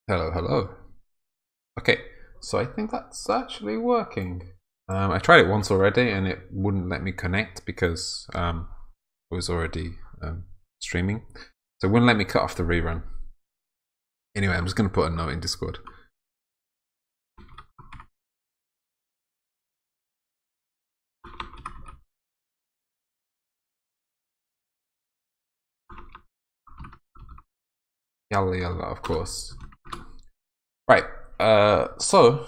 Hello, hello. Okay, so I think that's actually working. I tried it once already and it wouldn't let me connect because it was already streaming. So it wouldn't let me cut off the rerun. Anyway, I'm just going to put a note in Discord. Yalla yalla, of course. Right, so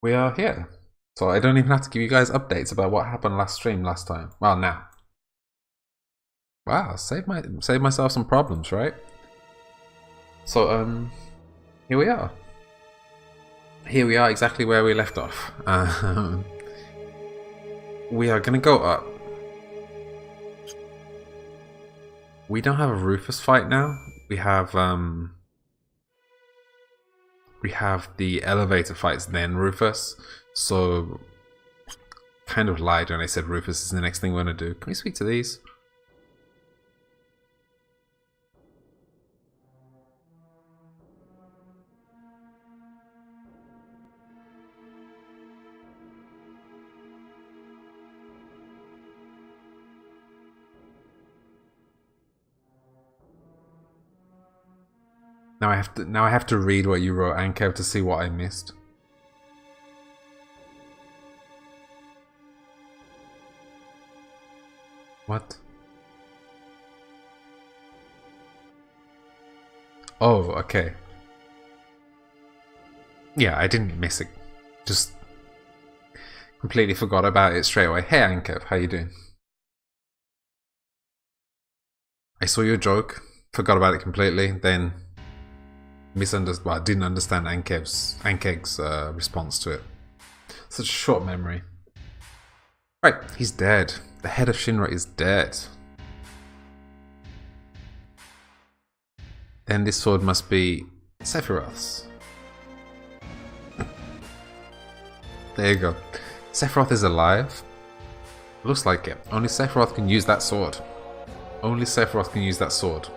we are here. So I don't even have to give you guys updates about what happened last stream last time. Well, now. Wow, save myself some problems, right? So here we are. Here we are, exactly where we left off. We are gonna go up. We don't have a Rufus fight now. We have the elevator fights, then Rufus. So kind of lied when I said Rufus is the next thing we're gonna do. Can we speak to these? Now I have to read what you wrote, Ankev, to see what I missed. What? Oh, okay. Yeah, I didn't miss it. Just completely forgot about it straight away. Hey Ankev, how you doing? I saw your joke, forgot about it completely, then misunderstood. Well, I didn't understand Ankeg's response to it. Such a short memory. Right, he's dead. The head of Shinra is dead. Then this sword must be Sephiroth's. There you go. Sephiroth is alive. Looks like it. Only Sephiroth can use that sword. Only Sephiroth can use that sword.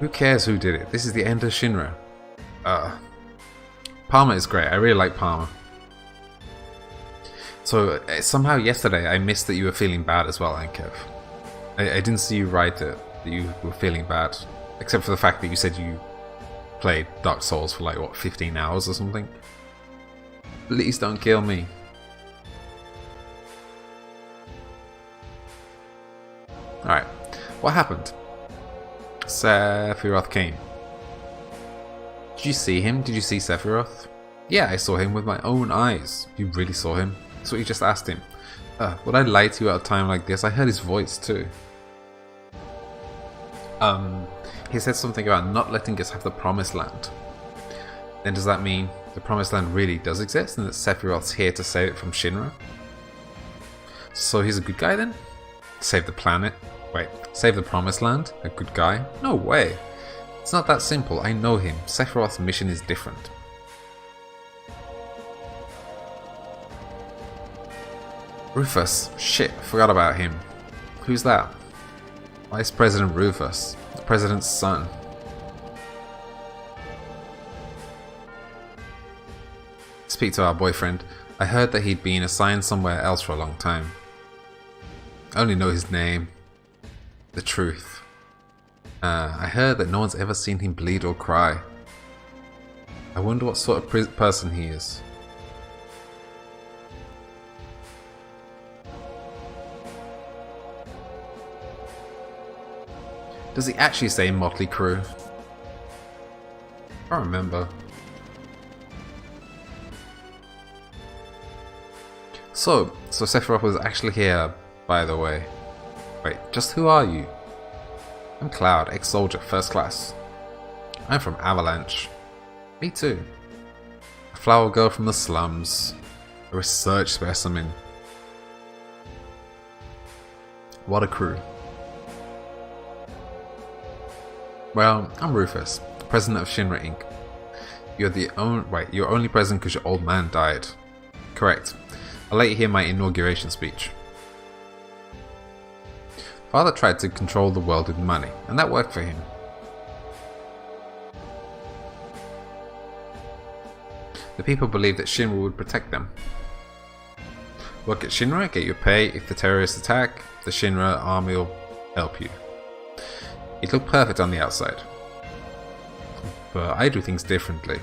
Who cares who did it? This is the end of Shinra. Palmer is great. I really like Palmer. So somehow yesterday I missed that you were feeling bad as well, Ankev. I didn't see you write it, that you were feeling bad. Except for the fact that you said you played Dark Souls for like, what, 15 hours or something? Please don't kill me. Alright, what happened? Sephiroth came. Did you see him? Did you see Sephiroth? Yeah, I saw him with my own eyes. You really saw him? That's what you just asked him. Would I lie to you at a time like this? I heard his voice too. He said something about not letting us have the Promised Land. Then does that mean the Promised Land really does exist and that Sephiroth's here to save it from Shinra? So he's a good guy then? Save the planet? Wait, save the Promised Land? A good guy? No way! It's not that simple, I know him. Sephiroth's mission is different. Rufus. Shit, forgot about him. Who's that? Vice President Rufus. The President's son. Speak to our boyfriend. I heard that he'd been assigned somewhere else for a long time. I only know his name. The truth. I heard that no one's ever seen him bleed or cry. I wonder what sort of person he is. Does he actually say Motley Crue? I don't remember. So Sephiroth was actually here, by the way. Wait, just who are you? I'm Cloud, ex-soldier, first class. I'm from Avalanche. Me too. A flower girl from the slums. A research specimen. What a crew. Well, I'm Rufus, president of Shinra Inc. You're only president because your old man died. Correct. I'll let you hear my inauguration speech. Father tried to control the world with money, and that worked for him. The people believed that Shinra would protect them. Work at Shinra, get your pay. If the terrorists attack, the Shinra army will help you. It looked perfect on the outside. But I do things differently.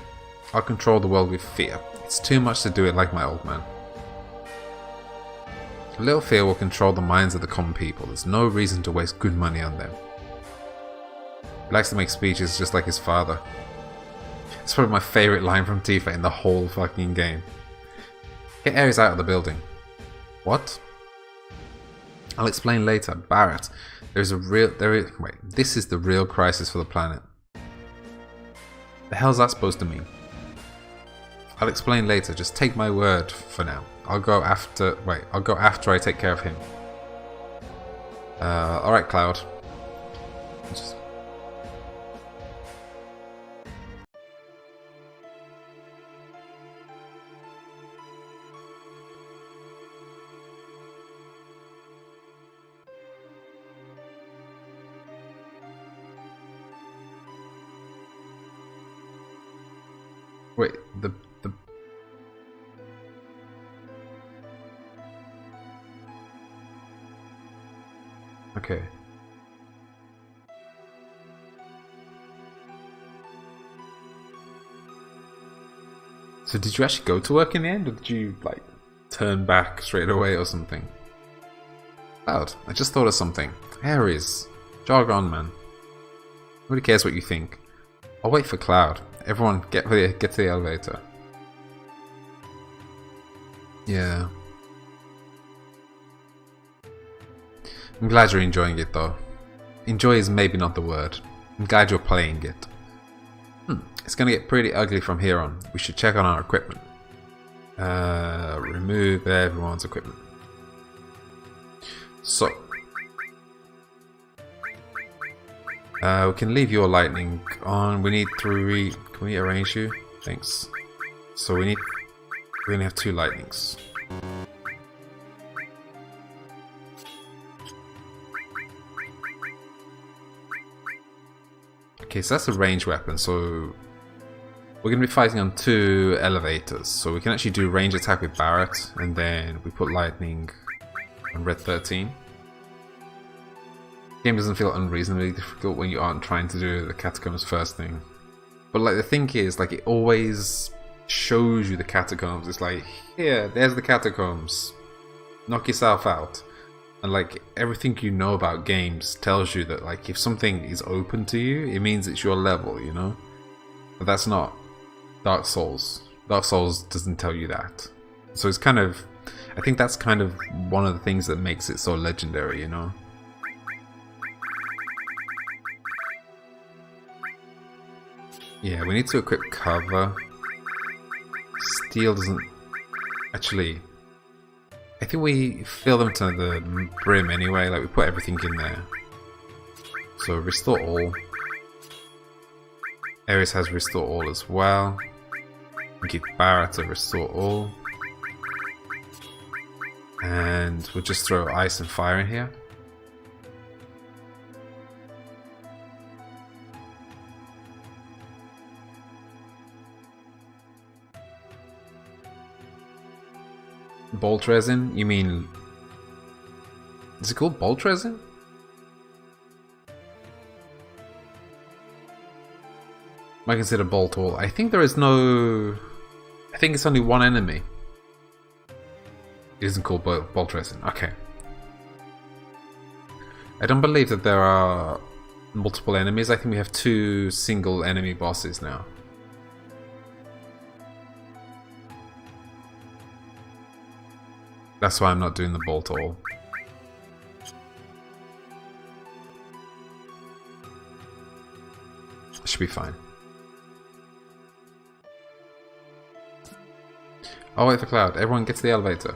I'll control the world with fear. It's too much to do it like my old man. A little fear will control the minds of the common people. There's no reason to waste good money on them. He likes to make speeches just like his father. It's probably my favourite line from Tifa in the whole fucking game. Get Ares out of the building. What? I'll explain later. Barrett, this is the real crisis for the planet. The hell's that supposed to mean? I'll explain later, just take my word for now. I'll go after I take care of him. Alright, Cloud. Wait, the okay. So did you actually go to work in the end, or did you, like, turn back straight away or something? Cloud, I just thought of something. Ares. Jog on, man. Nobody cares what you think. I'll wait for Cloud. Everyone, get to the elevator. Yeah. I'm glad you're enjoying it, though. Enjoy is maybe not the word. I'm glad you're playing it. It's gonna get pretty ugly from here on. We should check on our equipment. Remove everyone's equipment. So. We can leave your lightning on. We need 3. Can we arrange you? Thanks. So we only have 2 lightnings. Okay, so that's a ranged weapon, so we're going to be fighting on 2 elevators. So we can actually do range attack with Barrett, and then we put lightning on Red 13. The game doesn't feel unreasonably difficult when you aren't trying to do the catacombs first thing. But like the thing is, like, it always shows you the catacombs. It's like, here, there's the catacombs. Knock yourself out. And like everything you know about games tells you that, like, if something is open to you, it means it's your level, you know? But that's not Dark Souls. Dark Souls doesn't tell you that. So it's kind of, I think that's kind of one of the things that makes it so legendary, you know? Yeah, we need to equip cover. Steel doesn't actually. I think we fill them to the brim anyway, like we put everything in there. So restore all. Ares has restore all as well. Give Barrett a restore all. And we'll just throw ice and fire in here. Bolt resin? You mean... Is it called bolt resin? I consider bolt all. I think there is no... I think it's only one enemy. It isn't called bolt resin. Okay. I don't believe that there are multiple enemies. I think we have 2 single enemy bosses now. That's why I'm not doing the bolt all. Should be fine. I'll wait for Cloud. Everyone gets the elevator.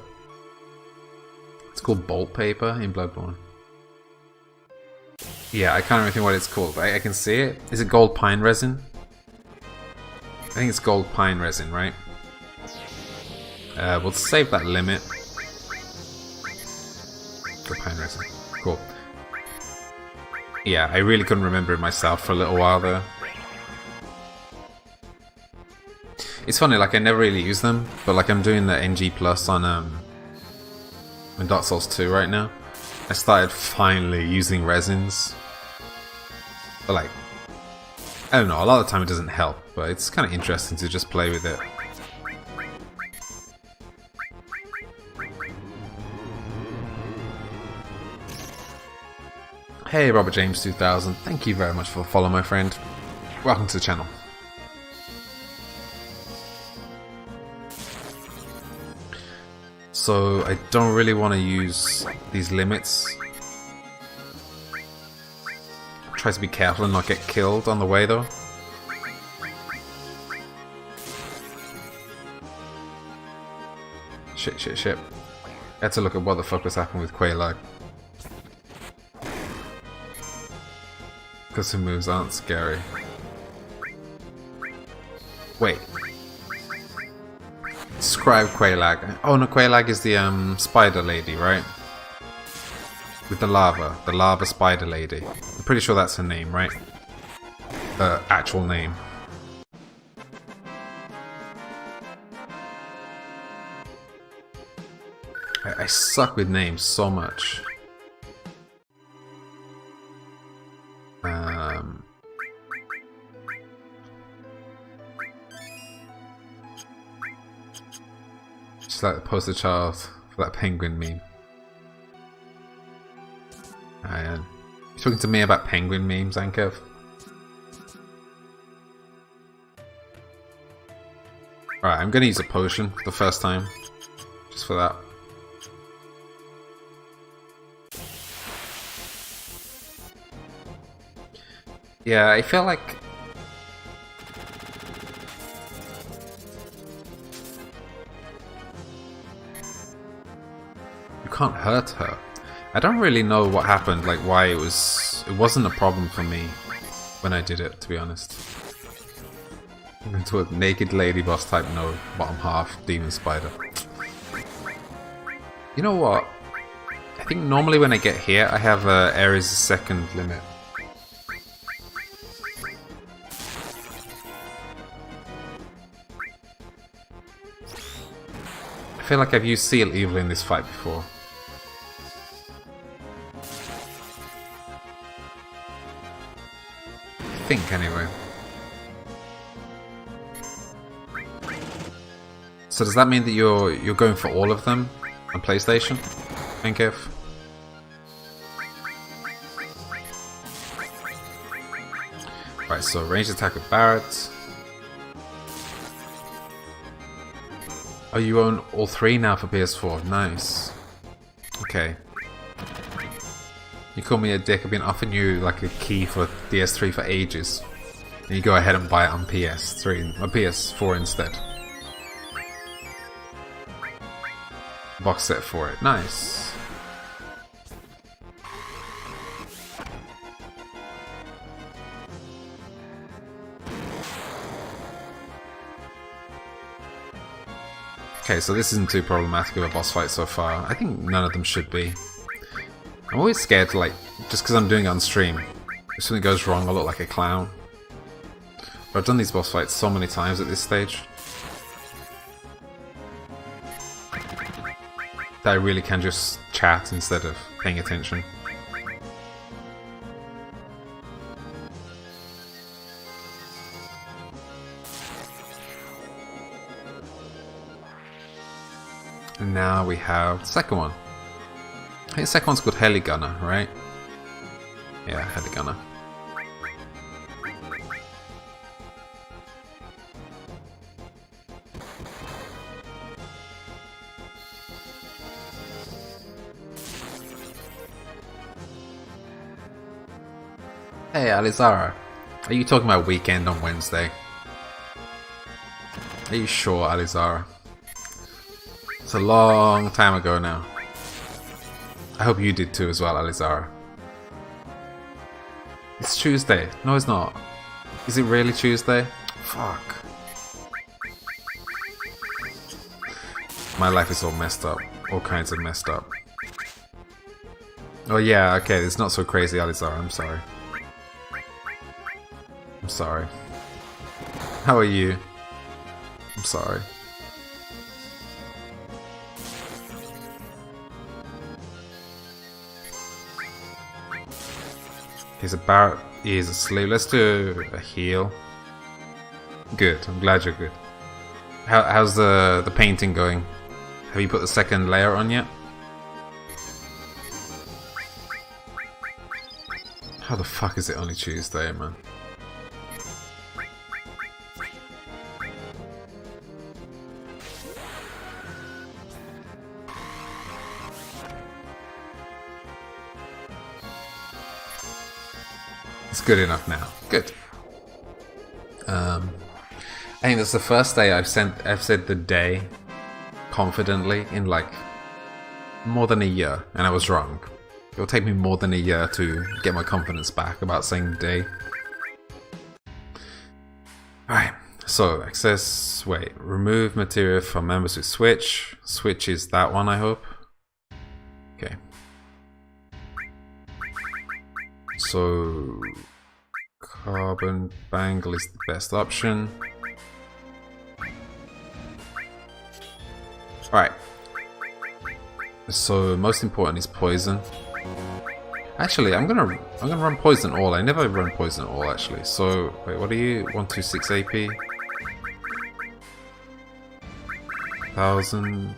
It's called bolt paper in Bloodborne. Yeah, I can't remember think what it's called, but I can see it. Is it gold pine resin? I think it's gold pine resin, right? We'll save that limit. Pine resin. Cool. Yeah, I really couldn't remember it myself for a little while there. It's funny, like I never really use them, but like I'm doing the NG Plus on Dark Souls 2 right now. I started finally using resins. But like, I don't know, a lot of the time it doesn't help, but it's kind of interesting to just play with it. Hey Robert James 2000, thank you very much for following, my friend. Welcome to the channel. So I don't really want to use these limits. Try to be careful and not get killed on the way though. Shit. I had to look at what the fuck was happening with Quaylag. Because her moves aren't scary. Wait. Describe Quaylag. Oh no, Quaylag is the spider lady, right? With the lava spider lady. I'm pretty sure that's her name, right? Her actual name. I suck with names so much. Just like the poster child for that penguin meme. You talking to me about penguin memes, Ankev? Alright, I'm gonna use a potion for the first time. Just for that. Yeah, I feel like... you can't hurt her. I don't really know what happened, like why it wasn't a problem for me when I did it, to be honest. I'm into a naked lady boss type, no, bottom half, demon spider. You know what? I think normally when I get here, I have Ares' second limit. I feel like I've used Seal Evil in this fight before. I think, anyway. So does that mean that you're going for all of them on PlayStation, Ankev? Right, so ranged attack with Barret. Oh, you own all three now for PS4. Nice. Okay. You call me a dick. I've been offering you like a key for PS3 for ages. And you go ahead and buy it on PS3 or PS4 instead. Box set for it. Nice. Okay, so this isn't too problematic of a boss fight so far. I think none of them should be. I'm always scared to, like, just because I'm doing it on stream, if something goes wrong I'll look like a clown. But I've done these boss fights so many times at this stage that I really can just chat instead of paying attention. And now we have the second one. I think the second one's called Heligunner, right? Yeah, Heligunner. Hey Alizara, are you talking about weekend on Wednesday? Are you sure, Alizara? It's a long time ago now. I hope you did too as well, Alizara. It's Tuesday. No, it's not. Is it really Tuesday? Fuck. My life is all messed up. All kinds of messed up. Oh yeah, okay, it's not so crazy, Alizara. I'm sorry. I'm sorry. How are you? I'm sorry. He's about is asleep. Let's do a heal. Good. I'm glad you're good. How's the painting going? Have you put the second layer on yet? How the fuck is it only Tuesday, man? It's good enough now. Good. I think that's the first day I've said the day confidently in like more than a year, and I was wrong. It'll take me more than a year to get my confidence back about saying the day. Alright, so access, wait, remove material from members with Switch. Switch is that one, I hope. Okay. So carbon bangle is the best option. Alright. So most important is poison. Actually, I'm gonna run poison all. I never run poison all actually. So wait, what are you? 126 AP. 1000.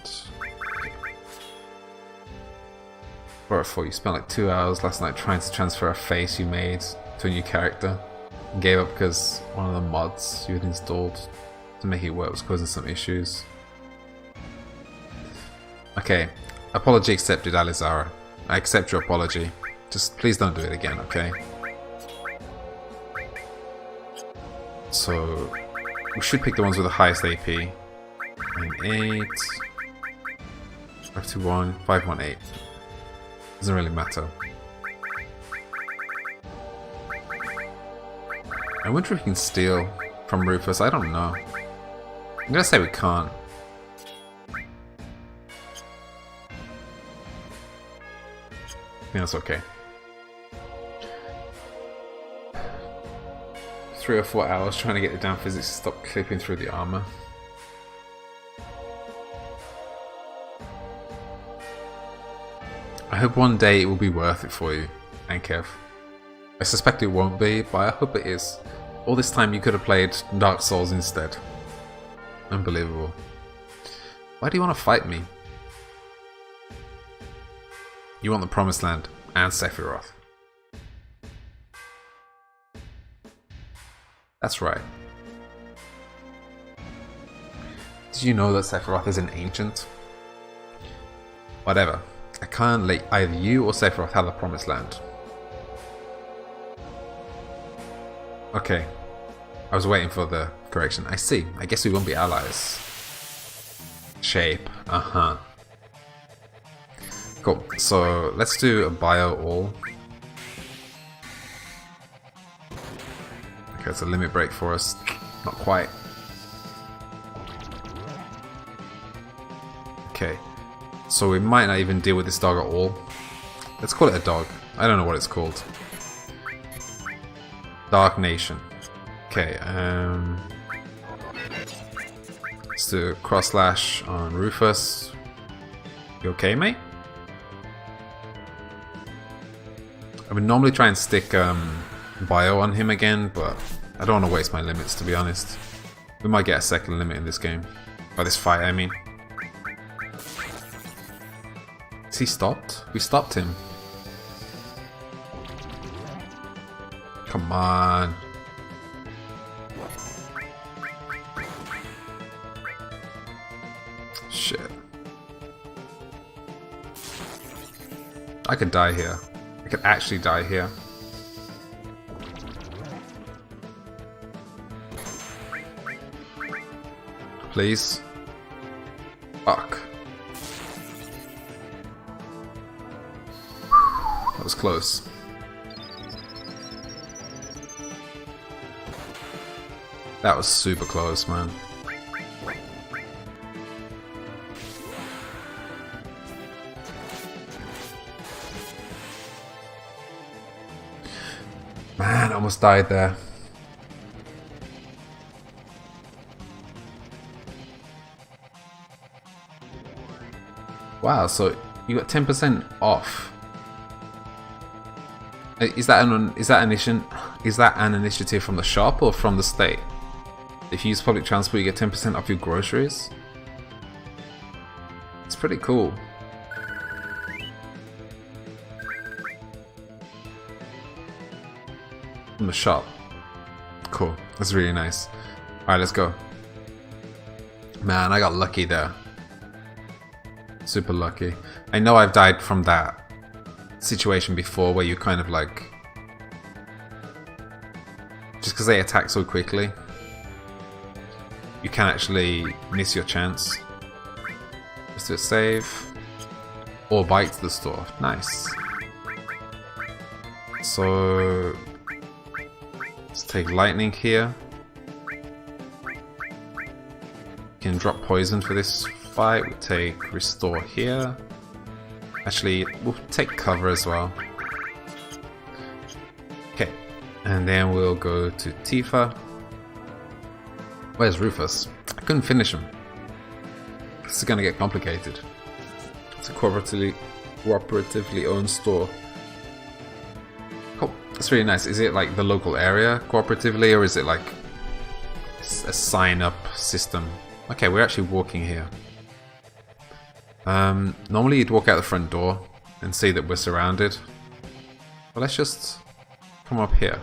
For you spent like 2 hours last night trying to transfer a face you made to a new character. And gave up because one of the mods you had installed to make it work was causing some issues. Okay, apology accepted, Alizara. I accept your apology. Just please don't do it again, okay? So we should pick the ones with the highest AP. 98, 521, 518. Doesn't really matter. I wonder if we can steal from Rufus. I don't know. I'm gonna say we can't. I think that's okay. 3 or 4 hours trying to get the damn physics to stop clipping through the armor. I hope one day it will be worth it for you, Ankev. I suspect it won't be, but I hope it is. All this time you could have played Dark Souls instead. Unbelievable. Why do you want to fight me? You want the Promised Land and Sephiroth. That's right. Did you know that Sephiroth is an ancient? Whatever. I can't let either you or Sephiroth have the Promised Land. Okay. I was waiting for the correction. I see. I guess we won't be allies. Shape. Uh-huh. Cool. So let's do a bio all. Okay, it's a limit break for us. Not quite. Okay. So we might not even deal with this dog at all. Let's call it a dog. I don't know what it's called. Dark Nation. Okay, let's do cross slash on Rufus. You okay, mate? I would normally try and stick bio on him again, but I don't want to waste my limits, to be honest. We might get a second limit in this game. By this fight, I mean. Is he stopped? We stopped him. Come on. Shit. I could die here. I could actually die here. Please. Fuck. That was close. That was super close, man. Man, I almost died there. Wow, so you got 10% off. Is that an initiative from the shop or from the state? If you use public transport, you get 10% off your groceries. It's pretty cool. From the shop. Cool. That's really nice. Alright, let's go. Man, I got lucky there. Super lucky. I know I've died from that situation before where you kind of like... just because they attack so quickly, you can actually miss your chance. Let's do a save. Or bike to the store. Nice. So... let's take lightning here. Can drop poison for this fight. We take restore here. Actually, we'll take cover as well. Okay, and then we'll go to Tifa. Where's Rufus? I couldn't finish him. This is gonna get complicated. It's a cooperatively owned store. Oh, that's really nice. Is it like the local area cooperatively, or is it like a sign-up system? Okay, we're actually walking here. Normally you'd walk out the front door and see that we're surrounded. But let's just come up here.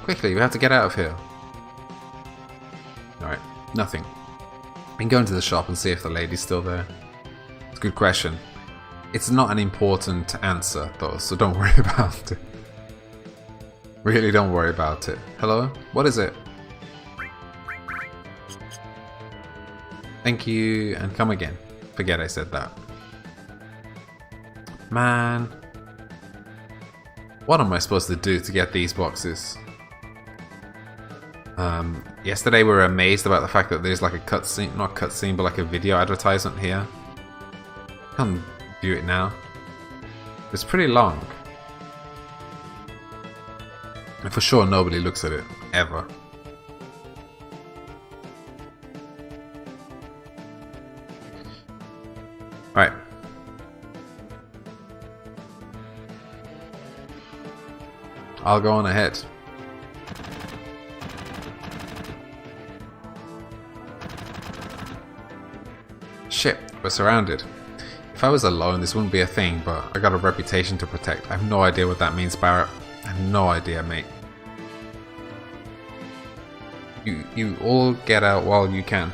Quickly, we have to get out of here. Alright, nothing. We can go into the shop and see if the lady's still there. It's a good question. It's not an important answer though, so don't worry about it. Really don't worry about it. Hello? What is it? Thank you, and come again. Forget I said that. Man. What am I supposed to do to get these boxes? Yesterday we were amazed about the fact that there's like a cutscene, not cutscene, but like a video advertisement here. Can't view it now. It's pretty long. And for sure nobody looks at it, ever. Alright. I'll go on ahead. Shit, we're surrounded. If I was alone, this wouldn't be a thing, but I got a reputation to protect. I have no idea what that means, Barrett. I have no idea, mate. You all get out while you can.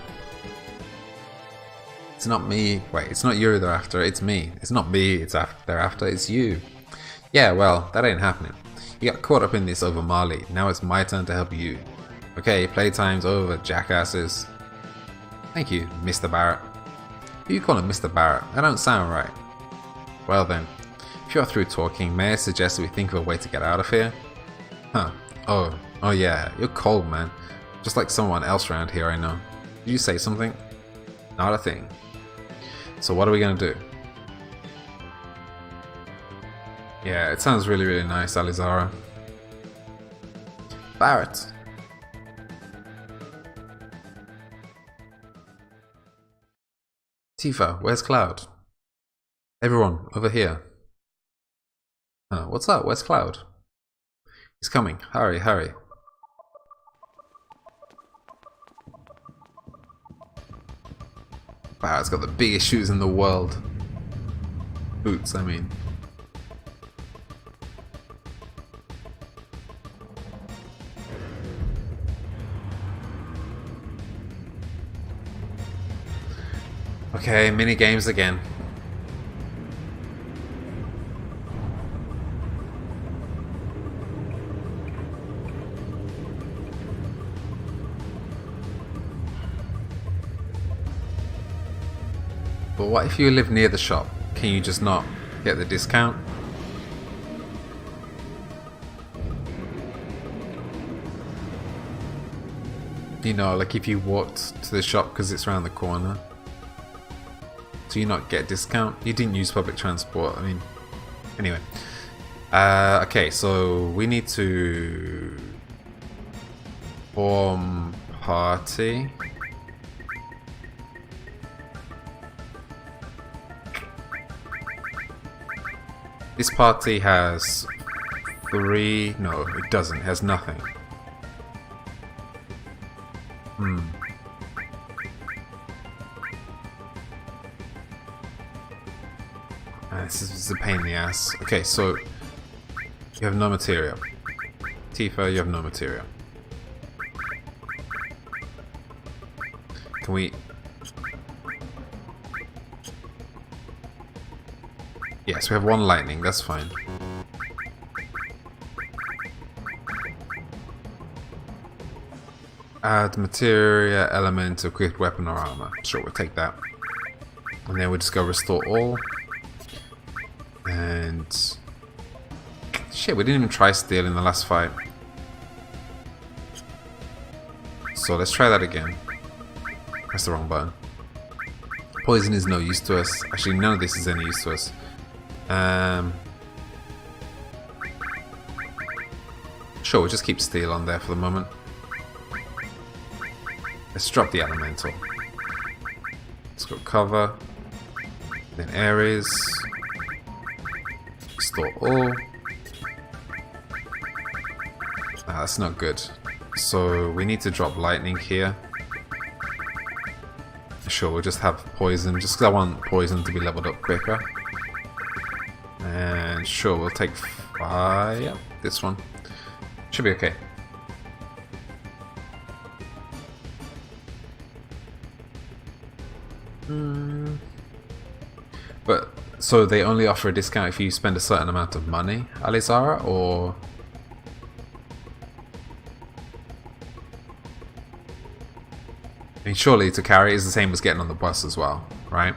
It's not me. Wait, it's not you they're after, it's me. It's not me it's they're after, it's you. Yeah, well, that ain't happening. You got caught up in this over Marley. Now it's my turn to help you. Okay, playtime's over, jackasses. Thank you, Mr. Barrett. Who you calling Mr. Barrett? That don't sound right. Well then, if you're through talking, may I suggest that we think of a way to get out of here? Huh. Oh yeah, you're cold, man. Just like someone else around here I know. Did you say something? Not a thing. So what are we gonna do? Yeah, it sounds really, really nice, Alizara. Barrett. Tifa, where's Cloud? Everyone, over here. What's up? Where's Cloud? He's coming. Hurry, hurry. Barrett's got the biggest shoes in the world. Boots, I mean. Okay, mini games again. But what if you live near the shop? Can you just not get the discount? You know, like if you walked to the shop because it's around the corner. Do you not get discount? You didn't use public transport, I mean... Anyway. Okay, so we need to... form party. This party has 3... No, it doesn't. It has nothing. This is a pain in the ass. Okay, so you have no material. Tifa, you have no material. Can we... Yes, we have 1 lightning, that's fine. Add materia, element, equipped weapon or armor. Sure, we'll take that. And then we'll just go restore all. And... Shit, we didn't even try steal in the last fight. So let's try that again. Press the wrong button. Poison is no use to us. Actually, none of this is any use to us. Sure, we'll just keep steel on there for the moment. Let's drop the elemental. Let's go cover. Then Ares. Restore all. Ah, that's not good. So we need to drop lightning here. Sure, we'll just have poison, just because I want poison to be leveled up quicker. And sure, we'll take fire. Yeah, this one. Should be okay. But, so they only offer a discount if you spend a certain amount of money, Alizara, or... I mean, surely to carry is the same as getting on the bus as well, right?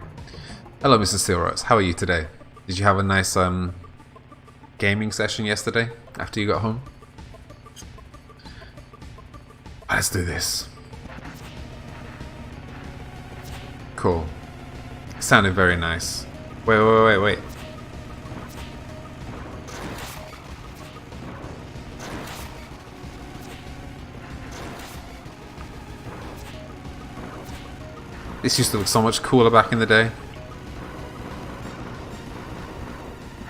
Hello, Mr. Steelrose. How are you today? Did you have a nice gaming session yesterday after you got home? Let's do this. Cool. Sounded very nice. Wait. This used to look so much cooler back in the day.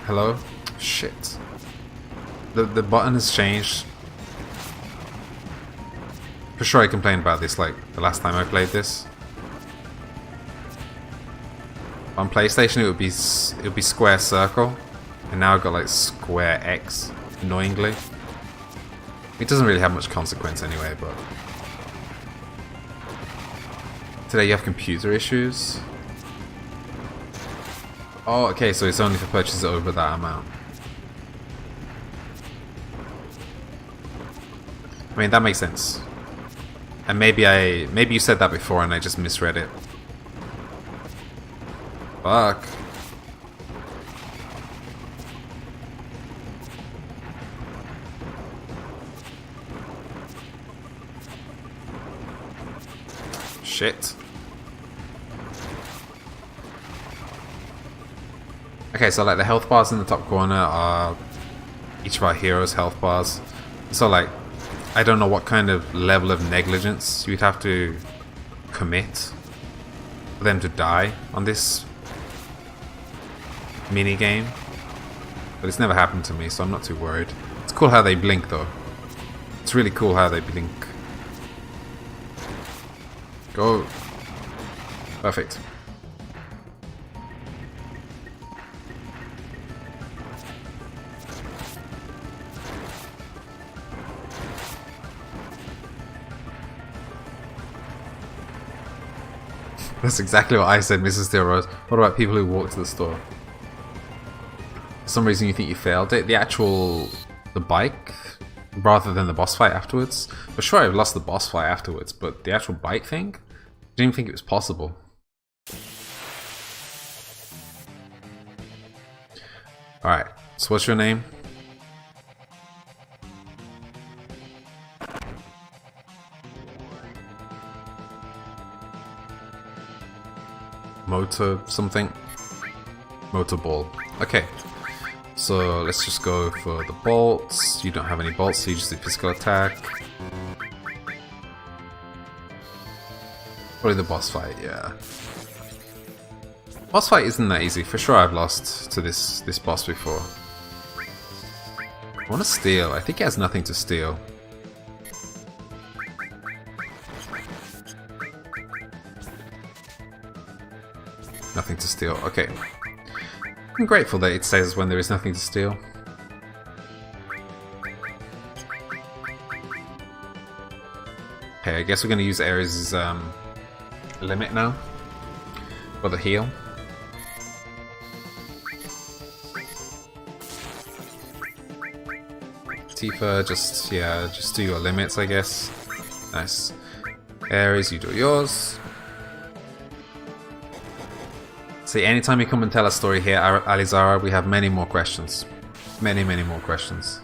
Hello? Shit. The button has changed. For sure I complained about this like the last time I played this. On PlayStation it would be square circle, and now I've got like square X, annoyingly. It doesn't really have much consequence anyway, but... Today you have computer issues? Oh, okay, so it's only for purchases over that amount. I mean, that makes sense. And maybe you said that before and I just misread it. Fuck. Shit. Okay, so like the health bars in the top corner are each of our heroes' health bars. So like, I don't know what kind of level of negligence you'd have to commit for them to die on this mini game, but it's never happened to me, so I'm not too worried. It's cool how they blink though. It's really cool how they blink. Go. Perfect. That's exactly what I said, Mrs. Steelrose. What about people who walk to the store? For some reason you think you failed it? The bike, rather than the boss fight afterwards? For sure I've lost the boss fight afterwards, but the actual bike thing? I didn't even think it was possible. Alright, so what's your name? Motor something? Motor ball. Okay. So let's just go for the bolts. You don't have any bolts, so you just do physical attack. Probably the boss fight, yeah. Boss fight isn't that easy. For sure I've lost to this boss before. I want to steal. I think he has nothing to steal. Nothing to steal. Okay. I'm grateful that it says when there is nothing to steal. Okay, I guess we're going to use Ares' limit now for the heal. Tifa, just do your limits, I guess. Nice. Ares, you do yours. See, anytime you come and tell a story here, Alizara, we have many more questions. Many more questions.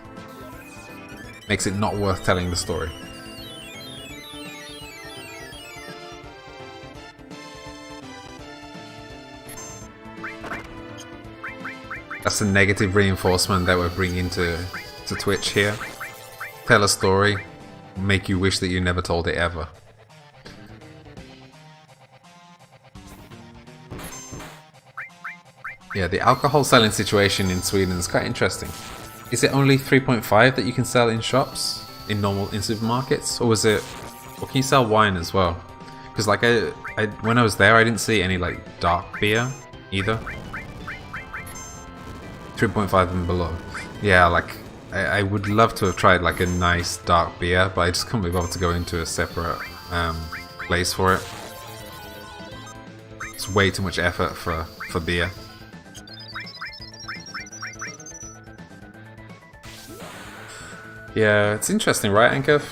Makes it not worth telling the story. That's the negative reinforcement that we're bringing to Twitch here. Tell a story, make you wish that you never told it ever. Yeah, the alcohol selling situation in Sweden is quite interesting. Is it only 3.5 that you can sell in shops, in supermarkets, or can you sell wine as well? Because like when I was there, I didn't see any like dark beer either. 3.5 and below. Yeah, like I would love to have tried like a nice dark beer, but I just couldn't be bothered to go into a separate place for it. It's way too much effort for beer. Yeah, it's interesting, right, Ankef?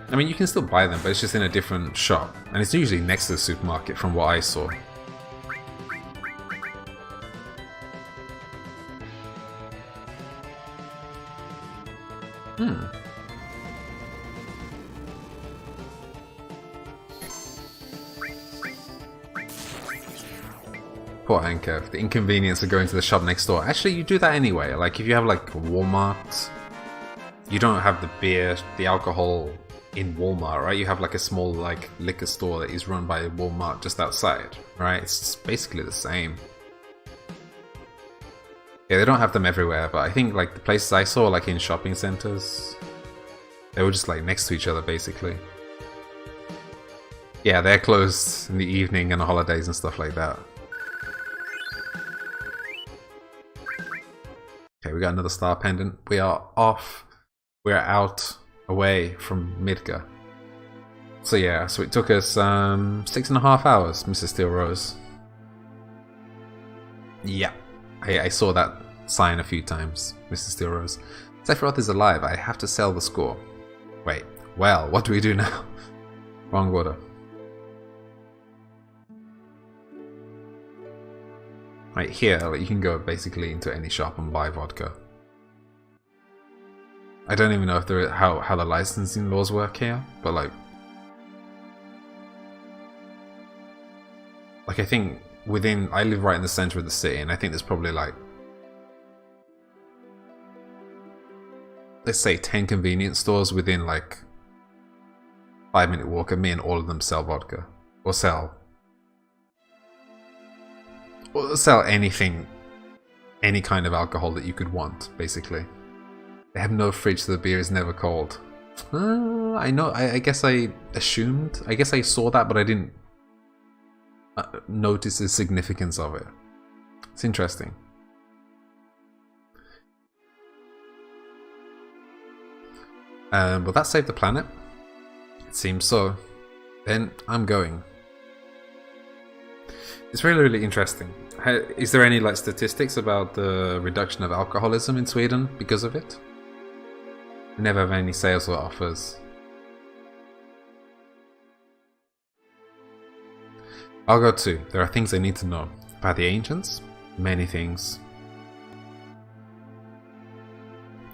I mean, you can still buy them, but it's just in a different shop. And it's usually next to the supermarket from what I saw. Poor Ankef, the inconvenience of going to the shop next door. Actually, you do that anyway. Like, if you have, like, Walmart, you don't have the beer, the alcohol in Walmart, right? You have, like, a small, like, liquor store that is run by Walmart just outside, right? It's basically the same. Yeah, they don't have them everywhere, but I think, like, the places I saw, like, in shopping centers, they were just, like, next to each other, basically. Yeah, they're closed in the evening and the holidays and stuff like that. Okay, we got another star pendant. We are off. We're out, away from Midgar. So yeah, so it took us 6.5 hours, Mrs. Steel Rose. Yeah, I saw that sign a few times, Mrs. Steel Rose. Sephiroth is alive. I have to sell the score. Wait, well, what do we do now? Wrong order. Right here, like, you can go basically into any shop and buy vodka. I don't even know if there how the licensing laws work here, but like I think I live right in the center of the city, and I think there's probably like, let's say 10 convenience stores within like 5-minute walk of me, and all of them sell vodka or sell anything, any kind of alcohol that you could want, basically. They have no fridge, so the beer is never cold. I know, I guess I assumed, I guess I saw that, but I didn't notice the significance of it. It's interesting. Will that save the planet? It seems so. Then I'm going. It's really, really interesting. Is there any like statistics about the reduction of alcoholism in Sweden because of it? We never have any sales or offers. I'll go too. There are things I need to know. About the ancients? Many things.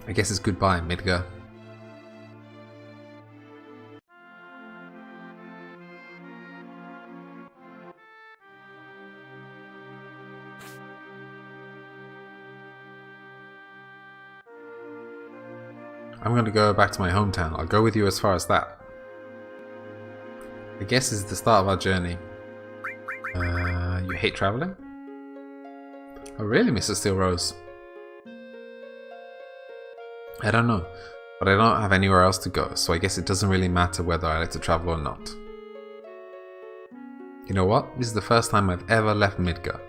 I guess it's goodbye, Midgar. I'm going to go back to my hometown. I'll go with you as far as that. I guess this is the start of our journey. You hate traveling? Oh really, Mr. Steel Rose? I don't know, but I don't have anywhere else to go, so I guess it doesn't really matter whether I like to travel or not. You know what? This is the first time I've ever left Midgar.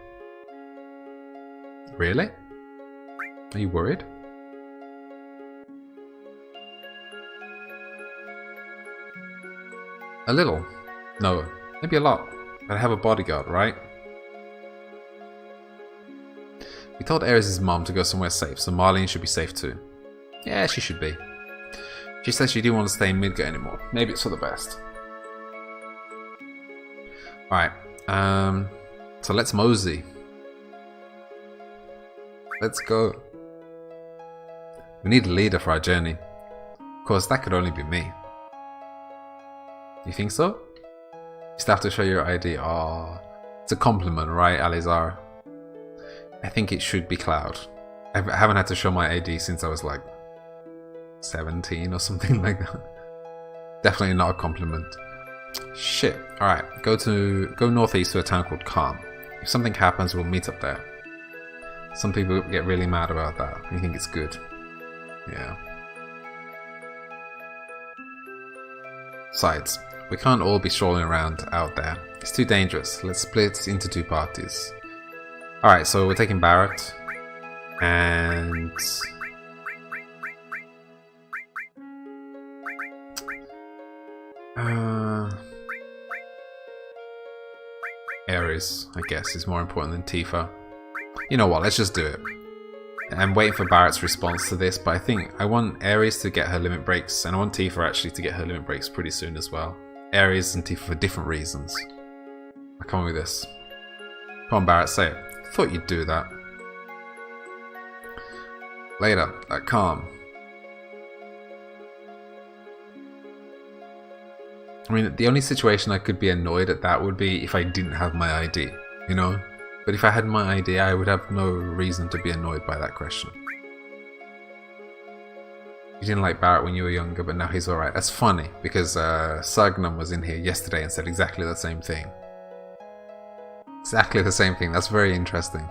Really? Are you worried? A little. No, maybe a lot. But I have a bodyguard, right? We told Ares' mom to go somewhere safe, so Marlene should be safe too. Yeah, she should be. She says she didn't want to stay in Midgar anymore. Maybe it's for the best. Alright, so let's mosey. Let's go. We need a leader for our journey. Of course, that could only be me. You think so? You still have to show your ID. Oh, it's a compliment, right, Alizar? I think it should be Cloud. I haven't had to show my ID since I was like 17 or something like that. Definitely not a compliment. Shit. Alright, go northeast to a town called Calm. If something happens, we'll meet up there. Some people get really mad about that. You think it's good. Yeah. Besides, we can't all be strolling around out there. It's too dangerous. Let's split into 2 parties. Alright, so we're taking Barrett. And... Ares, I guess, is more important than Tifa. You know what, let's just do it. I'm waiting for Barrett's response to this, but I think I want Ares to get her limit breaks, and I want Tifa actually to get her limit breaks pretty soon as well. Ares and Tifa for different reasons. I'll come with this. Come on, Barrett, say it. Thought you'd do that. Later, at Calm. I mean, the only situation I could be annoyed at that would be if I didn't have my ID, you know? But if I had my ID, I would have no reason to be annoyed by that question. You didn't like Barrett when you were younger, but now he's alright. That's funny, because Sagnum was in here yesterday and said exactly the same thing. Exactly the same thing. That's very interesting.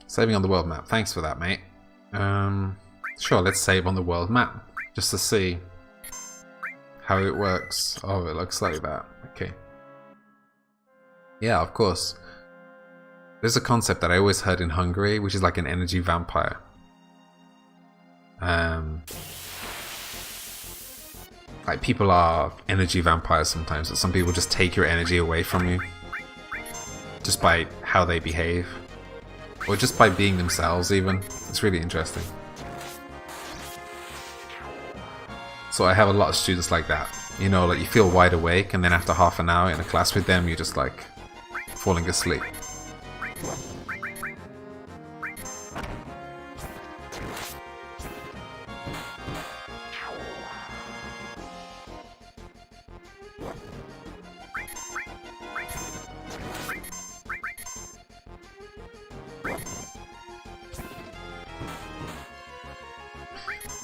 Saving on the world map. Thanks for that, mate. Sure, let's save on the world map. Just to see how it works. Oh, it looks like that. Okay. Yeah, of course. There's a concept that I always heard in Hungary, which is like an energy vampire. Like, people are energy vampires sometimes, but some people just take your energy away from you. Just by how they behave. Or just by being themselves, even. It's really interesting. So I have a lot of students like that. You know, like you feel wide awake, and then after half an hour in a class with them, you're just like falling asleep.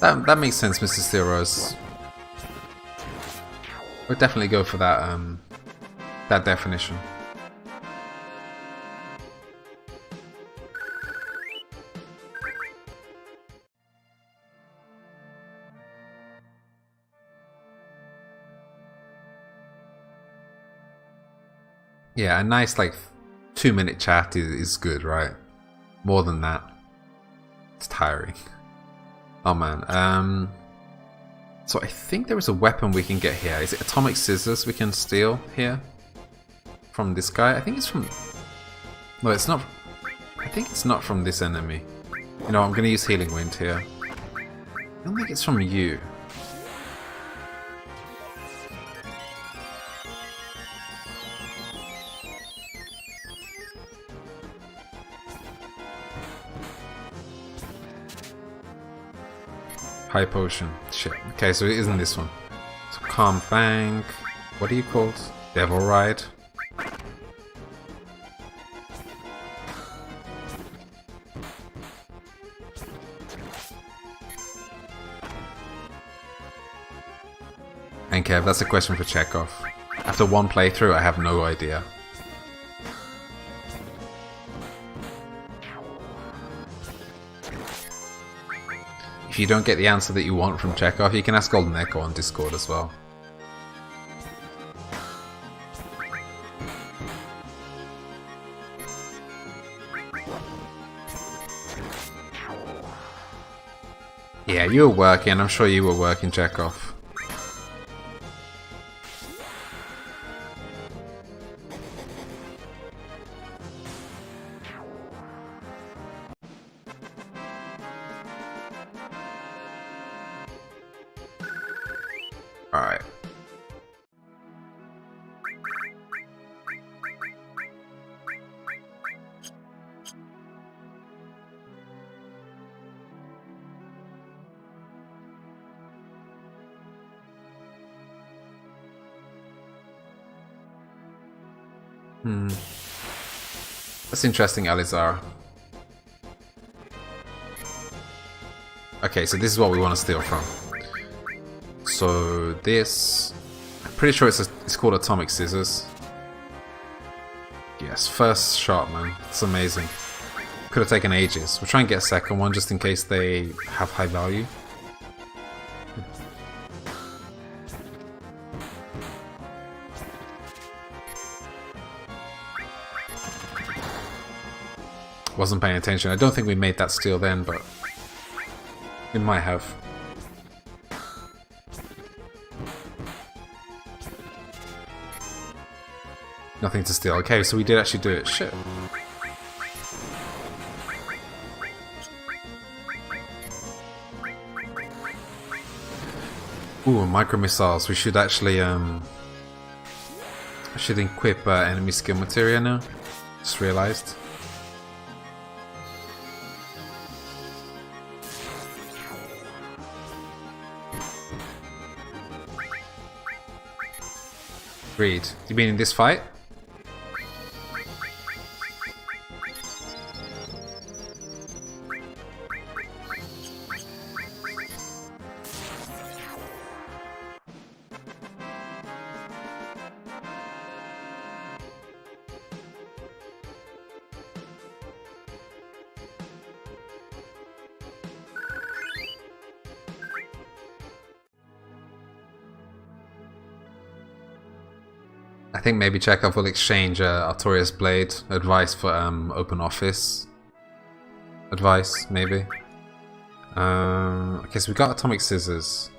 That makes sense, Mr. Steel Rose. We'll definitely go for that that definition. Yeah, a nice like 2-minute chat is good, right? More than that, it's tiring. Oh man, so I think there is a weapon we can get here. Is it atomic scissors we can steal here? From this guy? I think it's from... No, it's not... I think it's not from this enemy. You know, I'm gonna use Healing Wind here. I don't think it's from you. High potion. Shit. Okay, so it isn't this one. So Calm Bank. What are you called? Devil Ride. And Kev, that's a question for Chekhov. After one playthrough, I have no idea. If you don't get the answer that you want from Chekhov, you can ask Golden Echo on Discord as well. Yeah, you were working. I'm sure you were working, Chekhov. Alright. That's interesting, Alizar. Okay, so this is what we want to steal from. So this, I'm pretty sure it's called Atomic Scissors. Yes, first shot, man. It's amazing. Could have taken ages. We'll try and get a second one just in case they have high value. Wasn't paying attention. I don't think we made that steal then, but we might have. Nothing to steal. Okay, so we did actually do it. Shit. Ooh, micro missiles. We should actually I should equip enemy skill materia now. Just realized. Reed, you mean in this fight? I think maybe Chekhov will exchange Artorias Blade advice for Open Office advice, maybe. Okay, so we got Atomic Scissors.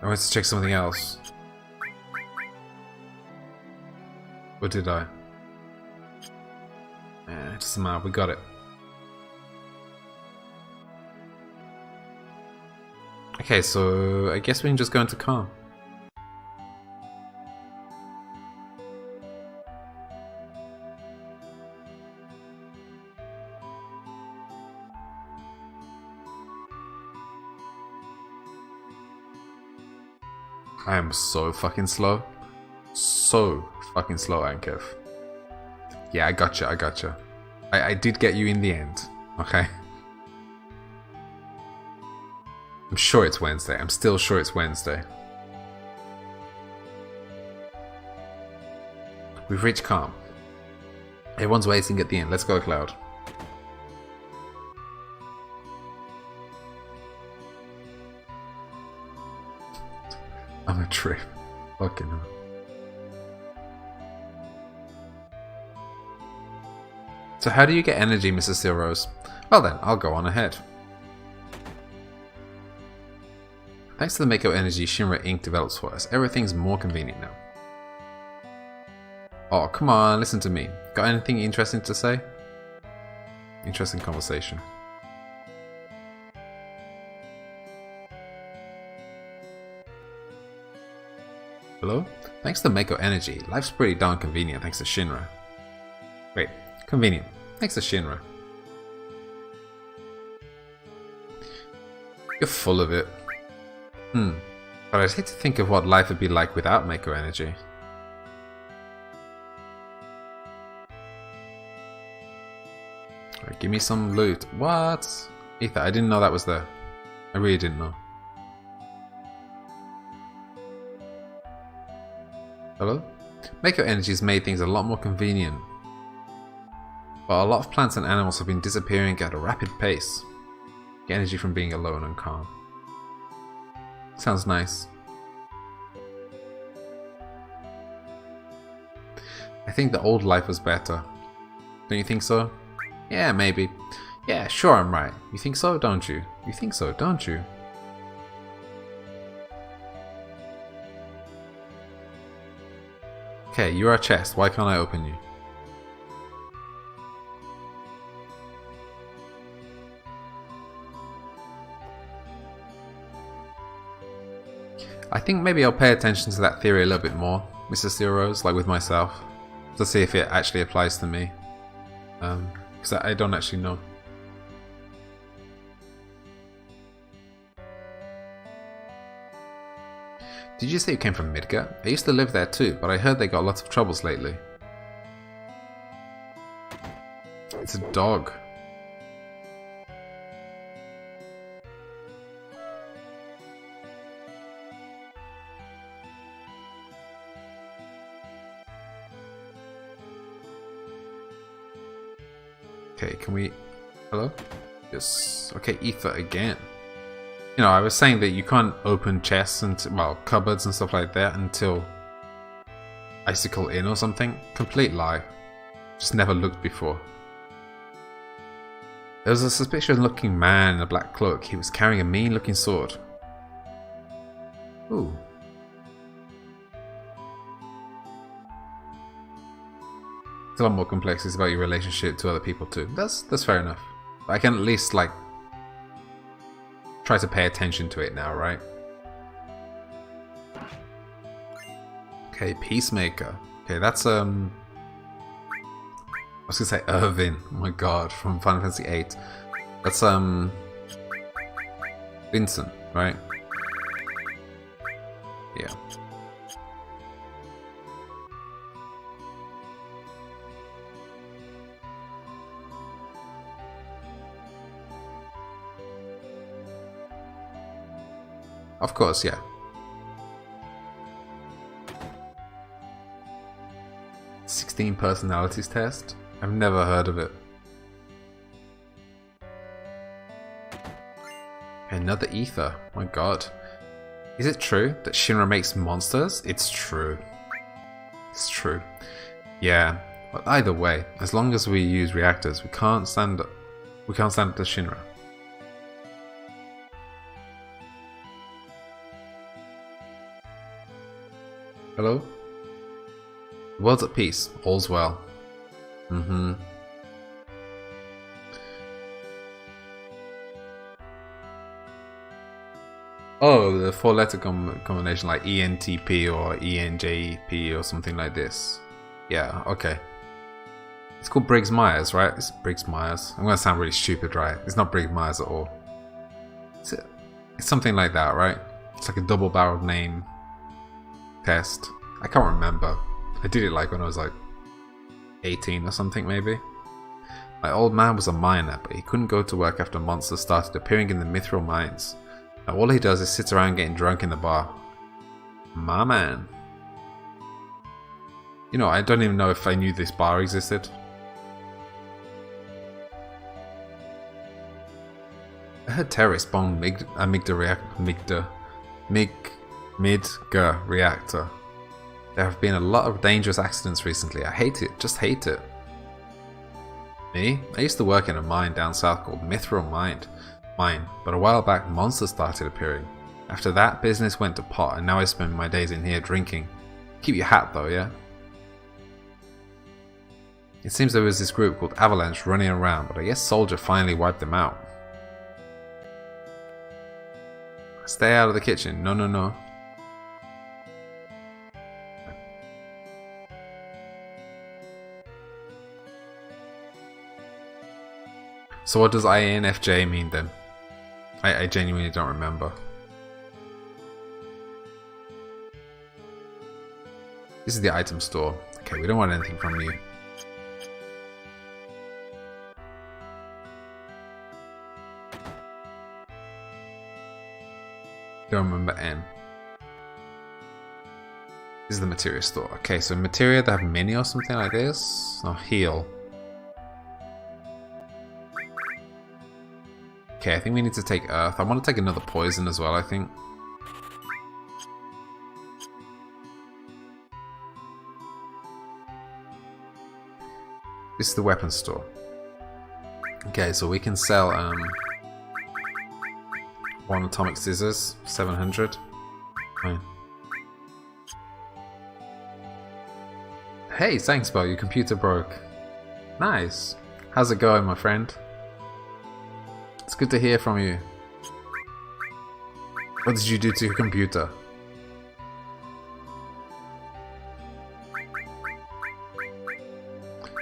I wanted to check something else. Or did I? It doesn't matter, we got it. Okay, so I guess we can just go into calm. I am so fucking slow. So fucking slow, Ankev. Yeah, I gotcha, I gotcha. I did get you in the end, okay? I'm sure it's Wednesday. I'm still sure it's Wednesday. We've reached calm. Everyone's waiting at the end. Let's go, Cloud. I'm a trip. Fucking hell. So how do you get energy, Mrs. Steelrose? Well then, I'll go on ahead. Thanks to the Mako Energy Shinra Inc. develops for us, everything's more convenient now. Oh, come on, listen to me. Got anything interesting to say? Interesting conversation. Hello? Thanks to Mako Energy, life's pretty darn convenient thanks to Shinra. Wait, convenient. Thanks to Shinra. You're full of it. But I'd hate to think of what life would be like without Mako Energy. Give me some loot. What? Ether, I didn't know that was there. I really didn't know. Hello? Makeup energy has made things a lot more convenient. But a lot of plants and animals have been disappearing at a rapid pace. Get energy from being alone and calm. Sounds nice. I think the old life was better. Don't you think so? Yeah, maybe. Yeah, sure I'm right. You think so, don't you? You think so, don't you? Okay, you're a chest. Why can't I open you? I think maybe I'll pay attention to that theory a little bit more, Mr. Steelrose, like with myself, to see if it actually applies to me. Because I don't actually know. Did you say you came from Midgar? I used to live there too, but I heard they got lots of troubles lately. It's a dog. Okay, can we... Hello? Yes. Okay, Ether again. You know, I was saying that you can't open chests and, well, cupboards and stuff like that until Icicle Inn or something. Complete lie. Just never looked before. There was a suspicious looking man in a black cloak. He was carrying a mean looking sword. Ooh. It's a lot more complexities about your relationship to other people too. That's fair enough. I can at least like try to pay attention to it now, right? Okay, Peacemaker. Okay, that's I was gonna say Irvin. Oh my god, from Final Fantasy VIII. That's Vincent, right? Yeah. Of course, yeah. "16 personalities test? I've never heard of it. Another ether. My god. Is it true that Shinra makes monsters? It's true. It's true. Yeah, but either way, as long as we use reactors, we can't stand up to Shinra. Hello? The world's at peace. All's well. Mm-hmm. Oh, the four-letter combination like ENTP or ENJP or something like this. Yeah, okay. It's called Briggs-Myers, right? It's Briggs-Myers. I'm gonna sound really stupid, right? It's not Briggs-Myers at all. It's something like that, right? It's like a double-barreled name test. I can't remember. I did it like when I was like 18 or something maybe. My old man was a miner, but he couldn't go to work after monsters started appearing in the mithril mines. Now all he does is sit around getting drunk in the bar. My man. You know, I don't even know if I knew this bar existed. I heard terrorists bombed Midgar reactor. There have been a lot of dangerous accidents recently. I hate it, just hate it. Me? I used to work in a mine down south called Mithril Mine, but a while back monsters started appearing. After that, business went to pot and now I spend my days in here drinking. Keep your hat though, yeah? It seems there was this group called Avalanche running around, but I guess Soldier finally wiped them out. Stay out of the kitchen. No, no, no. So what does INFJ mean then? I genuinely don't remember. This is the item store. Okay, we don't want anything from you. Don't remember N. This is the materia store. Okay, so materia, they have mini or something like this. No, heal. Okay, I think we need to take earth. I want to take another poison as well, I think. This is the weapon store. Okay, so we can sell one atomic scissors, 700. Fine. Hey, thanks, Bo, your computer broke. Nice. How's it going, my friend? It's good to hear from you. What did you do to your computer?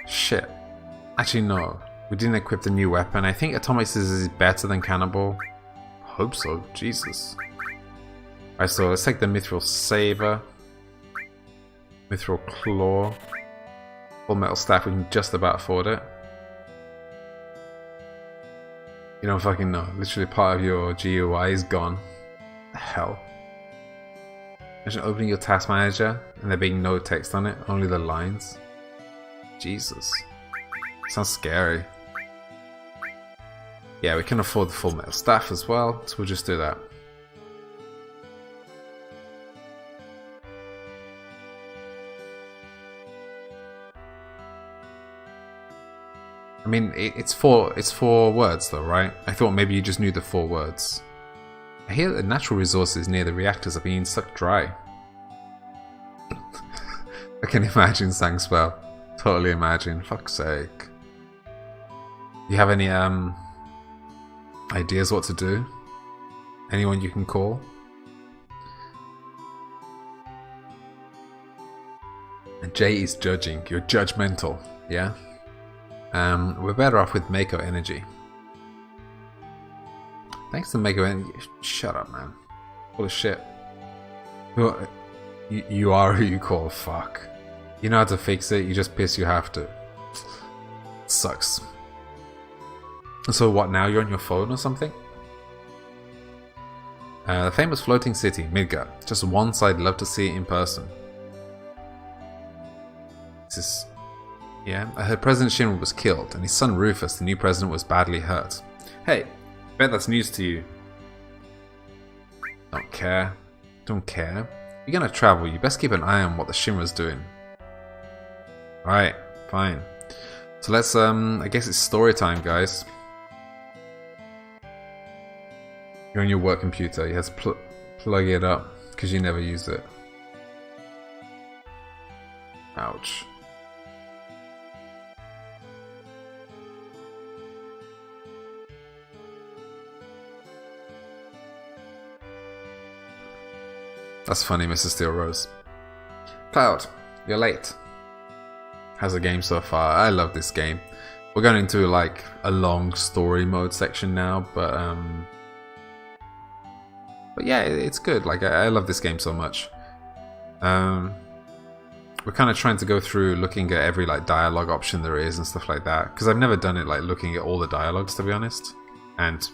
Shit. Actually, no. We didn't equip the new weapon. I think atomic scissors is better than cannibal. Hope so. Jesus. Alright, so let's take the mithril saber. Mithril claw. Full metal staff, we can just about afford it. You don't fucking know. Literally part of your GUI is gone. The hell. Imagine opening your task manager and there being no text on it, only the lines. Jesus. Sounds scary. Yeah, we can afford the full metal staff as well, so we'll just do that. I mean, it's four words though, right? I thought maybe you just knew the 4 words. I hear that the natural resources near the reactors are being sucked dry. I can imagine, Sangspell. Totally imagine. Fuck's sake. You have any ideas what to do? Anyone you can call? And Jay is judging. You're judgmental, yeah? We're better off with Mako Energy. Thanks to Mako Energy. Shut up, man. Full of shit. You are who you call. Fuck. You know how to fix it, you just piss you have to. It sucks. So what now? You're on your phone or something? The famous floating city, Midgard. Just one side, love to see it in person. This is... Yeah, I heard President Shinra was killed, and his son Rufus, the new president, was badly hurt. Hey, bet that's news to you. Don't care. Don't care. You're gonna travel, you best keep an eye on what the Shinra's doing. Alright, fine. So let's, I guess it's story time, guys. You're on your work computer, you have to plug it up, because you never use it. Ouch. That's funny, Mr. Steel Rose. Cloud, you're late. How's the game so far? I love this game. We're going into like a long story mode section now, but yeah, it's good. Like I love this game so much. We're kind of trying to go through looking at every like dialogue option there is and stuff like that, because I've never done it like looking at all the dialogues, to be honest, and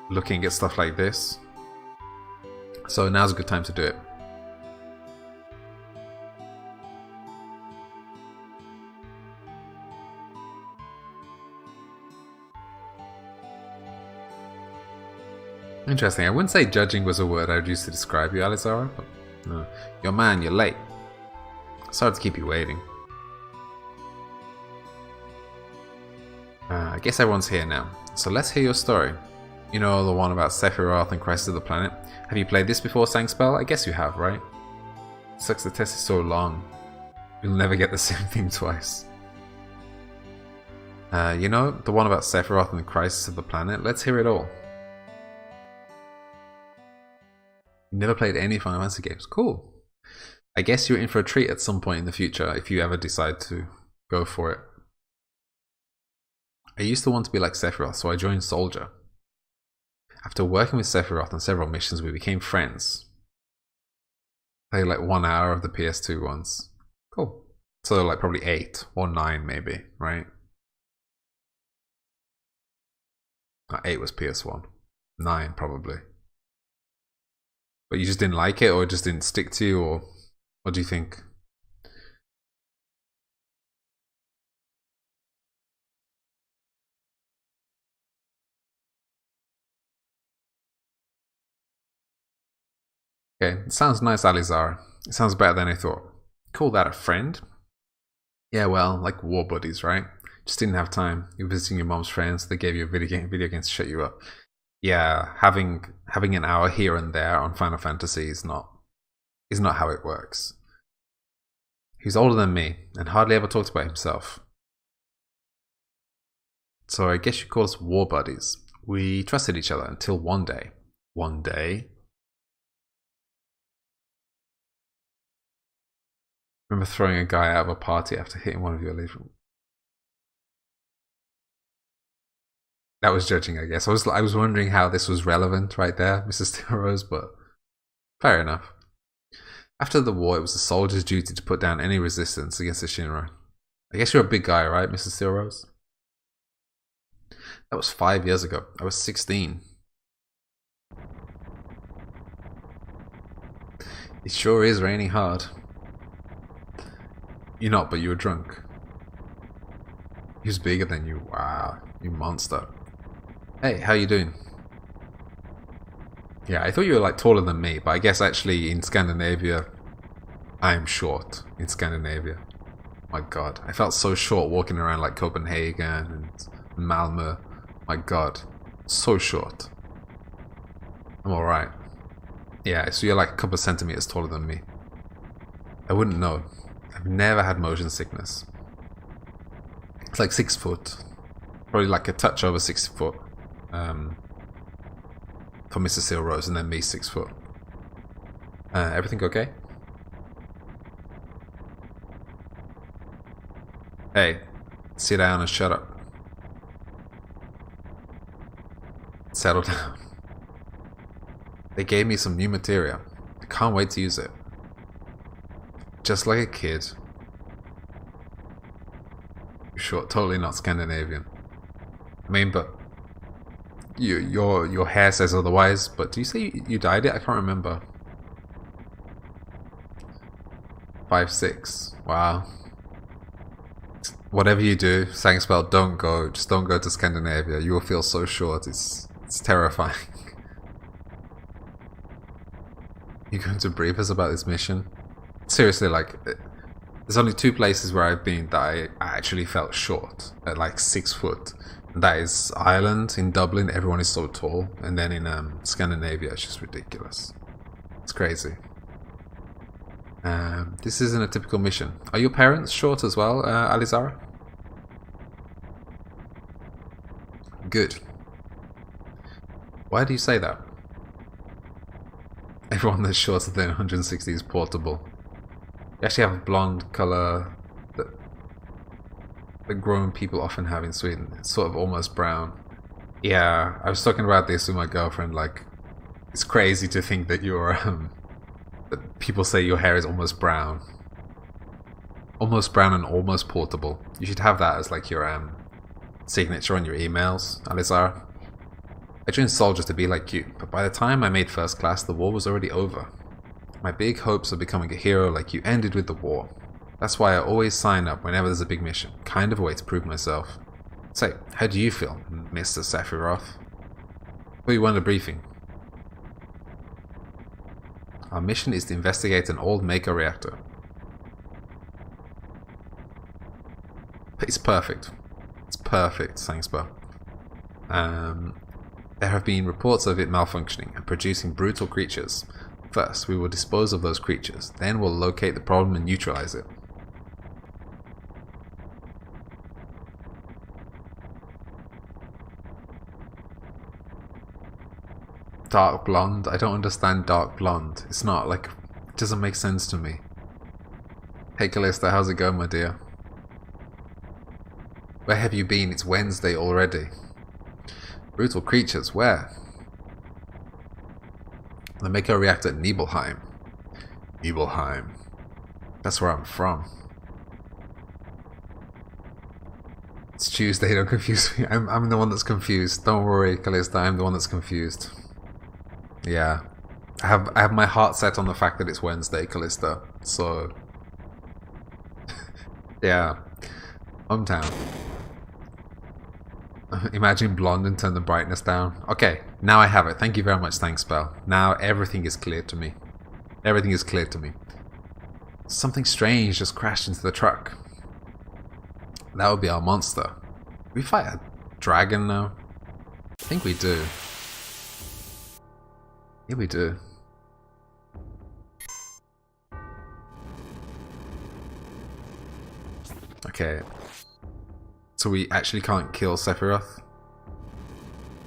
looking at stuff like this. So now's a good time to do it. Interesting. I wouldn't say judging was a word I would use to describe you, Alizara, but no. Yo man, you're late. Sorry to keep you waiting. I guess everyone's here now, so let's hear your story. You know, the one about Sephiroth and Crisis of the Planet. Have you played this before, Sangspell? I guess you have, right? Sucks the test is so long. You'll never get the same thing twice. You know, the one about Sephiroth and the Crisis of the Planet? Let's hear it all. You never played any Final Fantasy games? Cool. I guess you're in for a treat at some point in the future if you ever decide to go for it. I used to want to be like Sephiroth, so I joined Soldier. After working with Sephiroth on several missions, we became friends. Played like 1 hour of the PS2 ones. Cool. So like probably 8 or 9 maybe, right? 8 was PS1. 9 probably. But you just didn't like it, or it just didn't stick to you, or what do you think? Okay, it sounds nice, Alizara. It sounds better than I thought. Call that a friend? Yeah, well, like war buddies, right? Just didn't have time. You're visiting your mom's friends. They gave you a video games to shut you up. Yeah, having an hour here and there on Final Fantasy is not how it works. He's older than me and hardly ever talks about himself. So I guess you call us war buddies. We trusted each other until one day. One day? Remember throwing a guy out of a party after hitting one of your leaves? That was judging, I guess. I was wondering how this was relevant right there, Mrs. Steelrose, but fair enough. After the war, it was the soldier's duty to put down any resistance against the Shinra. I guess you're a big guy, right, Mrs. Steelrose? That was 5 years ago. I was 16. It sure is raining hard. You're not, but you were drunk. He was bigger than you. Wow, you monster. Hey, how you doing? Yeah, I thought you were like taller than me, but I guess actually in Scandinavia, I'm short in Scandinavia. My god, I felt so short walking around like Copenhagen and Malmö. My god, so short. I'm alright. Yeah, so you're like a couple of centimeters taller than me. I wouldn't know. I've never had motion sickness. It's like 6 foot. Probably like a touch over 6 foot. For Mrs. Steelrose, and then me 6 foot. Everything okay? Hey, sit down and shut up. Settle down. They gave me some new material. I can't wait to use it. Just like a kid. Sure, totally not Scandinavian. I mean, but your hair says otherwise. But do you say you dyed it? I can't remember. 5'6". Wow. Whatever you do, Sangspell, don't go. Just don't go to Scandinavia. You will feel so short. It's terrifying. You going to brief us about this mission? Seriously, like, there's only 2 places where I've been that I actually felt short at like 6 foot. And that is Ireland. In Dublin, everyone is so tall, and then in Scandinavia, it's just ridiculous. It's crazy. This isn't a typical mission. Are your parents short as well, Alizara? Good. Why do you say that? Everyone that's shorter than 160 is portable. You actually have a blonde colour that grown people often have in Sweden. It's sort of almost brown. Yeah, I was talking about this with my girlfriend. Like, it's crazy to think that you're that people say your hair is almost brown. Almost brown and almost portable. You should have that as like your signature on your emails, Alizara. I trained soldiers to be like you, but by the time I made first class, the war was already over. My big hopes of becoming a hero like you ended with the war. That's why I always sign up whenever there's a big mission. Kind of a way to prove myself. Say, how do you feel, Mr. Sephiroth? Thought you wanted a briefing. Our mission is to investigate an old Mako reactor. It's perfect. It's perfect, Sangspa. There have been reports of it malfunctioning and producing brutal creatures. First, we will dispose of those creatures. Then we'll locate the problem and neutralize it. Dark blonde? I don't understand dark blonde. It's not like... It doesn't make sense to me. Hey Callista, how's it going, my dear? Where have you been? It's Wednesday already. Brutal creatures, where? The Mako reactor at Nibelheim. Nibelheim. That's where I'm from. It's Tuesday, don't confuse me. I'm the one that's confused. Don't worry, Callista, I'm the one that's confused. Yeah. I have my heart set on the fact that it's Wednesday, Callista. So yeah. Hometown. Imagine blonde and turn the brightness down. Okay, now I have it. Thank you very much, thanks, Belle. Now everything is clear to me. Everything is clear to me. Something strange just crashed into the truck. That would be our monster. We fight a dragon now? I think we do. Yeah, we do. Okay. So we actually can't kill Sephiroth?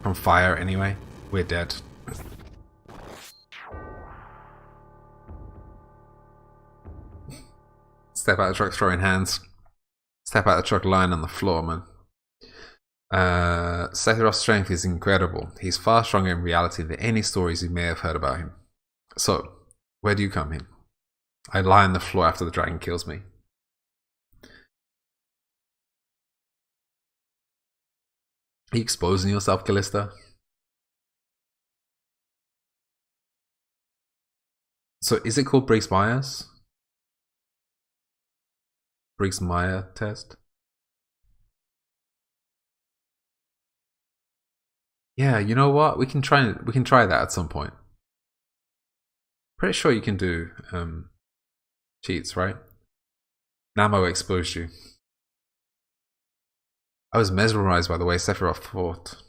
From fire anyway? We're dead. Step out of the truck throwing hands. Step out of the truck lying on the floor, man. Sephiroth's strength is incredible. He's far stronger in reality than any stories you may have heard about him. So, where do you come in? I lie on the floor after the dragon kills me. Are you exposing yourself, Callista? So, is it called Briggs-Myers? Briggs-Myers test? Yeah, you know what? We can try that at some point. Pretty sure you can do cheats, right? Namo exposed you. I was mesmerized by the way Sephiroth fought.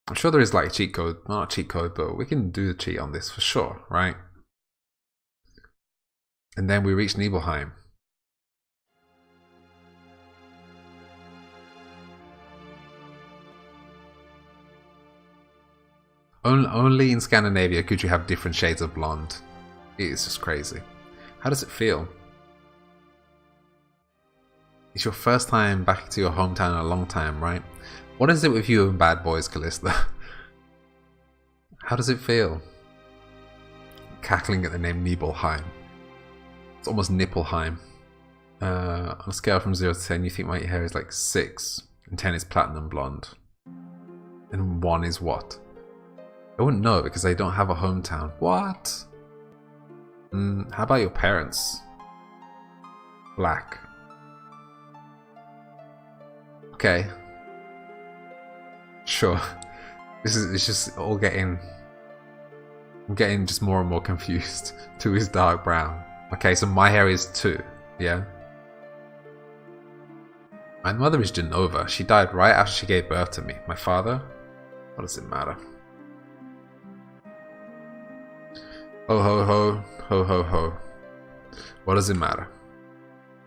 I'm sure there is like a cheat code. Well, not a cheat code, but we can do the cheat on this for sure, right? And then we reach Nibelheim. Only in Scandinavia could you have different shades of blonde. It's just crazy. How does it feel? It's your first time back to your hometown in a long time, right? What is it with you and bad boys, Callista? How does it feel? Cackling at the name Nibelheim. It's almost Nippelheim. On a scale from 0 to 10, you think my hair is like 6, and 10 is platinum blonde. And 1 is what? I wouldn't know because I don't have a hometown. What? How about your parents? Black. Okay. Sure. It's just all getting... I'm getting just more and more confused. 2 is dark brown. Okay, so my hair is 2, yeah? My mother is Genova. She died right after she gave birth to me. My father? What does it matter? Ho ho ho, ho ho ho. What does it matter?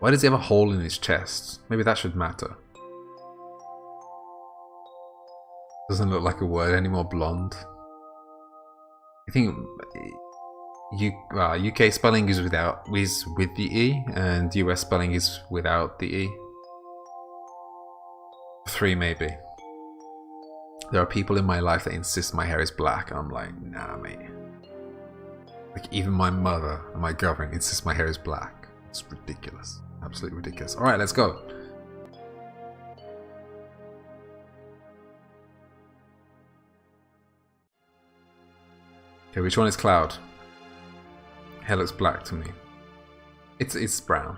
Why does he have a hole in his chest? Maybe that should matter. Doesn't look like a word anymore, blonde. I think UK spelling is with the E, and US spelling is without the E. 3 maybe. There are people in my life that insist my hair is black, and I'm like, nah mate. Like even my mother and my girlfriend insist my hair is black. It's ridiculous. Absolutely ridiculous. Alright, let's go. Okay, which one is Cloud? Hair looks black to me. It's brown.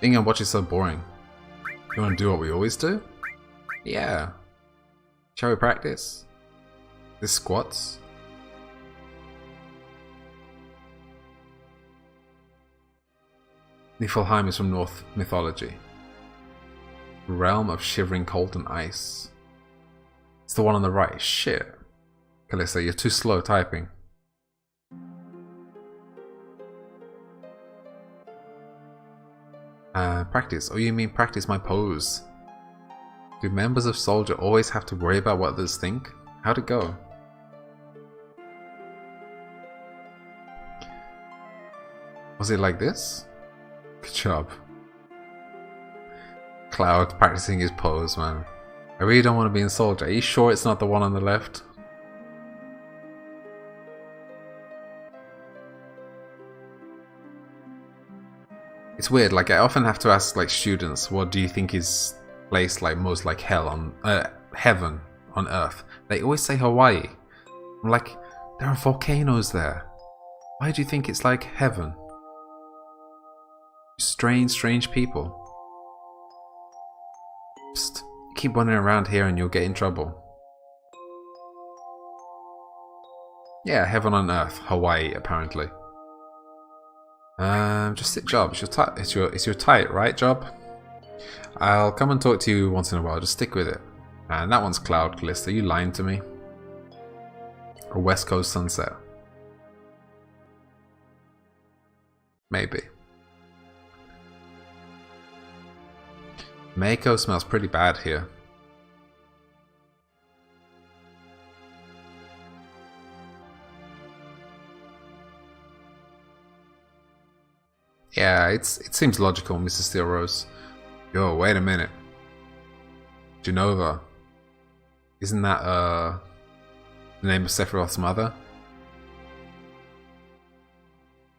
Being on watch is so boring. You wanna do what we always do? Yeah. Shall we practice? This squats? Niflheim is from Norse mythology. Realm of shivering cold and ice. It's the one on the right. Shit. Callista, you're too slow typing. Practice. Oh, you mean practice my pose. Do members of Soldier always have to worry about what others think? How'd it go? Was it like this? Good job. Cloud practicing his pose, man. I really don't want to be in Soldier. Are you sure it's not the one on the left? It's weird, like I often have to ask like students, what do you think is place like most like hell on heaven on earth? They always say Hawaii. I'm like, there are volcanoes there. Why do you think it's like heaven? Strange people. Just keep wandering around here and you'll get in trouble. Yeah, heaven on earth, Hawaii apparently. Just sit job. It's your tight, right, job? I'll come and talk to you once in a while. Just stick with it. And that one's Cloud List. Are you lying to me? Or West Coast Sunset? Maybe. Mako smells pretty bad here. Yeah, it seems logical, Mrs. Steelrose. Yo, wait a minute. Genova. Isn't that, the name of Sephiroth's mother?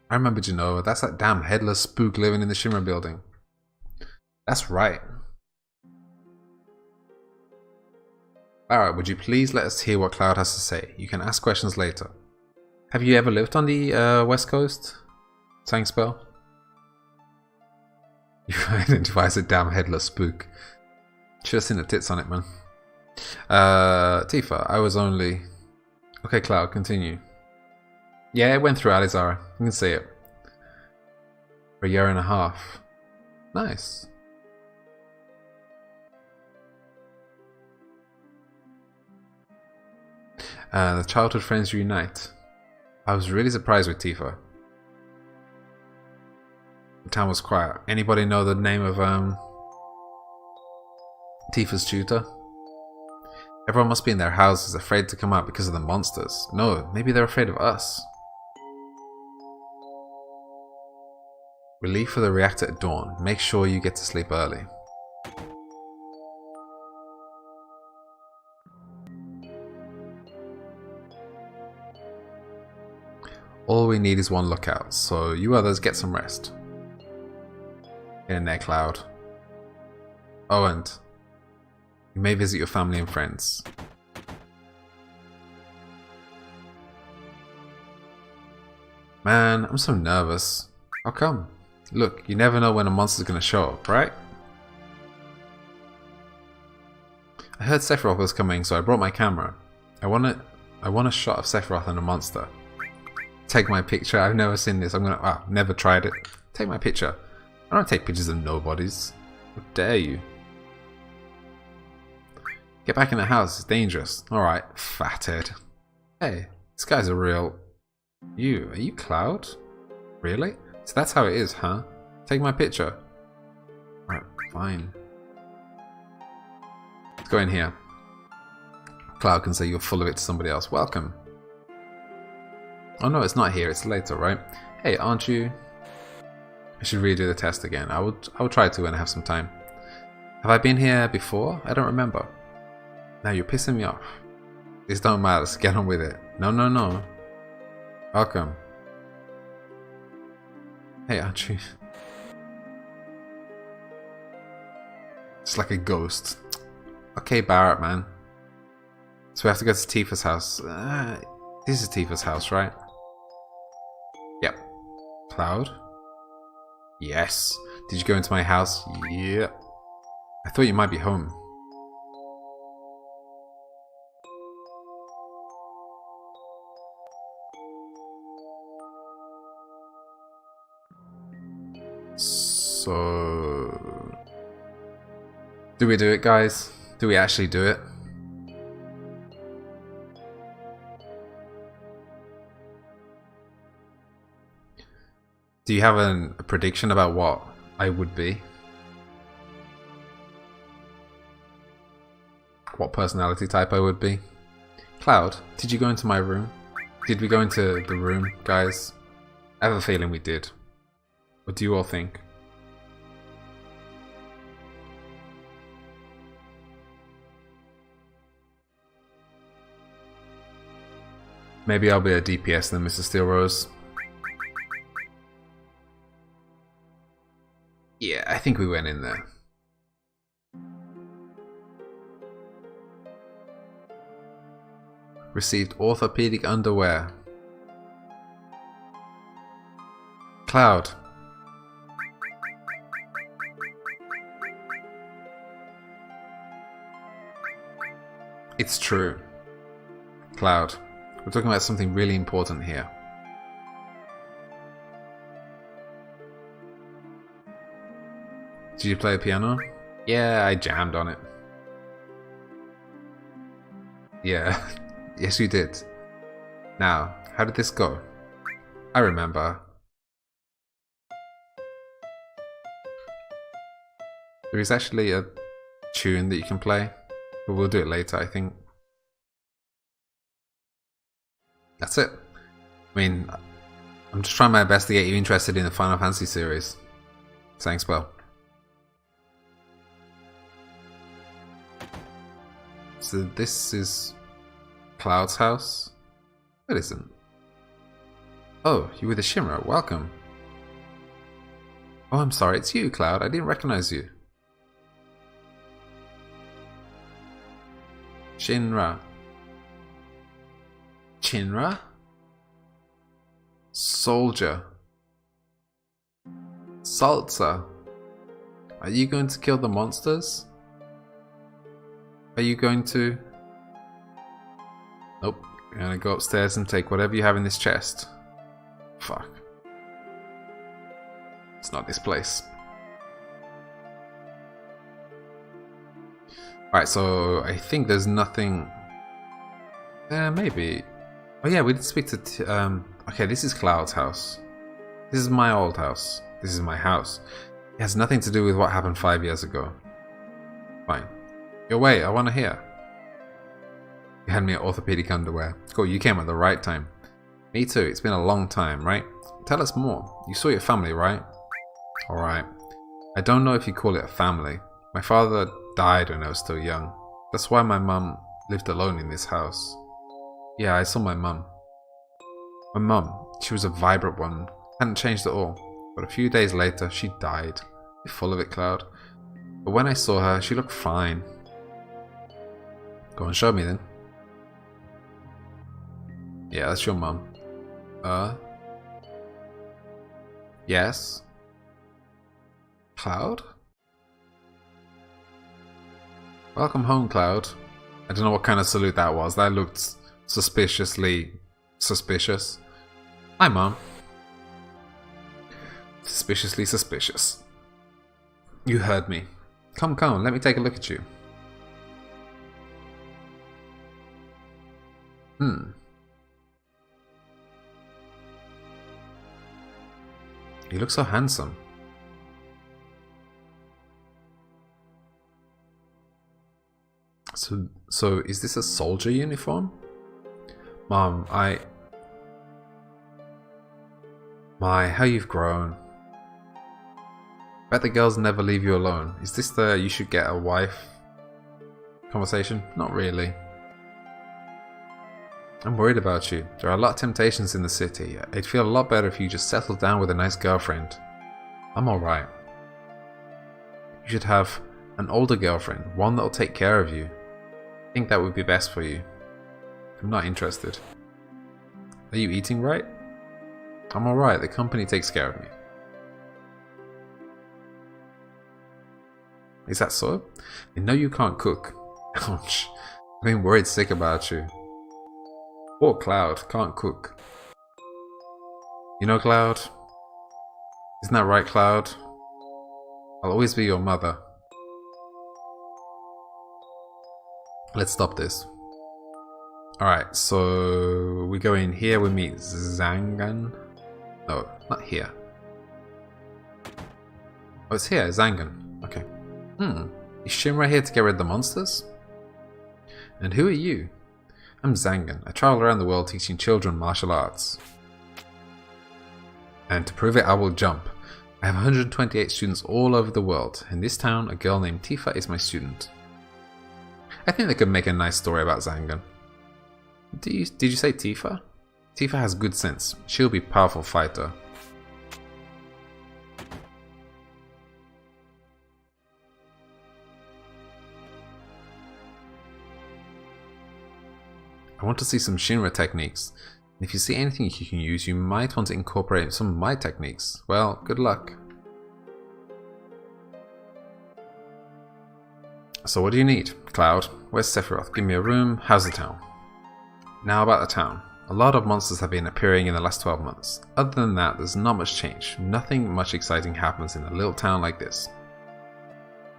I remember Genova. That's that damn headless spook living in the Shinra building. That's right. Alright, would you please let us hear what Cloud has to say? You can ask questions later. Have you ever lived on the West Coast? Sang spell? You identify as a damn headless spook. Should have seen the tits on it, man. Tifa, I was only... Okay, Cloud, continue. Yeah, it went through Alizara. You can see it. For a year and a half. Nice. The childhood friends reunite. I was really surprised with Tifa. The town was quiet. Anybody know the name of Tifa's tutor? Everyone must be in their houses afraid to come out because of the monsters. No, maybe they're afraid of us. We leave for the reactor at dawn. Make sure you get to sleep early. All we need is one lookout, so you others get some rest. Get in there, Cloud. Oh, and you may visit your family and friends. Man, I'm so nervous. How come? Look, you never know when a monster's gonna show up, right? I heard Sephiroth was coming, so I brought my camera. I want a shot of Sephiroth and a monster. Take my picture. I've never seen this. Never tried it. Take my picture. I don't take pictures of nobodies. How dare you? Get back in the house. It's dangerous. Alright, fathead. Hey, this guy's a real... Are you Cloud? Really? So that's how it is, huh? Take my picture. Alright, fine. Let's go in here. Cloud can say you're full of it to somebody else. Welcome. Oh no, it's not here. It's later, right? Hey, aren't you... I should redo the test again. I will try to when I have some time. Have I been here before? I don't remember. Now you're pissing me off. This don't matter. Let's get on with it. No. Welcome. Hey, aren't you... It's like a ghost. Okay, Barrett, man. So we have to go to Tifa's house. This is Tifa's house, right? Yep. Cloud? Yes. Did you go into my house? Yeah. I thought you might be home. So... Do we do it, guys? Do we actually do it? Do you have a prediction about what I would be? What personality type I would be? Cloud, did you go into my room? Did we go into the room, guys? I have a feeling we did. What do you all think? Maybe I'll be a DPS then, Mr. Steelrose. think we went in there. Received orthopedic underwear. Cloud. It's true. Cloud. We're talking about something really important here. Did you play a piano? Yeah, I jammed on it. Yeah, yes you did. Now, how did this go? I remember. There is actually a tune that you can play, but we'll do it later, I think. That's it. I mean, I'm just trying my best to get you interested in the Final Fantasy series. Thanks, Bell. So this is Cloud's house? It isn't. Oh, you were the Shinra, welcome. Oh, I'm sorry, it's you, Cloud. I didn't recognize you. Shinra. Shinra? Soldier. Salsa. Are you going to kill the monsters? Are you going to... Nope. You're gonna go upstairs and take whatever you have in this chest. Fuck. It's not this place. Alright, so I think there's nothing... maybe... Oh yeah, we did speak to... okay, this is Cloud's house. This is my old house. This is my house. It has nothing to do with what happened 5 years ago. Fine. Yo, wait, I want to hear. You had me at orthopedic underwear. Cool, you came at the right time. Me too, it's been a long time, right? Tell us more. You saw your family, right? Alright. I don't know if you call it a family. My father died when I was still young. That's why my mum lived alone in this house. Yeah, I saw my mum. My mum, she was a vibrant one. Hadn't changed at all. But a few days later, she died. You're full of it, Cloud. But when I saw her, she looked fine. Go and show me then. Yeah, that's your mum. Yes? Cloud? Welcome home, Cloud. I don't know what kind of salute that was. That looked suspiciously suspicious. Hi, Mum. Suspiciously suspicious. You heard me. Come, come, let me take a look at you. You look so handsome. So is this a soldier uniform? Mom, My, how you've grown. Bet the girls never leave you alone. Is this the you should get a wife conversation? Not really. I'm worried about you. There are a lot of temptations in the city. I'd feel a lot better if you just settled down with a nice girlfriend. I'm alright. You should have an older girlfriend, one that'll take care of you. I think that would be best for you. I'm not interested. Are you eating right? I'm alright, the company takes care of me. Is that so? I know you can't cook. Ouch. I've been worried sick about you. Poor Cloud, can't cook. You know, Cloud? Isn't that right, Cloud? I'll always be your mother. Let's stop this. Alright, so we go in here, we meet Zangan. No, not here. Oh, it's here, Zangan. Okay. Is Shinra here to get rid of the monsters? And who are you? I'm Zangan. I travel around the world teaching children martial arts. And to prove it, I will jump. I have 128 students all over the world. In this town, a girl named Tifa is my student. I think they could make a nice story about Zangan. Did you say Tifa? Tifa has good sense. She'll be a powerful fighter. I want to see some Shinra techniques. And if you see anything you can use, you might want to incorporate some of my techniques. Well, good luck. So what do you need? Cloud, where's Sephiroth? Give me a room. How's the town? Now about the town. A lot of monsters have been appearing in the last 12 months. Other than that, there's not much change. Nothing much exciting happens in a little town like this.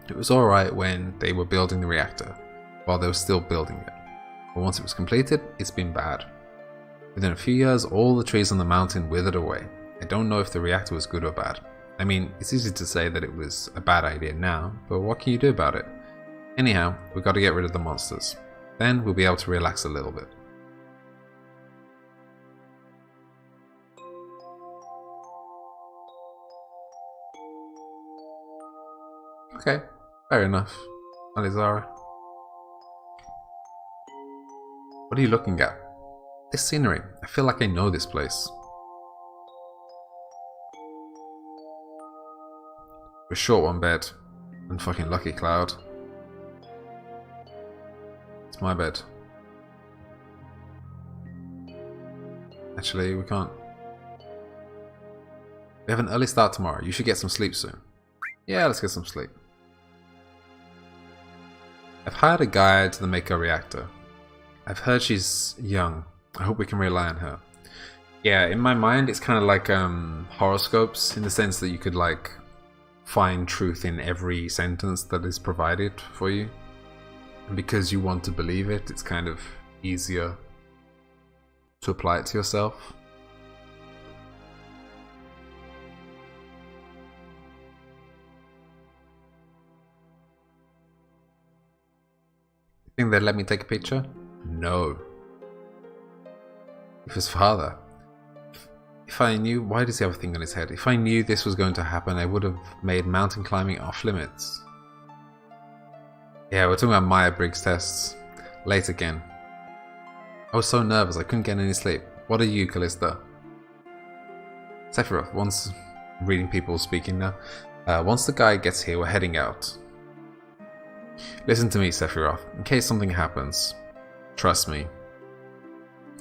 It was alright when they were building the reactor, while they were still building it. But once it was completed, it's been bad. Within a few years, all the trees on the mountain withered away. I don't know if the reactor was good or bad. I mean, it's easy to say that it was a bad idea now, but what can you do about it? Anyhow, we've got to get rid of the monsters. Then we'll be able to relax a little bit. Okay, fair enough. Alizara. What are you looking at? This scenery. I feel like I know this place. We're short one bed. Unfucking lucky, Cloud. It's my bed. Actually, we can't. We have an early start tomorrow. You should get some sleep soon. Yeah, let's get some sleep. I've hired a guide to the Mako reactor. I've heard she's young. I hope we can rely on her. Yeah, in my mind it's kind of like horoscopes, in the sense that you could like find truth in every sentence that is provided for you. And because you want to believe it, it's kind of easier to apply it to yourself. Think they'd let me take a picture? No. If his father. If I knew, why does he have a thing on his head? If I knew this was going to happen, I would have made mountain climbing off limits. Yeah, we're talking about Myers-Briggs tests. Late again. I was so nervous I couldn't get any sleep. What are you, Callista? Sephiroth, once reading people speaking now. Once the guy gets here, we're heading out. Listen to me, Sephiroth, in case something happens. Trust me.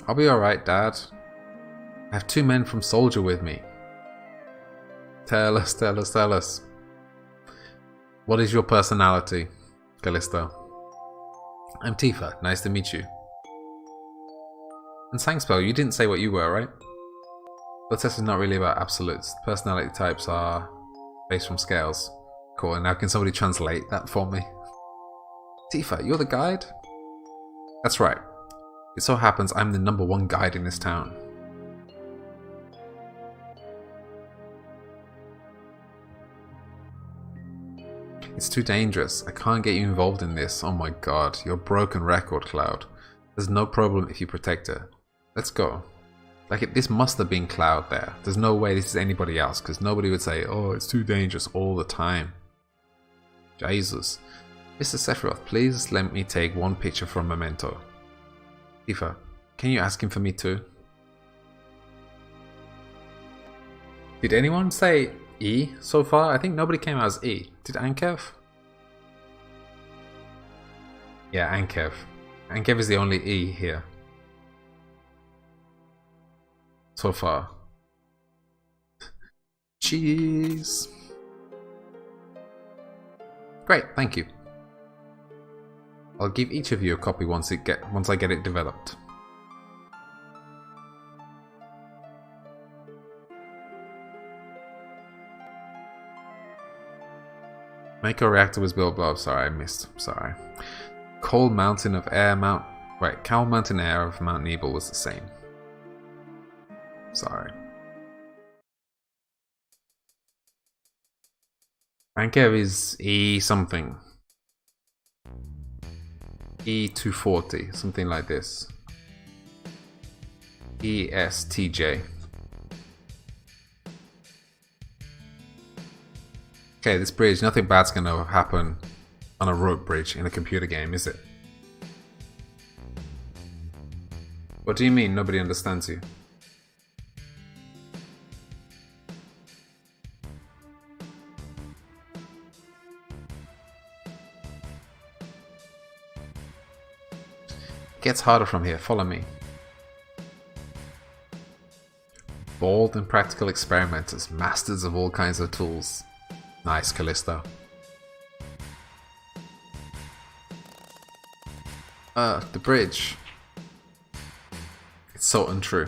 I'll be alright, Dad. I have 2 men from Soldier with me. Tell us, tell us, tell us. What is your personality, Callista? I'm Tifa, nice to meet you. And Sangspell, you didn't say what you were, right? The test is not really about absolutes. Personality types are based from scales. Cool, and now can somebody translate that for me? Tifa, you're the guide? That's right. It so happens I'm the #1 guide in this town. It's too dangerous. I can't get you involved in this. Oh my god, you're a broken record, Cloud. There's no problem if you protect her. Let's go. Like, this must have been Cloud there. There's no way this is anybody else, because nobody would say, oh, it's too dangerous all the time. Jesus. Mr. Sephiroth, please let me take 1 picture for a memento. Tifa, can you ask him for me too? Did anyone say E so far? I think nobody came out as E. Did Ankev? Yeah, Ankev. Ankev is the only E here. So far. Cheese. Great, thank you. I'll give each of you a copy once I get it developed. Mako reactor was built below. Sorry, I missed. Sorry. Cold Mountain of Air Mount. Right, Cold Mountain Air of Mount Nebel was the same. Sorry. Ankev is E something. E240, something like this. ESTJ. Okay, this bridge, nothing bad's gonna happen on a rope bridge in a computer game, is it? What do you mean nobody understands you? Gets harder from here, follow me. Bold and practical experimenters, masters of all kinds of tools. Nice, Callisto. The bridge. It's so untrue.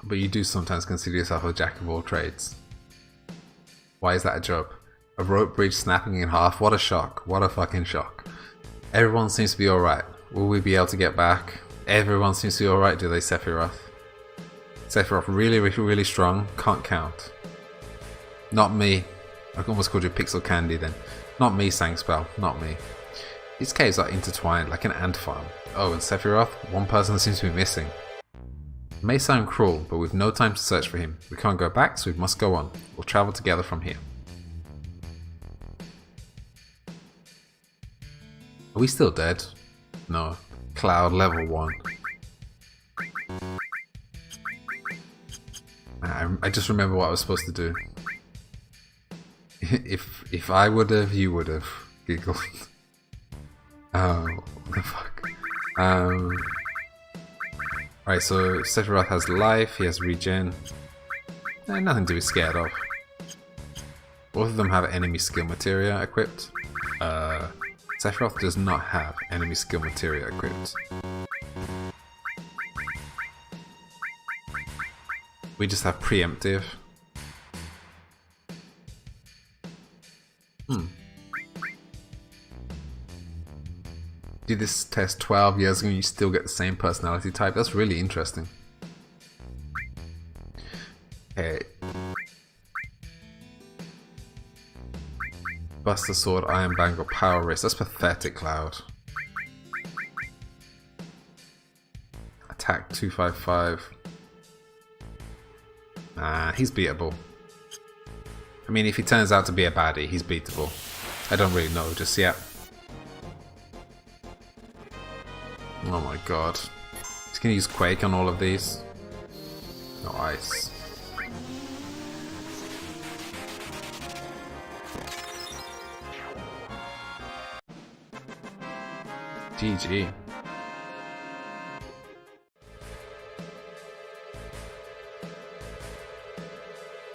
But you do sometimes consider yourself a jack of all trades. Why is that a joke? A rope bridge snapping in half? What a shock. What a fucking shock. Everyone seems to be alright. Will we be able to get back? Everyone seems to be alright, do they, Sephiroth? Sephiroth really strong. Can't count. Not me. I almost called you Pixel Candy then. Not me, Sangspell. Not me. These caves are intertwined like an ant farm. Oh, and Sephiroth? One person seems to be missing. It may sound cruel, but we've no time to search for him. We can't go back, so we must go on. We'll travel together from here. Are we still dead? No. Cloud level 1. I just remember what I was supposed to do. If I would have, you would have. Giggled. Oh, what the fuck? Right, so Sephiroth has life, he has regen. Nothing to be scared of. Both of them have enemy skill materia equipped. Sephiroth does not have enemy skill materia equipped. We just have preemptive. Did this test 12 years ago and you still get the same personality type? That's really interesting. Okay. Buster Sword, Iron Bangle, Power Wrist. That's pathetic, Cloud. Attack 255. Nah, he's beatable. I mean, if he turns out to be a baddie, he's beatable. I don't really know just yet. Oh my god. He's gonna use Quake on all of these. No ice. GG.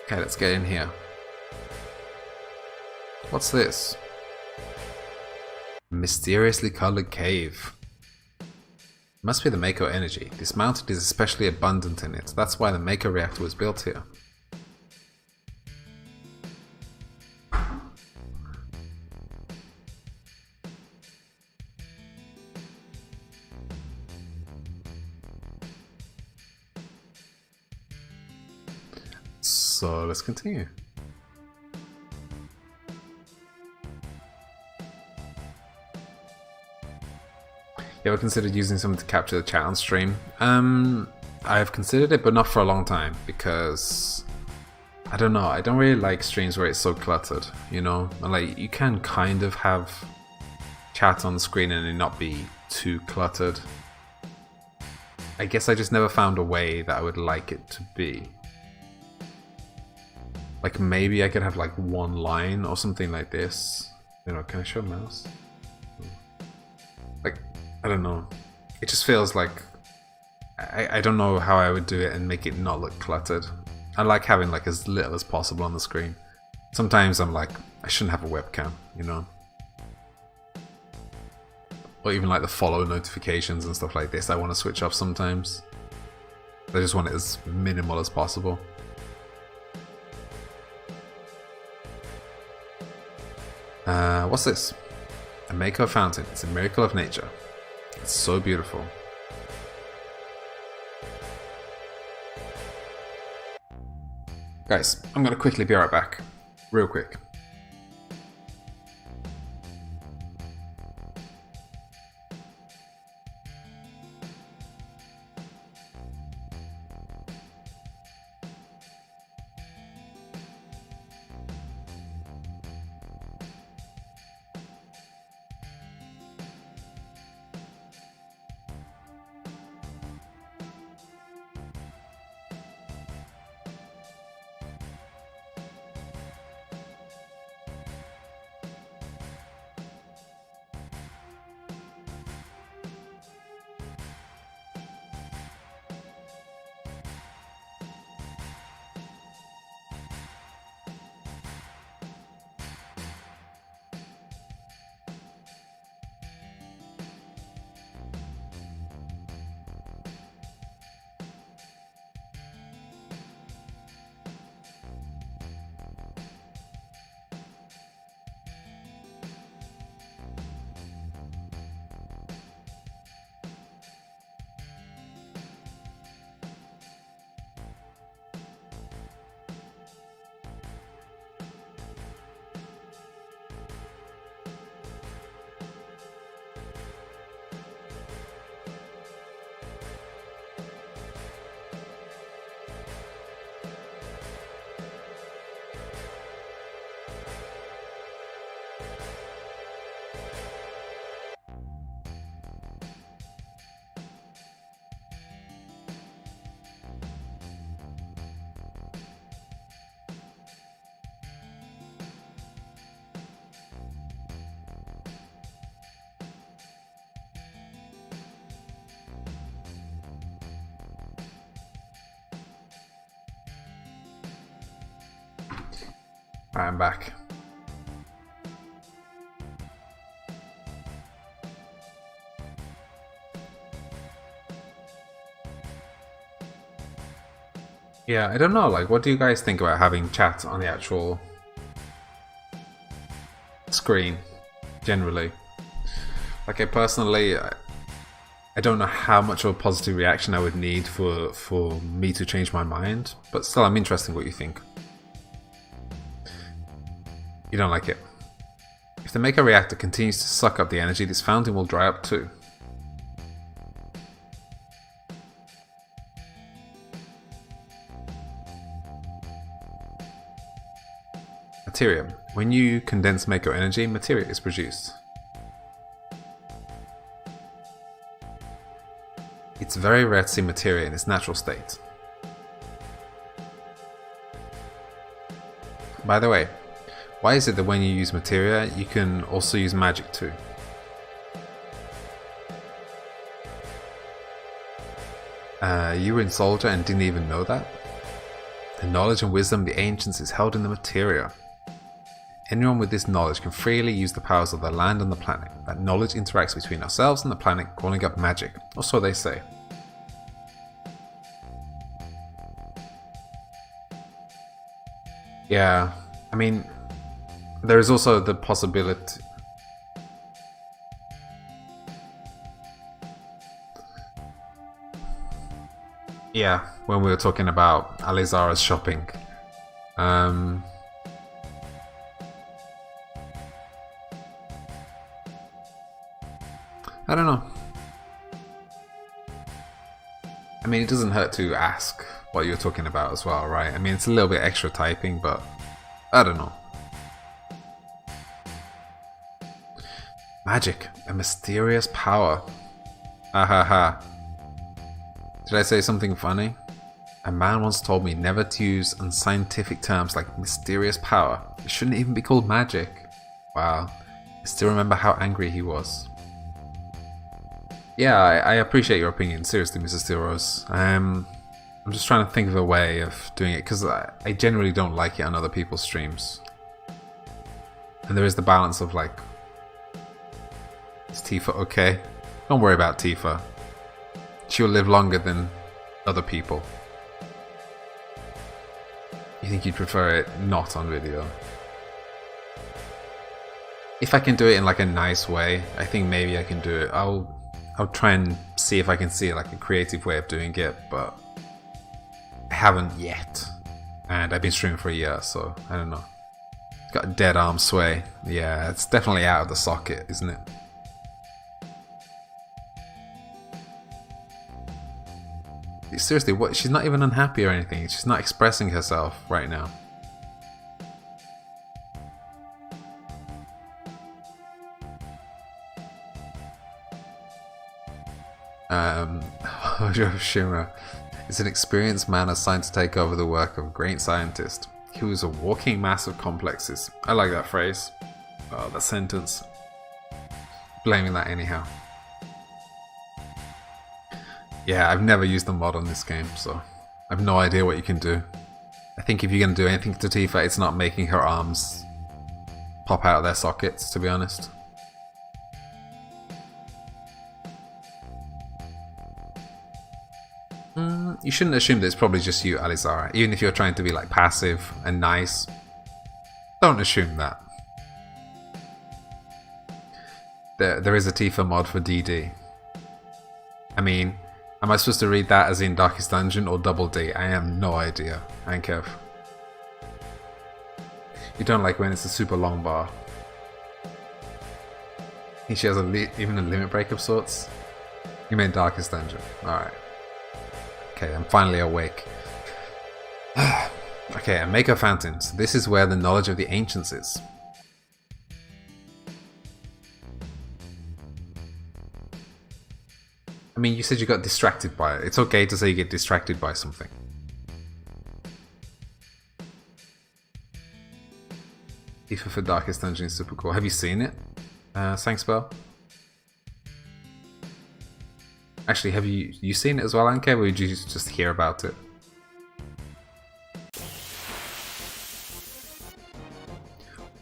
Okay, let's get in here. What's this? Mysteriously colored cave. Must be the Mako energy. This mountain is especially abundant in it. That's why the Mako reactor was built here. So let's continue. You ever considered using something to capture the chat on stream? I've considered it, but not for a long time, because I don't know, I don't really like streams where it's so cluttered, you know? Like, you can kind of have chat on the screen and it not be too cluttered. I guess I just never found a way that I would like it to be. Like, maybe I could have like one line or something like this. You know, can I show mouse? Like, I don't know. It just feels like I don't know how I would do it and make it not look cluttered. I like having like as little as possible on the screen. Sometimes I'm like, I shouldn't have a webcam, you know? Or even like the follow notifications and stuff like this, I want to switch off sometimes. I just want it as minimal as possible. What's this? A Mako fountain. It's a miracle of nature. It's so beautiful. Guys, I'm gonna quickly be right back. Real quick. Alright, I'm back. Yeah, I don't know, like, what do you guys think about having chat on the actual screen, generally? Like, I personally, I don't know how much of a positive reaction I would need for me to change my mind, but still, I'm interested in what you think. You don't like it. If the Mako reactor continues to suck up the energy, this fountain will dry up too. Materia. When you condense Mako energy, materia is produced. It's very rare to see materia in its natural state. By the way, why is it that when you use materia, you can also use magic too? You were in Soldier and didn't even know that? The knowledge and wisdom of the ancients is held in the materia. Anyone with this knowledge can freely use the powers of the land and the planet. That knowledge interacts between ourselves and the planet, calling up magic, or so they say. Yeah, I mean, there is also the possibility... Yeah, when we were talking about Alizara's shopping. I don't know. I mean, it doesn't hurt to ask what you're talking about as well, right? I mean, it's a little bit extra typing, but I don't know. Magic, a mysterious power. Ha ha ha. Did I say something funny? A man once told me never to use unscientific terms like mysterious power. It shouldn't even be called magic. Wow. I still remember how angry he was. Yeah, I appreciate your opinion. Seriously, Mrs. Steelrose. I'm just trying to think of a way of doing it, because I generally don't like it on other people's streams. And there is the balance of like... Is Tifa okay? Don't worry about Tifa. She'll live longer than other people. You think you'd prefer it not on video? If I can do it in like a nice way, I think maybe I can do it. I'll try and see if I can see like a creative way of doing it, but I haven't yet. And I've been streaming for a year, so I don't know. It's got a dead arm sway. Yeah, it's definitely out of the socket, isn't it? Seriously, what? She's not even unhappy or anything. She's not expressing herself right now. Hojo Shimura is an experienced man assigned to take over the work of a great scientist. He was a walking mass of complexes. I like that phrase. Oh, that sentence. Blaming that anyhow. Yeah, I've never used the mod on this game, so I have no idea what you can do. I think if you're going to do anything to Tifa, it's not making her arms pop out of their sockets, to be honest. You shouldn't assume that it's probably just you, Alizara. Even if you're trying to be like passive and nice, don't assume that. There is a Tifa mod for DD. I mean, am I supposed to read that as in Darkest Dungeon or Double D? I have no idea. Ankev. You don't like when it's a super long bar. I think she has even a limit break of sorts. You mean Darkest Dungeon. Alright. Okay, I'm finally awake. Okay, a Mako Fountain. So this is where the knowledge of the ancients is. I mean, you said you got distracted by it. It's okay to say you get distracted by something. Tifa for Darkest Dungeon is super cool. Have you seen it? Thanks, Bell. Actually, have you seen it as well, Anke, or did you just hear about it?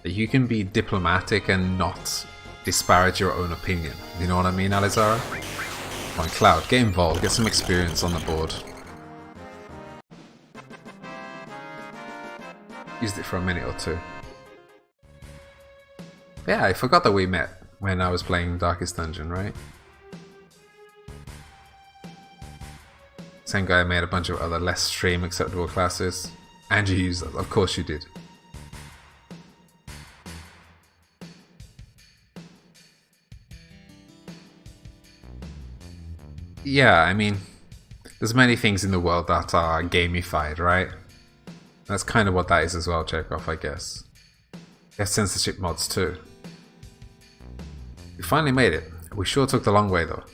You can be diplomatic and not disparage your own opinion. You know what I mean, Alizara? Come on, Cloud, get involved, get some experience on the board. Used it for a minute or two. Yeah, I forgot that we met when I was playing Darkest Dungeon, right? Same guy made a bunch of other less stream acceptable classes. And you used them, of course you did. Yeah, I mean, there's many things in the world that are gamified, right? That's kind of what that is as well, Chekhov, I guess. There's censorship mods too. We finally made it. We sure took the long way though.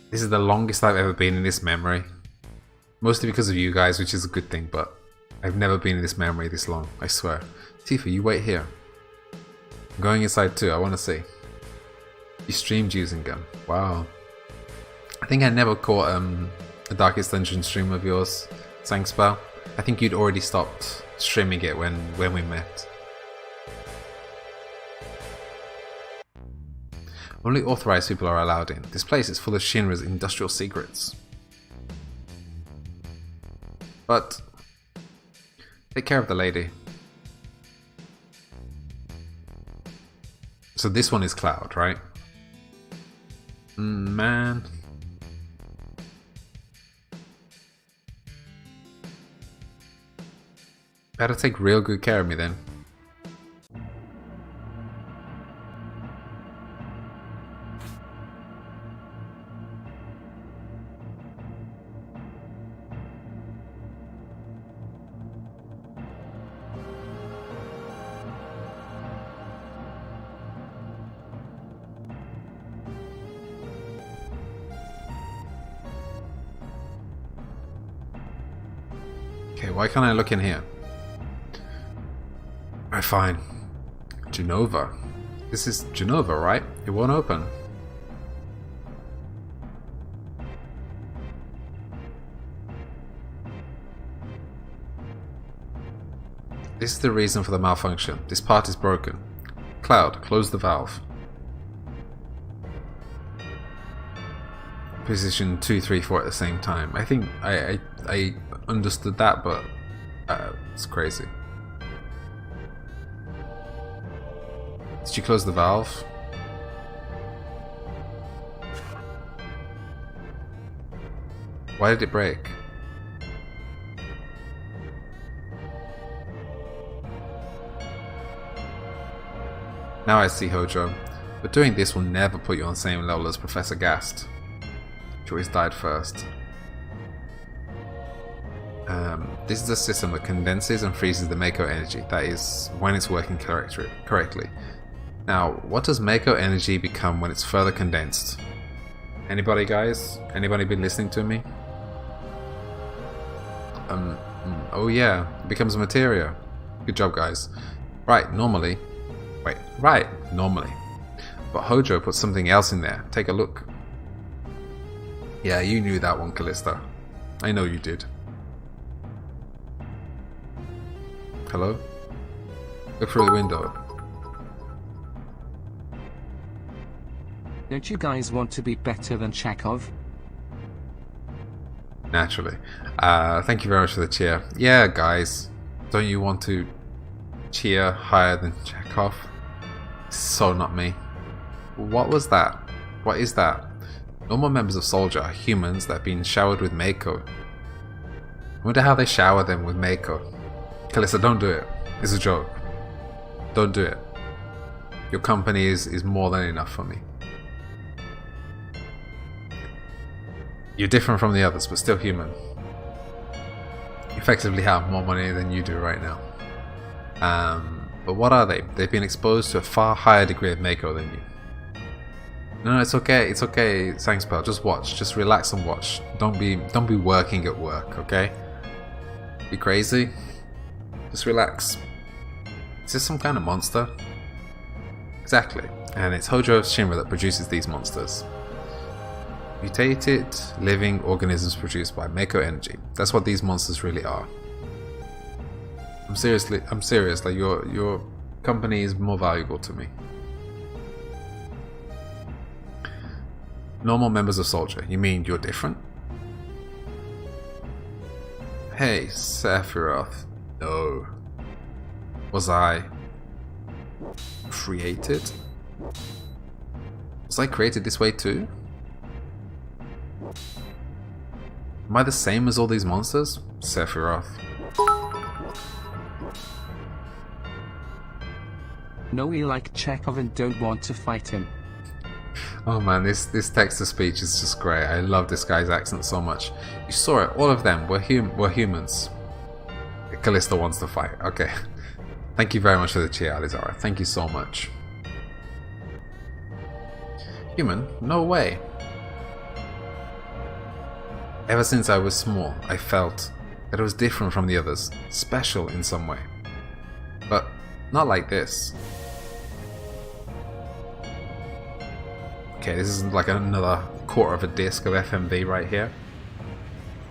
This is the longest I've ever been in this memory. Mostly because of you guys, which is a good thing, but I've never been in this memory this long, I swear. Tifa, you wait here. I'm going inside too, I want to see. You streamed using them. Wow. I think I never caught a Darkest Dungeon stream of yours, Sangspell. I think you'd already stopped streaming it when we met. Only authorized people are allowed in. This place is full of Shinra's industrial secrets. But take care of the lady. So this one is Cloud, right? Man. Better take real good care of me then. Okay, why can't I look in here? Alright, fine. Genova. This is Genova, right? It won't open. This is the reason for the malfunction. This part is broken. Cloud, close the valve. Position 2, 3, 4 at the same time. I think I understood that, but it's crazy. Did you close the valve? Why did it break? Now I see, Hojo. But doing this will never put you on the same level as Professor Gast. She always died first. This is a system that condenses and freezes the Mako energy. That is, when it's working correctly. Now, what does Mako energy become when it's further condensed? Anybody, guys? Anybody been listening to me? Oh yeah, it becomes materia. Good job, guys. Right, normally. Wait, right, normally. But Hojo put something else in there. Take a look. Yeah, you knew that one, Callista. I know you did. Hello? Look through the window. Don't you guys want to be better than Chekhov? Naturally. Thank you very much for the cheer. Yeah, guys. Don't you want to cheer higher than Chekhov? So not me. What was that? What is that? Normal members of Soldier are humans that have been showered with Mako. I wonder how they shower them with Mako. Calissa, don't do it. It's a joke. Don't do it. Your company is more than enough for me. You're different from the others, but still human. You effectively have more money than you do right now. But what are they? They've been exposed to a far higher degree of Mako than you. No, it's okay. It's okay, Sangspell. Just watch. Just relax and watch. Don't be working at work, okay? You crazy? Just relax. Is this some kind of monster? Exactly. And it's Hojo of Shinra that produces these monsters. Mutated, living organisms produced by Mako energy. That's what these monsters really are. I'm serious. Like your company is more valuable to me. Normal members of Soldier. You mean you're different? Hey, Sephiroth. No. Was I created? Was I created this way too? Am I the same as all these monsters? Sephiroth. No, we like Chekhov and don't want to fight him. Oh man, this text-to-speech is just great. I love this guy's accent so much. You saw it, all of them were humans. Callisto wants to fight. Okay. Thank you very much for the cheer, Alizara. Thank you so much. Human? No way. Ever since I was small, I felt that I was different from the others, special in some way. But not like this. Okay, this is like another quarter of a disc of FMV right here.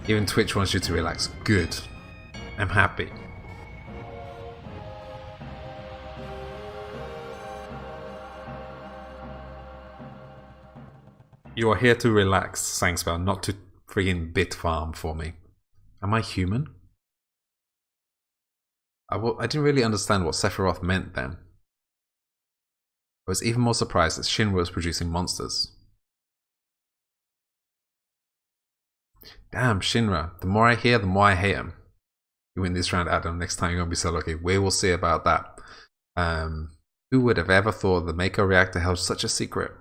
Even Twitch wants you to relax. Good. I'm happy. You are here to relax, Sangspell, not to friggin' bit farm for me. Am I human? I didn't really understand what Sephiroth meant then. I was even more surprised that Shinra was producing monsters. Damn, Shinra. The more I hear, the more I hate him. You win this round, Adam. Next time you're going to be so lucky. We will see about that. Who would have ever thought the Mako reactor held such a secret?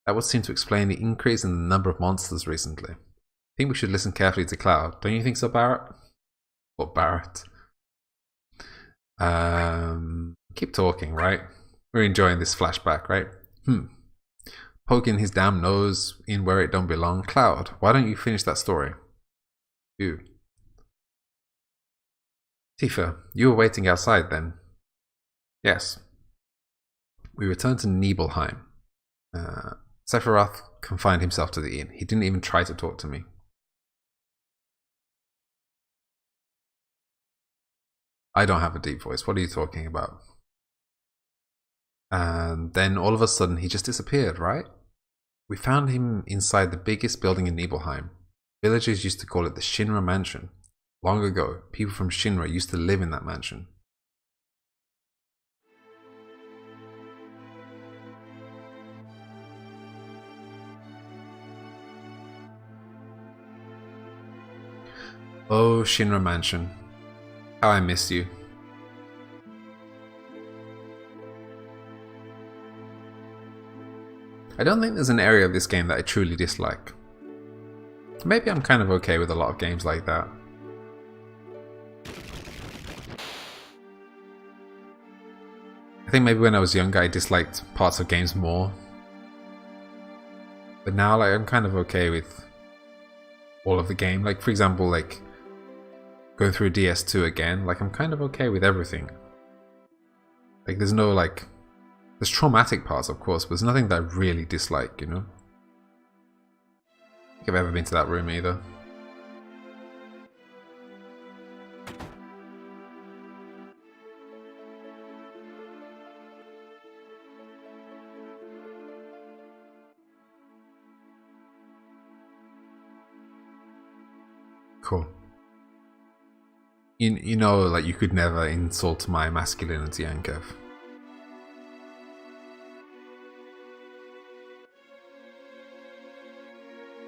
That would seem to explain the increase in the number of monsters recently. I think we should listen carefully to Cloud. Don't you think so, Barrett? Or Barrett? Keep talking, right? We're enjoying this flashback, right? Poking his damn nose in where it don't belong. Cloud, why don't you finish that story? You. Tifa, you were waiting outside then? Yes. We returned to Nibelheim. Sephiroth confined himself to the inn. He didn't even try to talk to me. I don't have a deep voice. What are you talking about? And then all of a sudden he just disappeared, right? We found him inside the biggest building in Nibelheim. Villagers used to call it the Shinra Mansion. Long ago, people from Shinra used to live in that mansion. Oh, Shinra Mansion. How I miss you. I don't think there's an area of this game that I truly dislike. Maybe I'm kind of okay with a lot of games like that. I think maybe when I was younger I disliked parts of games more. But now like I'm kind of okay with all of the game. Like for example, like going through DS2 again, like I'm kind of okay with everything. Like there's no like, there's traumatic parts of course, but there's nothing that I really dislike, you know? I don't think I've ever been to that room either. Cool. You know, like you could never insult my masculinity, Ankev.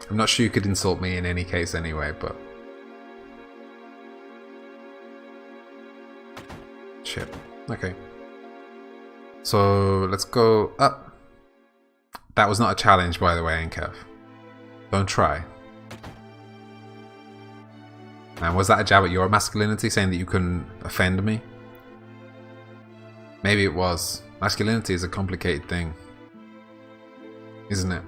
I'm not sure you could insult me in any case anyway, but... Shit. Okay. So, let's go up. That was not a challenge, by the way, Ankev. Don't try. And was that a jab at your masculinity, saying that you couldn't offend me? Maybe it was. Masculinity is a complicated thing. Isn't it?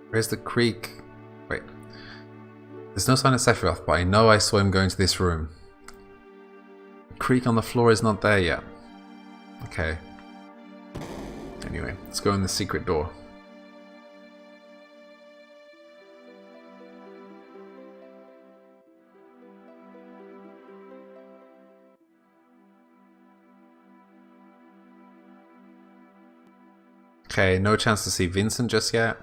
Where's the creek? Wait. There's no sign of Sephiroth, but I know I saw him go into this room. The creek on the floor is not there yet. Okay. Anyway, let's go in the secret door. Okay, no chance to see Vincent just yet.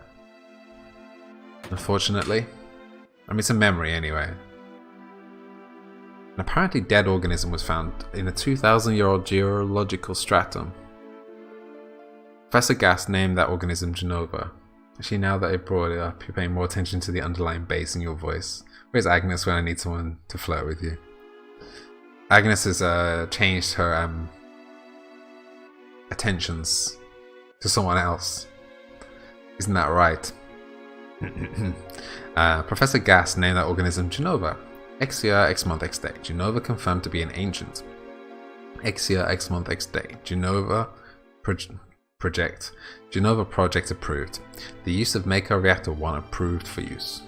Unfortunately. I mean, it's a memory anyway. An apparently dead organism was found in a 2,000-year-old geological stratum. Professor Gast named that organism Genova. Actually, now that I brought it up, you're paying more attention to the underlying bass in your voice. Where's Agnes when I need someone to flirt with you? Agnes has changed her attentions to someone else. Isn't that right? Professor Gast named that organism Genova. X year, X month, X day. Genova confirmed to be an ancient. X year, X month, X day. Genova project. Genova project approved. The use of Mako Reactor 1 approved for use.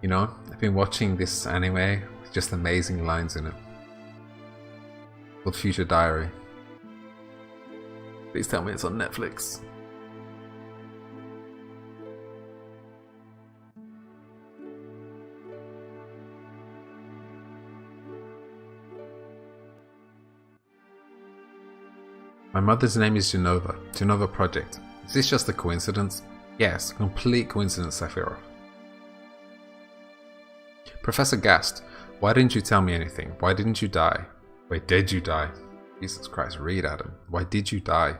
You know, I've been watching this anime with just amazing lines in it. Called Future Diary. Please tell me it's on Netflix. My mother's name is Genova. Genova Project. Is this just a coincidence? Yes, complete coincidence, Sephiroth. Professor Gast, why didn't you tell me anything? Why didn't you die? Wait, did you die? Jesus Christ, read Adam. Why did you die?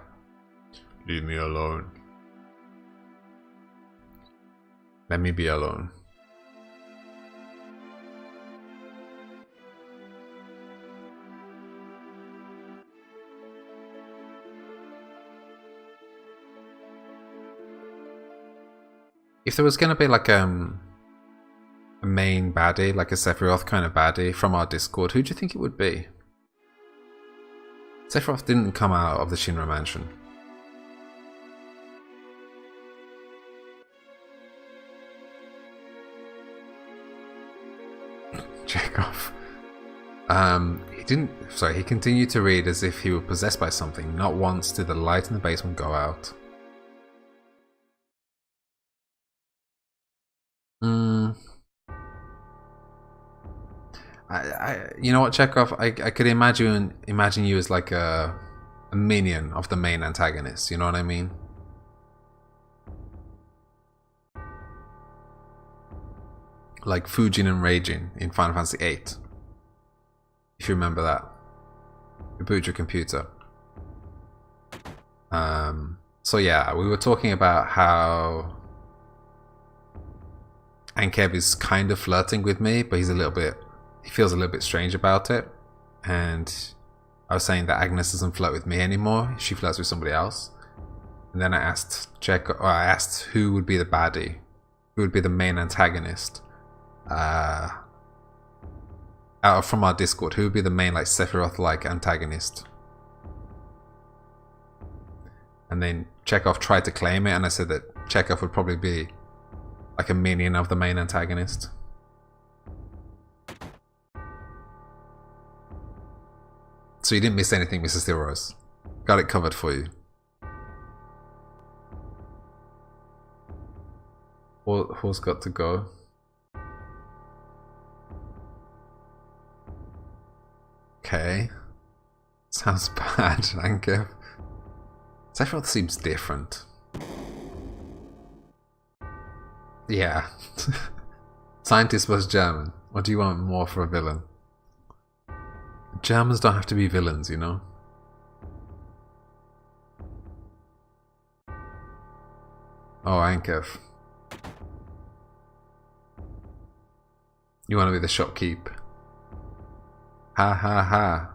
Leave me alone. Let me be alone. If there was going to be like a main baddie, like a Sephiroth kind of baddie from our Discord, who do you think it would be? Sephiroth didn't come out of the Shinra mansion. Chekhov. He continued to read as if he were possessed by something. Not once did the light in the basement go out. You know what, Chekhov? I could imagine you as like a minion of the main antagonist. You know what I mean? Like Fujin and Reijin in Final Fantasy VIII. If you remember that. You boot your computer. So yeah, we were talking about how Ankeb is kind of flirting with me, but he feels a little bit strange about it. And I was saying that Agnes doesn't flirt with me anymore. She flirts with somebody else. And then I asked who would be the baddie, who would be the main antagonist. From our Discord, who would be the main like Sephiroth-like antagonist? And then Chekhov tried to claim it, and I said that Chekhov would probably be like a minion of the main antagonist. So you didn't miss anything, Mrs. Theros. Got it covered for you. Who's got to go? Okay. Sounds bad, Ankeb. Sephiroth seems different. Yeah. Scientist was German. What do you want more for a villain? Germans don't have to be villains, you know? Oh, Ankef. You want to be the shopkeep? Ha ha ha.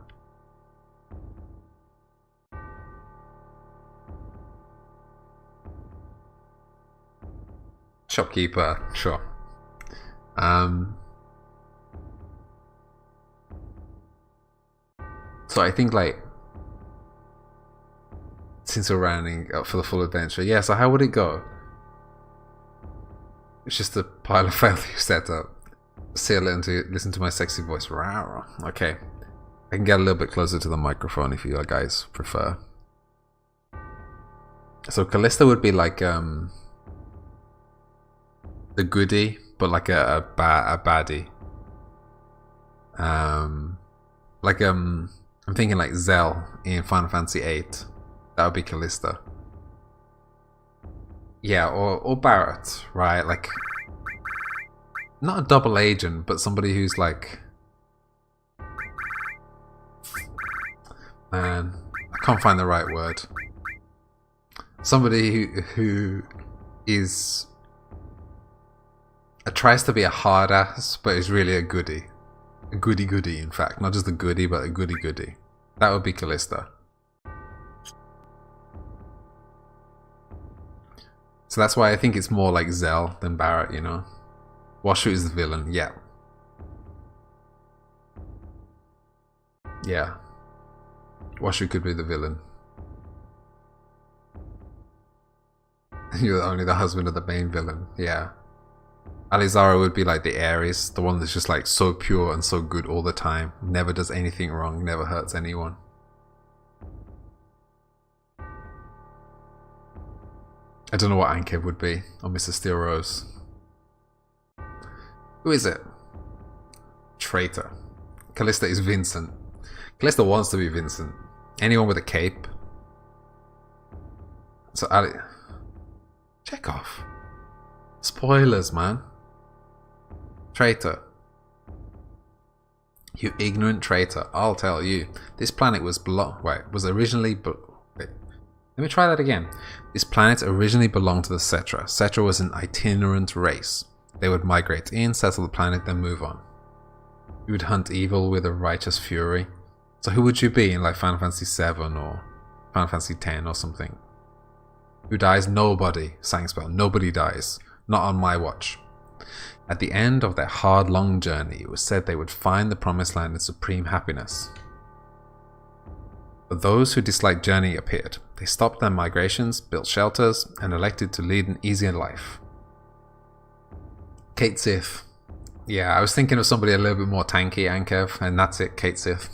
Shopkeeper, sure. So I think like since we're running up for the full adventure, yeah, so how would it go? It's just a pile of failure setup. See, listen to my sexy voice. Okay. I can get a little bit closer to the microphone if you guys prefer. So Callista would be like the goodie, but like a baddie. I'm thinking like Zell in Final Fantasy VIII. That would be Callista. Yeah, or Barrett, right? Like, not a double agent, but somebody who's like... Man, I can't find the right word. Somebody who is... tries to be a hard ass, but is really a goodie. A goody-goody, in fact. Not just a goodie, but a goody-goody. That would be Callista. So that's why I think it's more like Zell than Barrett, you know? Washu is the villain, yeah. Yeah. Washu could be the villain. You're only the husband of the main villain, yeah. Alizara would be like the Ares, the one that's just like so pure and so good all the time. Never does anything wrong, never hurts anyone. I don't know what Ankev would be, or Mr. Steel Rose. Who is it? Traitor. Callista is Vincent. Callista wants to be Vincent. Anyone with a cape. So Ali... Chekhov. Spoilers, man. Traitor. You ignorant traitor. I'll tell you. This planet was originally... Wait. Let me try that again. This planet originally belonged to the Cetra. Cetra was an itinerant race. They would migrate in, settle the planet, then move on. You would hunt evil with a righteous fury. So who would you be in like Final Fantasy VII or Final Fantasy X or something? Who dies? Nobody. Sangspell. Nobody dies. Not on my watch. At the end of their hard, long journey, it was said they would find the Promised Land in supreme happiness. But those who disliked journey appeared. They stopped their migrations, built shelters, and elected to lead an easier life. Kate Sith. Yeah, I was thinking of somebody a little bit more tanky, Ankev, and that's it, Kate Sith.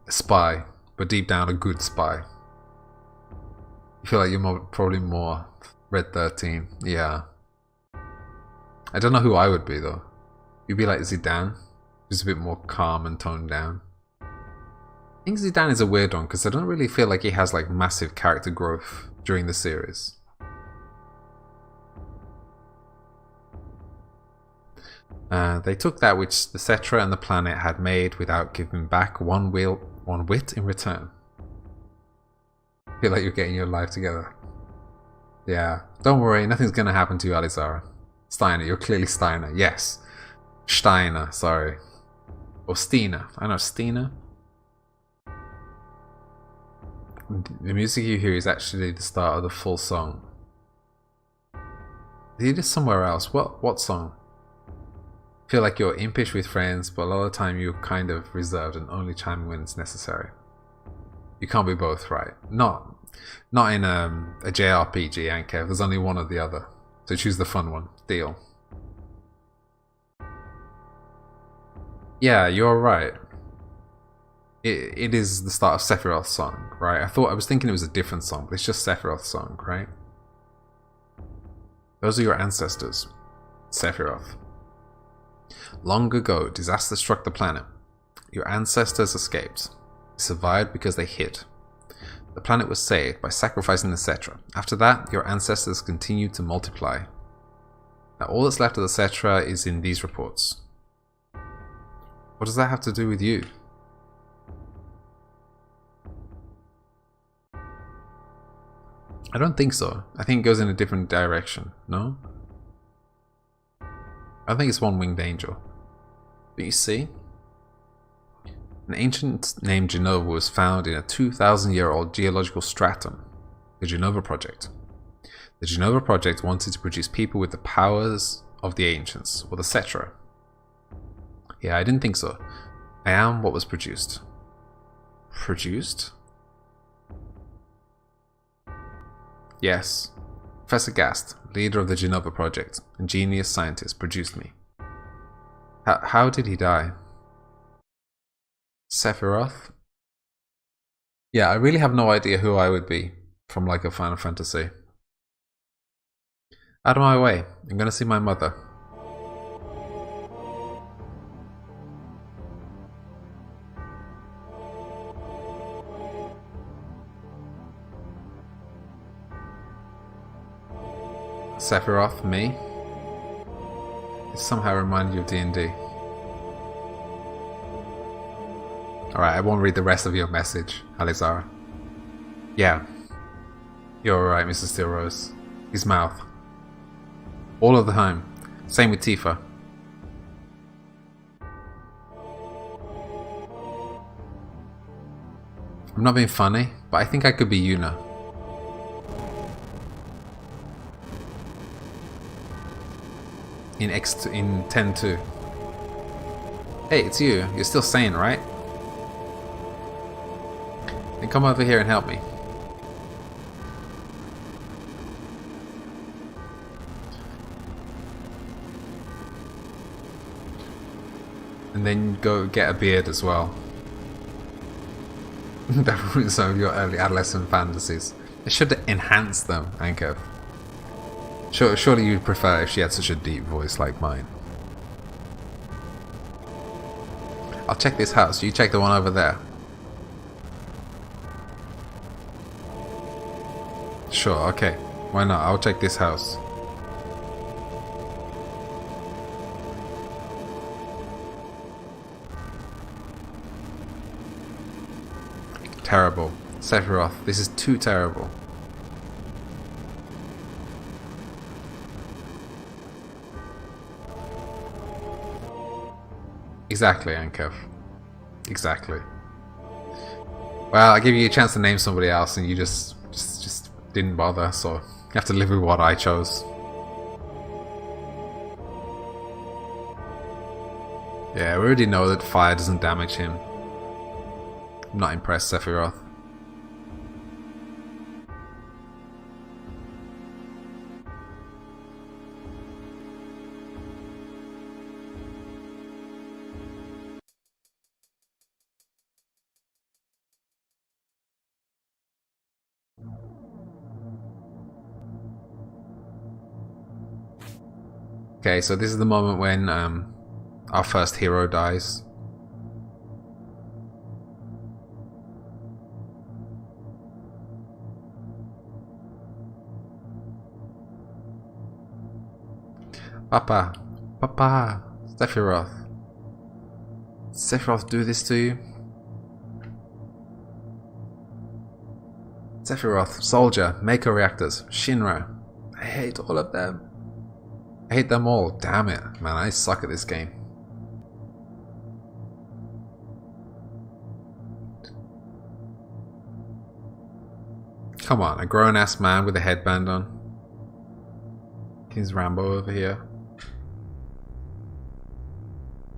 A spy, but deep down a good spy. I feel like you're probably more Red 13, yeah. I don't know who I would be though. You'd be like Zidane, just a bit more calm and toned down. I think Zidane is a weird one because I don't really feel like he has like massive character growth during the series. They took that which the Cetra and the planet had made without giving back one wit in return. I feel like you're getting your life together. Yeah, don't worry, nothing's gonna happen to you, Alizara. Steiner, you're clearly Steiner, yes. Steiner, sorry. Or Stina, I know, Stina. The music you hear is actually the start of the full song. He did somewhere else, what song? Feel like you're impish with friends, but a lot of the time you're kind of reserved and only chime when it's necessary. You can't be both, right? Not in a JRPG, Ankev. There's only one or the other. So choose the fun one. Deal. Yeah, you're right. It is the start of Sephiroth's song, right? I was thinking it was a different song, but it's just Sephiroth's song, right? Those are your ancestors. Sephiroth. Long ago, disaster struck the planet. Your ancestors escaped. They survived because they hid. The planet was saved by sacrificing the Cetra. After that, your ancestors continued to multiply. Now all that's left of the Cetra is in these reports. What does that have to do with you? I don't think so. I think it goes in a different direction, no? I think it's one winged angel. But you see? An ancient named Genova was found in a 2,000-year-old geological stratum, the Genova Project. The Genova Project wanted to produce people with the powers of the ancients, or the Cetra. Yeah, I didn't think so. I am what was produced. Produced? Yes. Professor Gast, leader of the Genova Project, and genius scientist, produced me. How did he die? Sephiroth? Yeah, I really have no idea who I would be from like a Final Fantasy. Out of my way, I'm gonna see my mother. Sephiroth, me? It somehow reminded you of D&D. Alright, I won't read the rest of your message, Alizara. Yeah. You're alright, Mrs. Steelrose. His mouth. All of the time. Same with Tifa. I'm not being funny, but I think I could be Yuna. In 10-2. Hey, it's you. You're still sane, right? Then come over here and help me. And then go get a beard as well. That ruins some of your early adolescent fantasies. It should enhance them, Ankev. Surely you'd prefer if she had such a deep voice like mine. I'll check this house. You check the one over there. Sure, okay. Why not? I'll check this house. Terrible. Sephiroth, this is too terrible. Exactly, Ankev. Exactly. Well, I gave you a chance to name somebody else and you just didn't bother, so you have to live with what I chose. Yeah, we already know that fire doesn't damage him. I'm not impressed, Sephiroth. Okay, so this is the moment when our first hero dies. Papa, Papa, Sephiroth. Sephiroth do this to you? Sephiroth, Soldier, Mako Reactors, Shinra. I hate all of them. I hate them all. Damn it, man, I suck at this game. Come on, a grown-ass man with a headband on. He's Rambo over here.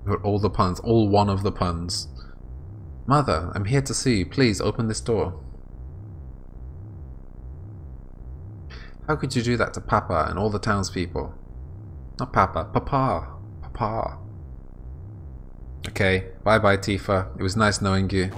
Got all the puns, all one of the puns. Mother, I'm here to see you. Please open this door. How could you do that to Papa and all the townspeople? Not Papa, Papa, Papa. Okay, bye-bye Tifa. It was nice knowing you.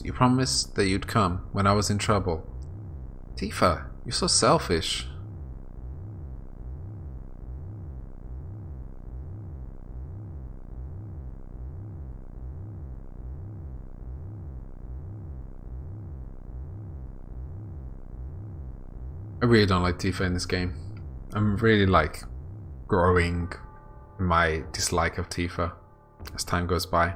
You promised that you'd come when I was in trouble. Tifa, you're so selfish. I really don't like Tifa in this game. I'm really like growing my dislike of Tifa as time goes by.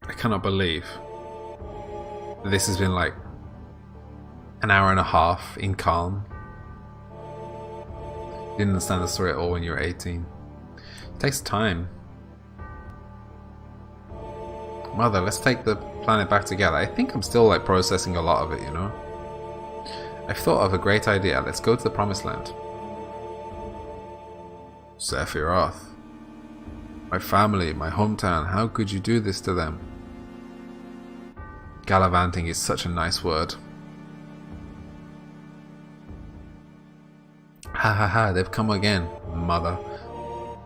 I cannot believe that this has been like an hour and a half in calm. Didn't understand the story at all when you were 18. It takes time. Mother, let's take the planet back together. I think I'm still like processing a lot of it, you know? I've thought of a great idea. Let's go to the Promised Land. Sephiroth. My family, my hometown. How could you do this to them? Gallivanting is such a nice word. Ha ha ha, they've come again, mother.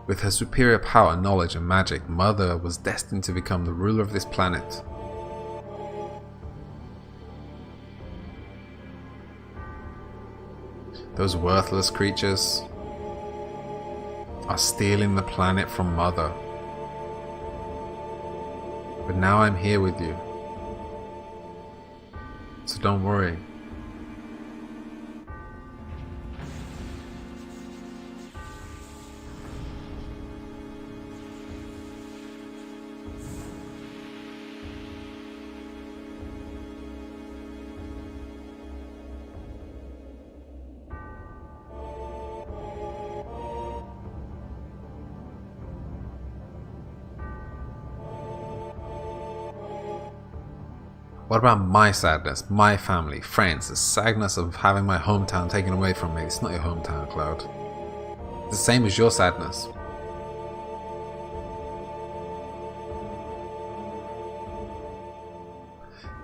With her superior power, knowledge, and magic, Mother was destined to become the ruler of this planet. Those worthless creatures are stealing the planet from Mother. But now I'm here with you. So don't worry. What about my sadness, my family, friends, the sadness of having my hometown taken away from me? It's not your hometown, Cloud. It's the same as your sadness.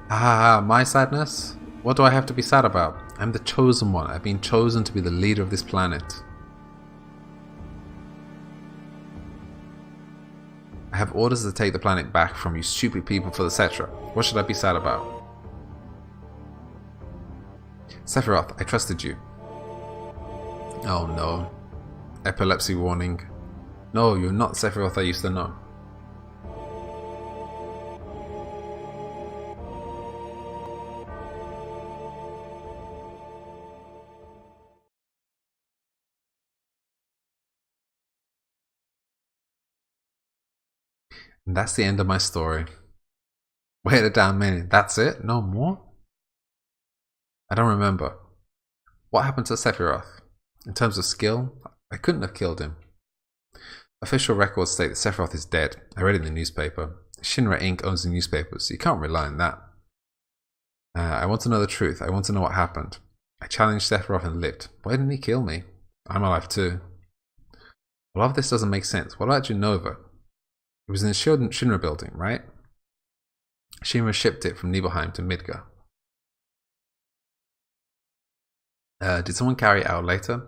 My sadness? What do I have to be sad about? I'm the chosen one. I've been chosen to be the leader of this planet. I have orders to take the planet back from you stupid people for the Cetra. What should I be sad about? Sephiroth, I trusted you. Oh no. Epilepsy warning. No, you're not Sephiroth I used to know. And that's the end of my story. Wait a damn minute, that's it? No more? I don't remember. What happened to Sephiroth? In terms of skill, I couldn't have killed him. Official records state that Sephiroth is dead. I read it in the newspaper. Shinra Inc. owns the newspapers, so you can't rely on that. I want to know the truth. I want to know what happened. I challenged Sephiroth and lived. Why didn't he kill me? I'm alive too. A lot of this doesn't make sense. What about Genova? It was in the Shinra building, right? Shinra shipped it from Nibelheim to Midgar. Did someone carry it out later?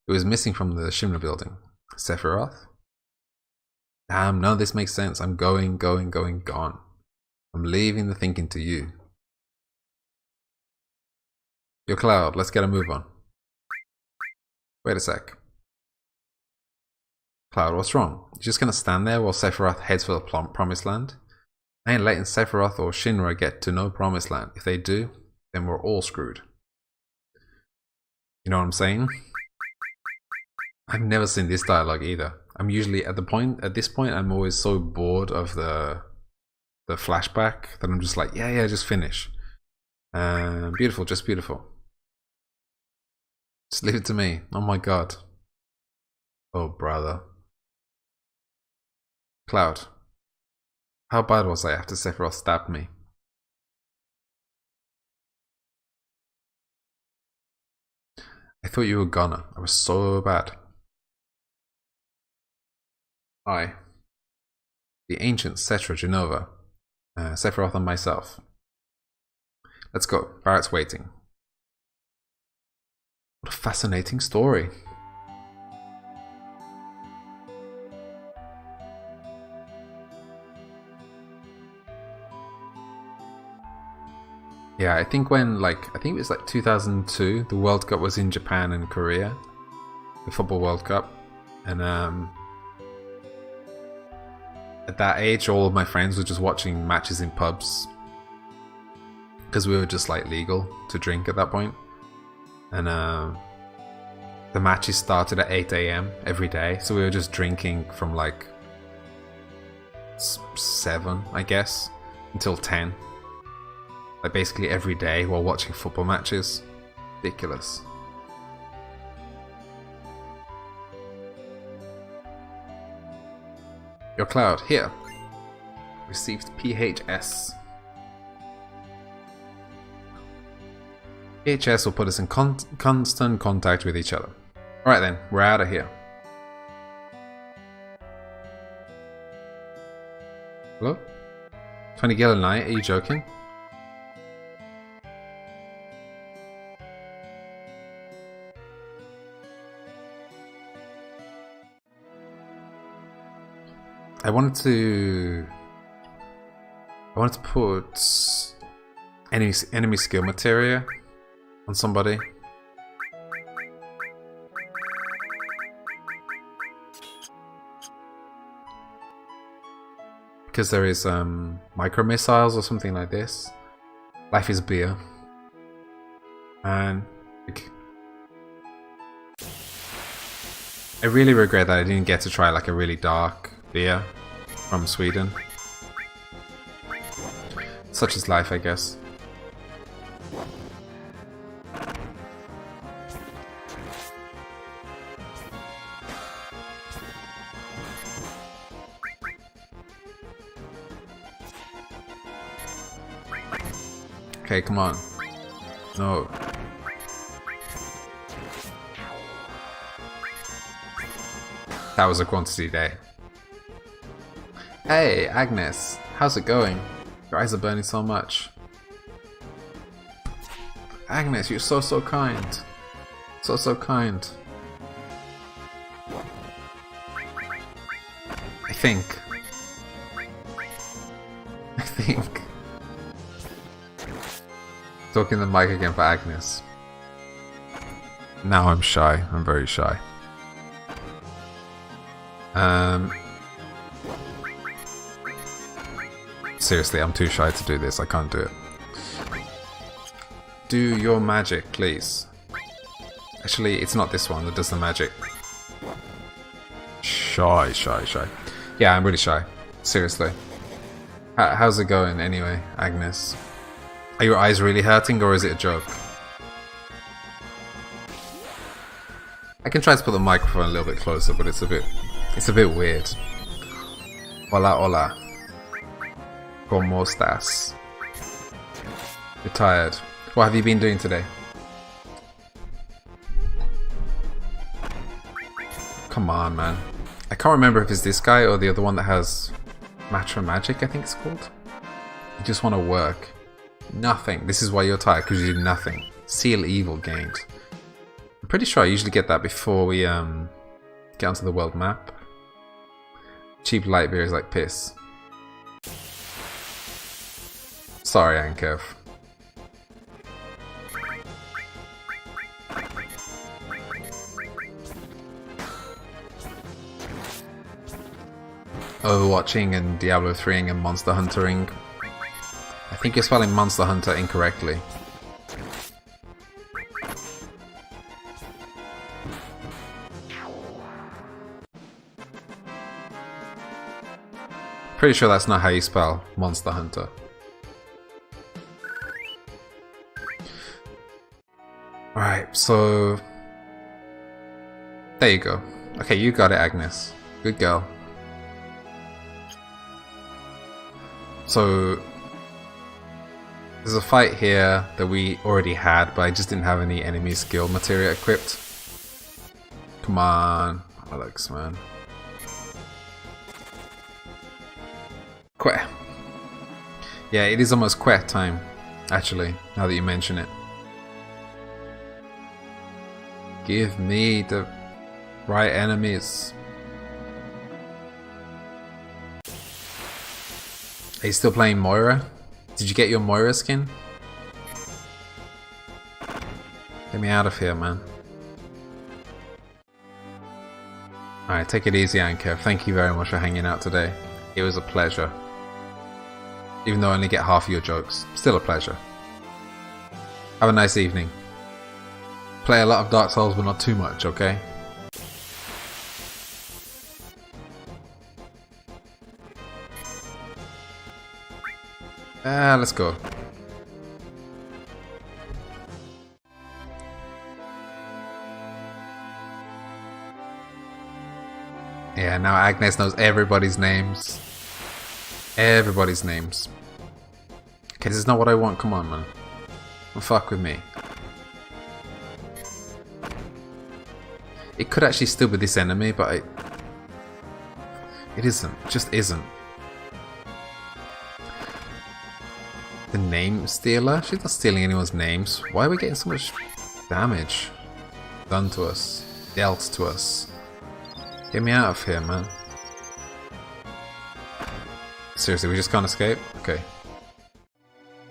It was missing from the Shinra building. Sephiroth? Damn, none of this makes sense. I'm gone. I'm leaving the thinking to you. Yo, Cloud, let's get a move on. Wait a sec. Cloud, what's wrong? You just gonna stand there while Sephiroth heads for the Promised Land? I ain't letting Sephiroth or Shinra get to no Promised Land. If they do, then we're all screwed. You know what I'm saying? I've never seen this dialogue either. I'm usually at this point I'm always so bored of the flashback that I'm just like, yeah, just finish. Beautiful, just beautiful. Just leave it to me. Oh my god. Oh brother. Cloud. How bad was I after Sephiroth stabbed me? I thought you were gonna. I was so bad. I. The ancient Cetra Genova. Sephiroth and myself. Let's go. Barrett's waiting. What a fascinating story. Yeah, I think when I think it was like 2002, the World Cup was in Japan and Korea, the Football World Cup, and at that age, all of my friends were just watching matches in pubs because we were just like legal to drink at that point, and the matches started at 8 AM every day, so we were just drinking from like 7, I guess, until 10. Like basically every day while watching football matches. Ridiculous. Your Cloud, here. Received PHS. PHS will put us in constant contact with each other. Alright then, we're out of here. Hello? 20 gil a night, are you joking? I wanted to put enemy skill materia on somebody. Because there is micro missiles or something like this. Life is beer. And I really regret that I didn't get to try like a really dark beer from Sweden. Such is life, I guess. Okay, come on. No. That was a quantity day. Hey, Agnes. How's it going? Your eyes are burning so much. Agnes, you're so kind. So kind. I think. Talking the mic again for Agnes. Now I'm shy. I'm very shy. Seriously, I'm too shy to do this. I can't do it. Do your magic, please. Actually, it's not this one that does the magic. Shy. Yeah, I'm really shy. Seriously. How's it going anyway, Agnes? Are your eyes really hurting or is it a joke? I can try to put the microphone a little bit closer, but it's a bit weird. Hola. ¿Cómo estás? You're tired. What have you been doing today? Come on, man. I can't remember if it's this guy or the other one that has Matcha Magic, I think it's called. You just want to work. Nothing. This is why you're tired, because you did nothing. Seal Evil gained. I'm pretty sure I usually get that before we get onto the world map. Cheap light beer is like piss. Sorry, Ankev. Overwatching and Diablo 3ing and Monster Huntering. I think you're spelling Monster Hunter incorrectly. Pretty sure that's not how you spell Monster Hunter. Alright, so... there you go. Okay, you got it, Agnes. Good girl. So... there's a fight here that we already had, but I just didn't have any enemy skill materia equipped. Come on, Alex, man. Quet. Yeah, it is almost quet time, actually, now that you mention it. Give me the right enemies. Are you still playing Moira? Did you get your Moira skin? Get me out of here, man. Alright, take it easy, Ankev. Thank you very much for hanging out today. It was a pleasure. Even though I only get half of your jokes. Still a pleasure. Have a nice evening. Play a lot of Dark Souls, but not too much, okay? Let's go. Yeah, now Agnes knows everybody's names. Everybody's names. Okay, this is not what I want. Come on, man. Don't fuck with me. It could actually still be this enemy, but it isn't. It just isn't. The name stealer? She's not stealing anyone's names. Why are we getting so much damage done to us? Dealt to us? Get me out of here, man. Seriously, we just can't escape? Okay.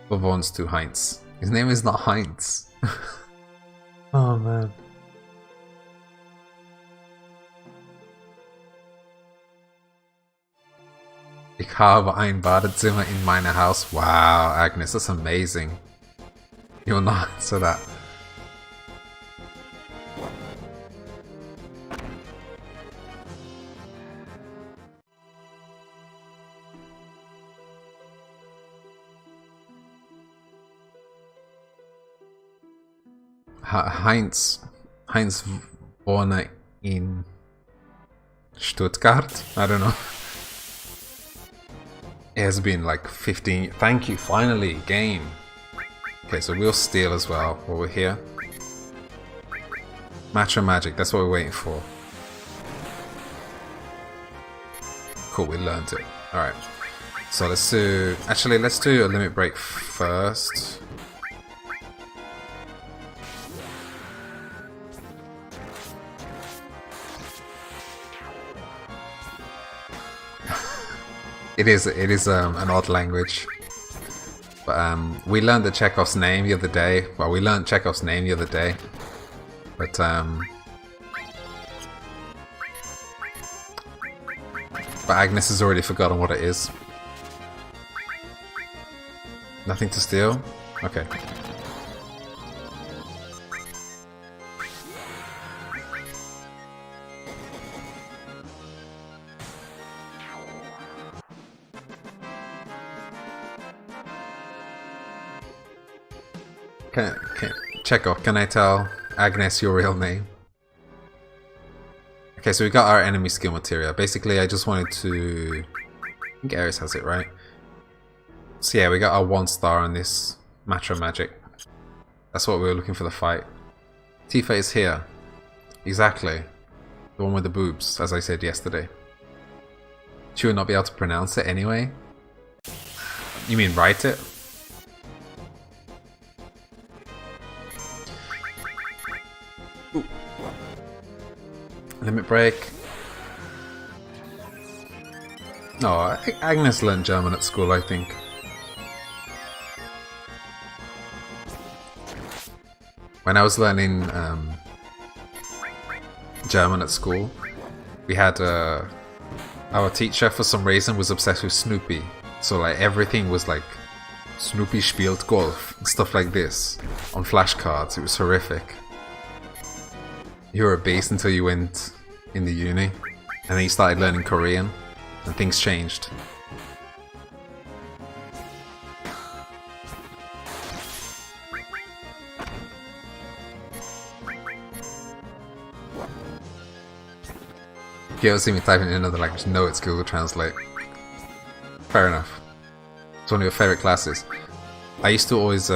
Bavon's to Heinz. His name is not Heinz. Oh man. Ich habe ein Badezimmer in meiner Haus. Wow, Agnes, that's amazing. You'll not answer that. Heinz Warner in Stuttgart? I don't know. It has been like 15. Thank you, finally, game. Okay, so we'll steal as well while we're here. Match or magic, that's what we're waiting for. Cool, we learned it. Alright. So let's do. Actually, let's do a limit break first. It is an odd language, but we learned the Chekhov's name the other day. Well, we learned Chekhov's name the other day, but Agnes has already forgotten what it is. Nothing to steal? Okay. Chekhov, can I tell Agnes your real name? Okay, so we got our enemy skill materia. Basically, I just wanted to... I think Ares has it, right? So yeah, we got our 1 star on this Matcha Magic. That's what we were looking for the fight. Tifa is here. Exactly. The one with the boobs, as I said yesterday. She would not be able to pronounce it anyway? You mean write it? Limit break. No, Agnes learned German at school, I think. When I was learning German at school, we had our teacher for some reason was obsessed with Snoopy. So like everything was like Snoopy spielt Golf and stuff like this on flashcards. It was horrific. You were a beast until you went in the uni, and then you started learning Korean, and things changed. If you ever see me typing in another language, no, it's Google Translate. Fair enough. It's one of your favorite classes. I used to always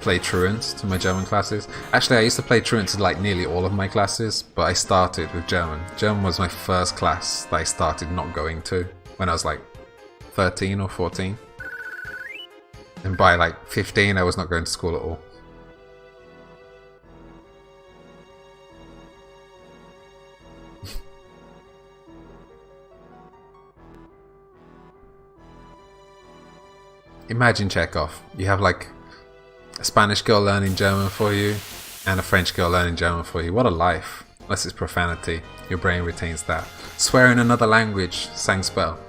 play truant to my German classes. Actually, I used to play truant to like nearly all of my classes, but I started with German. German was my first class that I started not going to when I was like 13 or 14. And by like 15, I was not going to school at all. Imagine Chekhov. You have like a Spanish girl learning German for you and a French girl learning German for you. What a life. Unless it's profanity. Your brain retains that. Swear in another language. Sang spell.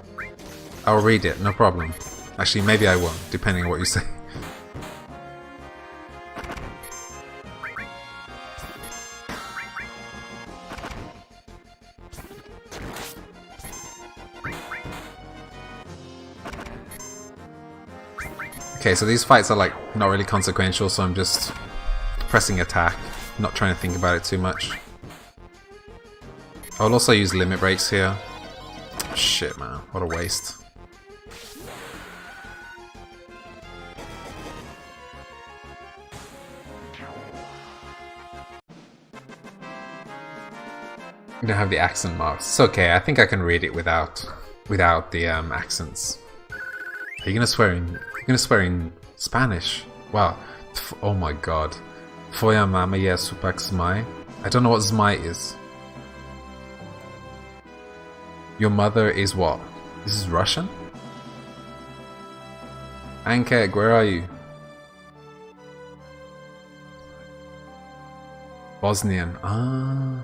I'll read it, no problem. Actually, maybe I won't, depending on what you say. Okay, so these fights are like not really consequential, so I'm just pressing attack, not trying to think about it too much. I'll also use limit breaks here. Shit, man, what a waste. I don't have the accent marks. It's okay, I think I can read it without the accents. Are you gonna swear in? You're gonna swear in Spanish? Wow. Oh my god. Twoja mama je supak zmaj. I don't know what zmaj is. Your mother is what? This is Russian? Ankeg, where are you? Bosnian. Ah.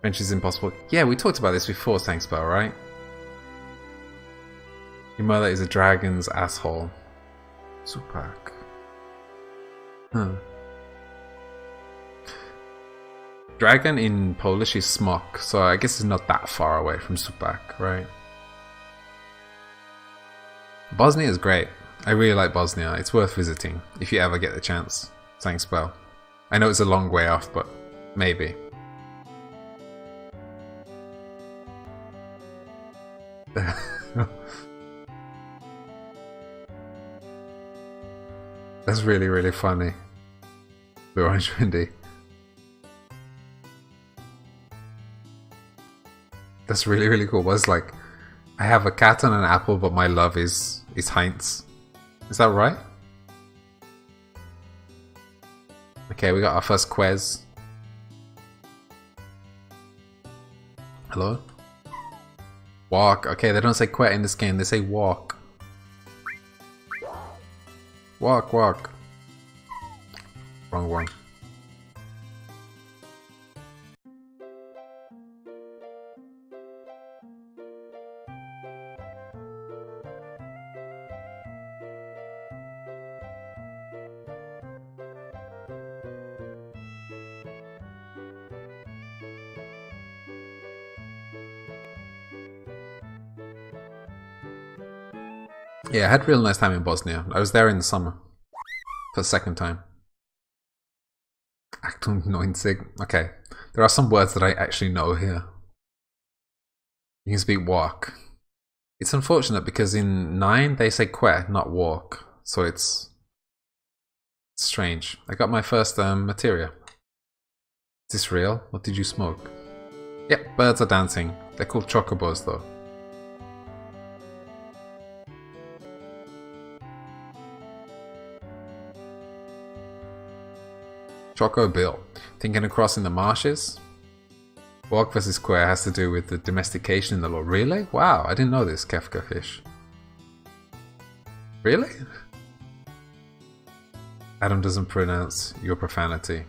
French is impossible. Yeah, we talked about this before, Tankspell, right? Your mother is a dragon's asshole. Supak. Huh. Dragon in Polish is smok, so I guess it's not that far away from Supak, right? Bosnia is great. I really like Bosnia. It's worth visiting if you ever get the chance. Thanks, Bell. I know it's a long way off, but maybe. That's really, really funny. The Orange Windy. That's really, really cool. What's like, I have a cat and an apple, but my love is Heinz. Is that right? Okay, we got our first quiz. Hello? Walk. Okay, they don't say quit in this game, they say walk. Walk, walk. Wrong one. Yeah, I had a real nice time in Bosnia. I was there in the summer. For the second time. Achtung 90. Okay. There are some words that I actually know here. You can speak walk. It's unfortunate because in 9 they say que, not walk. So it's strange. I got my first materia. Is this real? What did you smoke? Yep, birds are dancing. They're called chocobos though. Choco Bill. Thinking of crossing the marshes? Walk versus square has to do with the domestication in the law. Really? Wow, I didn't know this, Kefka fish. Really? Adam doesn't pronounce your profanity.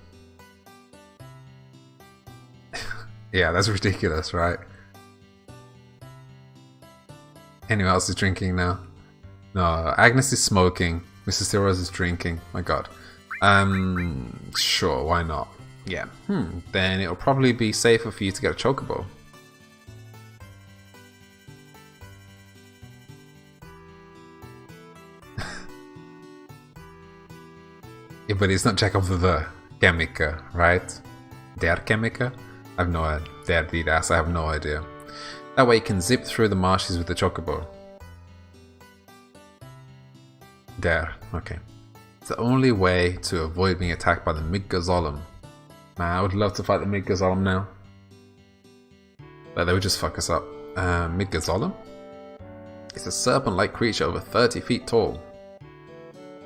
Yeah, that's ridiculous, right? Anyone else is drinking now? No, Agnes is smoking. Mrs. Steros is drinking. My god. Sure, why not? Yeah. Then it'll probably be safer for you to get a chocobo. Yeah, but it's not Chekhov the Chemica, right? Der Chemica? I have no idea. Der Didas, I have no idea. That way you can zip through the marshes with the chocobo. Der, okay. It's the only way to avoid being attacked by the Midgazolem. Man, I would love to fight the Midgazolem now. But they would just fuck us up. Midgazolem? It's a serpent-like creature over 30 feet tall.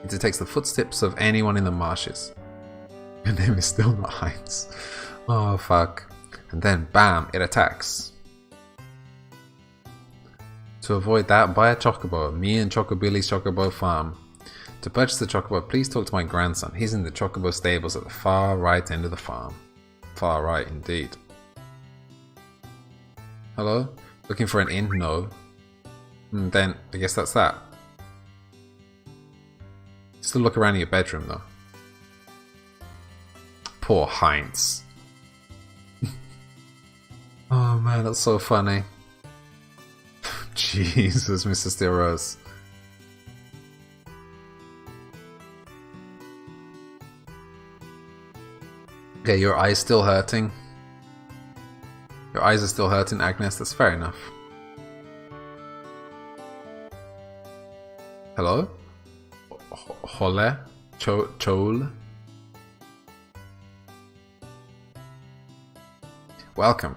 It detects the footsteps of anyone in the marshes. Your name is still not Heinz. Oh fuck. And then, bam, it attacks. To avoid that, buy a chocobo. Me and Chocobilly's Chocobo Farm. To purchase the chocobo, please talk to my grandson. He's in the chocobo stables at the far right end of the farm. Far right, indeed. Hello? Looking for an inn? No. Then, I guess that's that. Still look around in your bedroom, though. Poor Heinz. Oh man, that's so funny. Jesus, Mr. Steros. Okay, your eye's still hurting. Your eyes are still hurting, Agnes. That's fair enough. Hello? Hole? Chol? Welcome.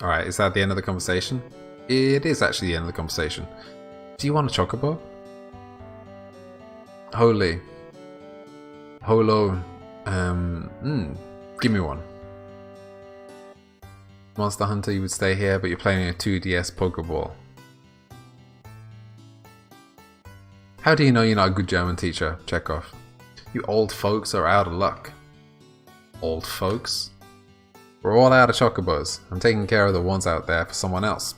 Alright, is that the end of the conversation? It is actually the end of the conversation. Do you want a chocobo? Holy. Holo. Give me one. Monster Hunter, you would stay here, but you're playing a 2DS Pokeball. How do you know you're not a good German teacher, Chekhov? You old folks are out of luck. Old folks? We're all out of chocobos. I'm taking care of the ones out there for someone else.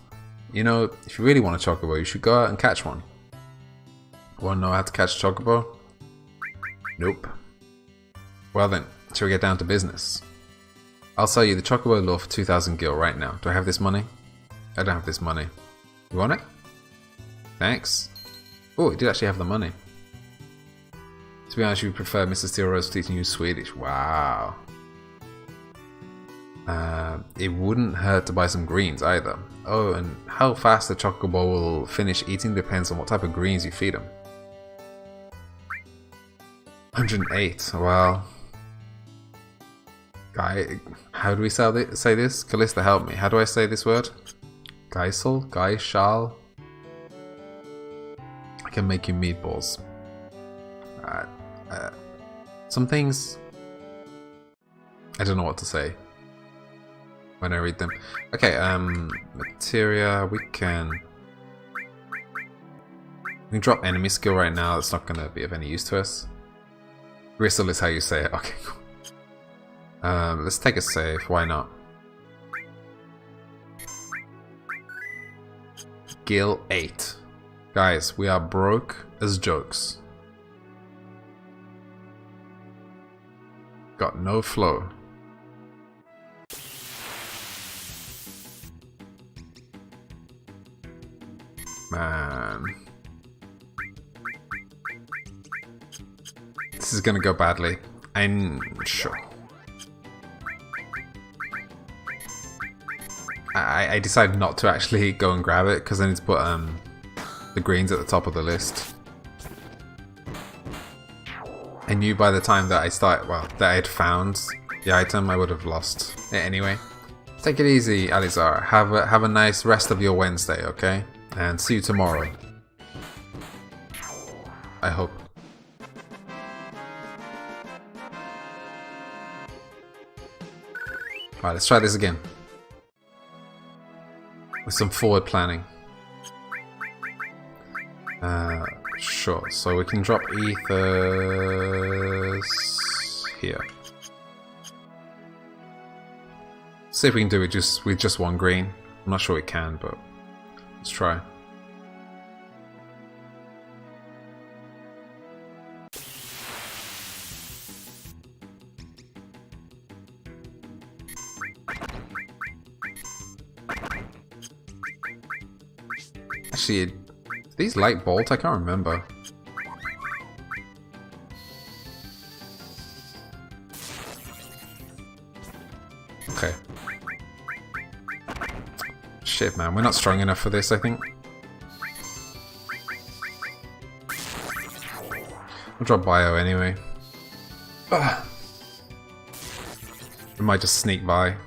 You know, if you really want a chocobo, you should go out and catch one. Want to know how to catch a chocobo? Nope. Well then, shall we get down to business? I'll sell you the chocobo lure for 2,000 gil right now. Do I have this money? I don't have this money. You want it? Thanks. Oh, it did actually have the money. To be honest, you prefer Mrs. Steelrose teaching you Swedish. Wow. It wouldn't hurt to buy some greens either. Oh, and how fast the chocobo will finish eating depends on what type of greens you feed them. 108. Well, guy, how do we say this? Callista, help me. How do I say this word? Geisel? Geishal? I can make you meatballs. Some things I don't know what to say when I read them. Okay, materia, we can drop enemy skill right now. It's not gonna be of any use to us. Gristle is how you say it. Okay, cool. Let's take a save. Why not? Gil 8. Guys, we are broke as jokes. Got no flow. Man. This is gonna go badly. I'm sure. I decided not to actually go and grab it because I need to put the greens at the top of the list. I knew by the time that that I had found the item, I would have lost it anyway. Take it easy, Alizar. Have a nice rest of your Wednesday, okay? And see you tomorrow. I hope. Alright, let's try this again. With some forward planning. Sure, so we can drop ethers here. See if we can do it with just one green. I'm not sure we can, but let's try. Actually, these light bolt? I can't remember. Okay. Shit, man, we're not strong enough for this, I think. We'll drop bio anyway. Ugh. We might just sneak by.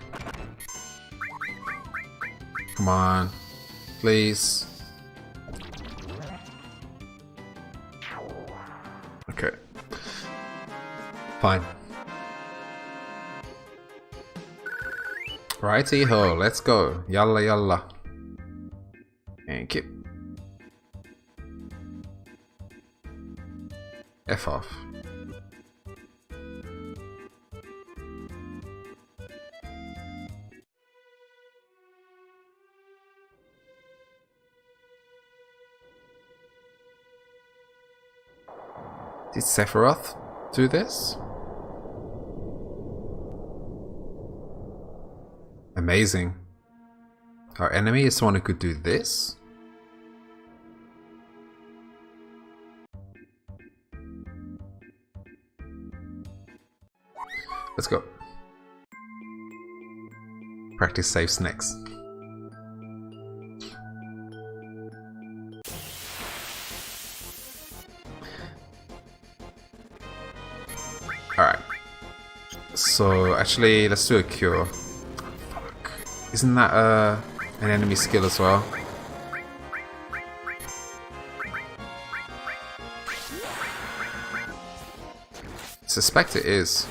Come on. Please. Okay. Fine. Righty ho, let's go. Yalla yalla. Thank you. F off. Did Sephiroth do this? Amazing. Our enemy is someone who could do this? Let's go. Practice saves next. Alright. So, actually, let's do a cure. Fuck. Isn't that an enemy skill as well? I suspect it is.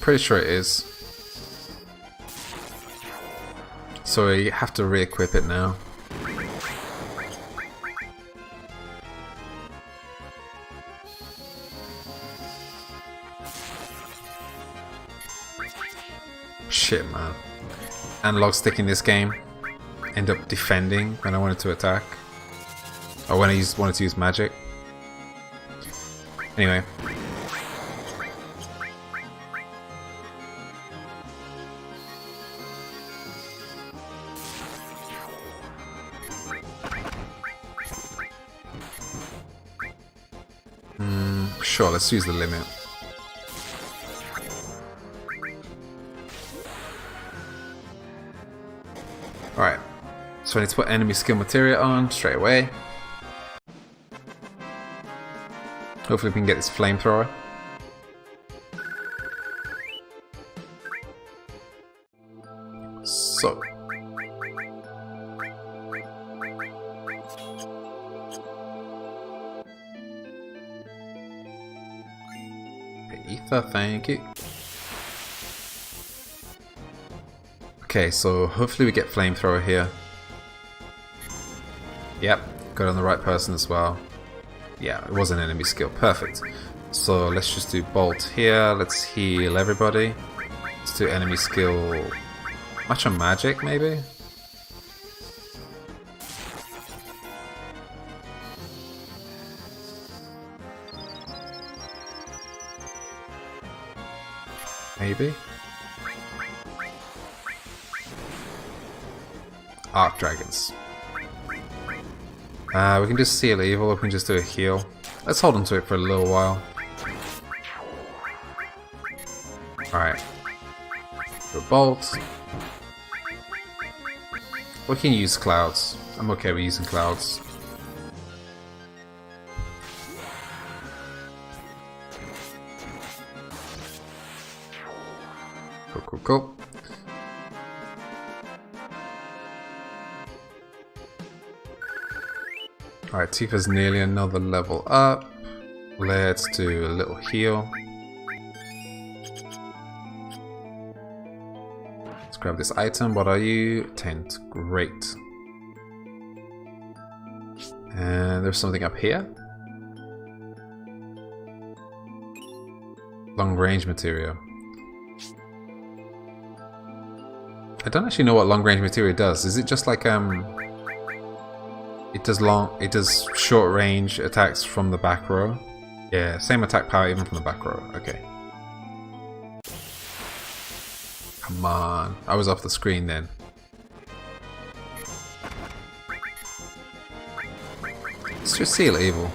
Pretty sure it is. So you have to re-equip it now. Shit, man. Analog stick in this game end up defending when I wanted to attack. Or when I wanted to use magic. Anyway. Sure, let's use the limit. Alright, so I need to put enemy skill materia on straight away. Hopefully we can get this flamethrower. So. Ether, thank you. Okay, so hopefully we get flamethrower here. Yep, got on the right person as well. Yeah, it was an enemy skill, perfect. So let's just do bolt here, let's heal everybody. Let's do enemy skill, match on magic maybe? Maybe? Arc Dragons. We can just seal evil, or we can just do a heal. Let's hold on to it for a little while. Alright. Do a bolt. We can use clouds. I'm okay with using clouds. Cool. Alright, Tifa's nearly another level up. Let's do a little heal. Let's grab this item. What are you? Tent. Great. And there's something up here. Long range material. I don't actually know what long range material does. Is it just like it does short range attacks from the back row? Yeah, same attack power even from the back row. Okay. Come on. I was off the screen then. Let's just seal evil.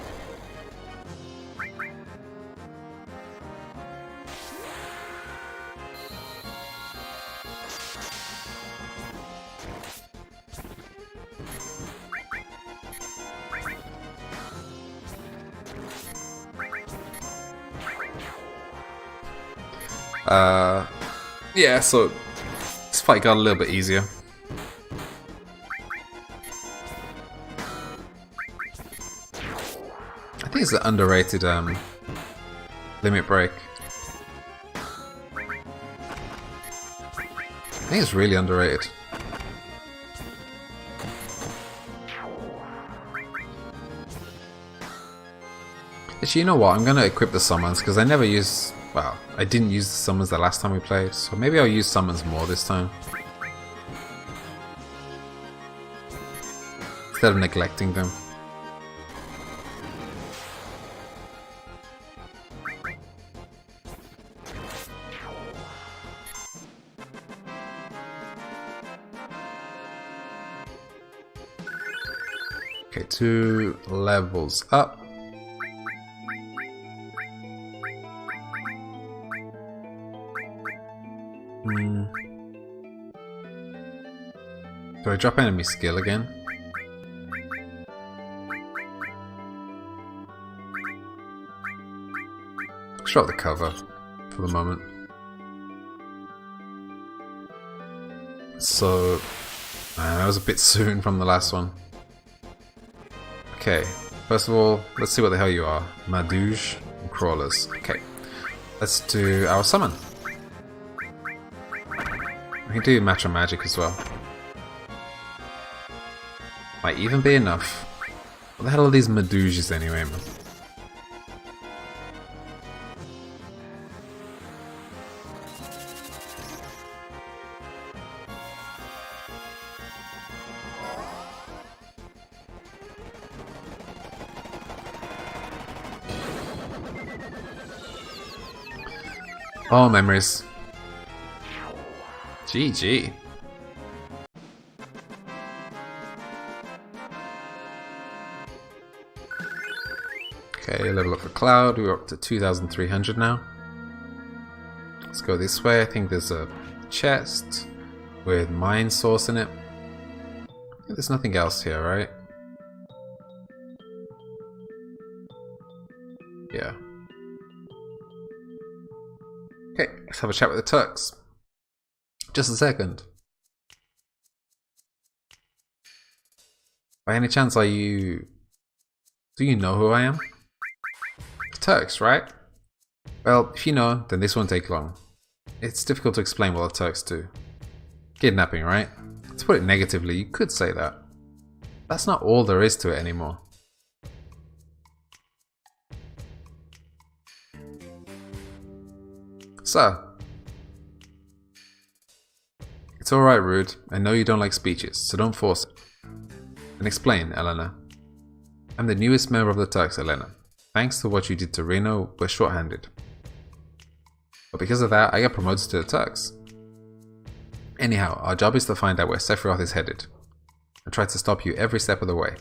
Yeah, so this fight got a little bit easier. I think it's the underrated limit break. I think it's really underrated. Actually, you know what? I'm gonna equip the summons because I never use. Well, I didn't use the summons the last time we played, so maybe I'll use summons more this time. Instead of neglecting them. Okay, 2 levels up. Do I drop enemy skill again? Let's drop the cover for the moment. So, that was a bit soon from the last one. Okay, first of all, let's see what the hell you are. Madouge and Crawlers. Okay, let's do our summon. We can do Matcha Magic as well. Might even be enough. What the hell are these Medujas anyway, man? Oh, memories. GG. Okay, level up for Cloud. We're up to 2,300 now. Let's go this way. I think there's a chest with Mind Source in it. There's nothing else here, right? Yeah. Okay, let's have a chat with the Turks. Just a second. By any chance do you know who I am? The Turks, right? Well, if you know, then this won't take long. It's difficult to explain what the Turks do. Kidnapping, right? To put it negatively, you could say that. That's not all there is to it anymore. So, it's alright, Rude. I know you don't like speeches, so don't force it. And explain, Elena. I'm the newest member of the Turks, Elena. Thanks to what you did to Reno, we're short-handed. But because of that, I got promoted to the Turks. Anyhow, our job is to find out where Sephiroth is headed. And try to stop you every step of the way.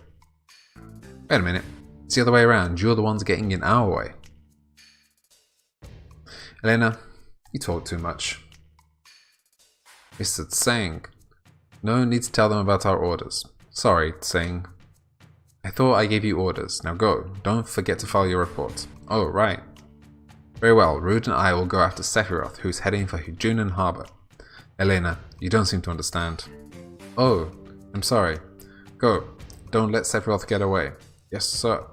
Wait a minute. It's the other way around. You're the ones getting in our way. Elena, you talk too much. Mr. Tseng. No need to tell them about our orders. Sorry, Tseng. I thought I gave you orders. Now go. Don't forget to file your report. Oh, right. Very well. Rude and I will go after Sephiroth, who's heading for Hujunan Harbor. Elena, you don't seem to understand. Oh, I'm sorry. Go. Don't let Sephiroth get away. Yes, sir.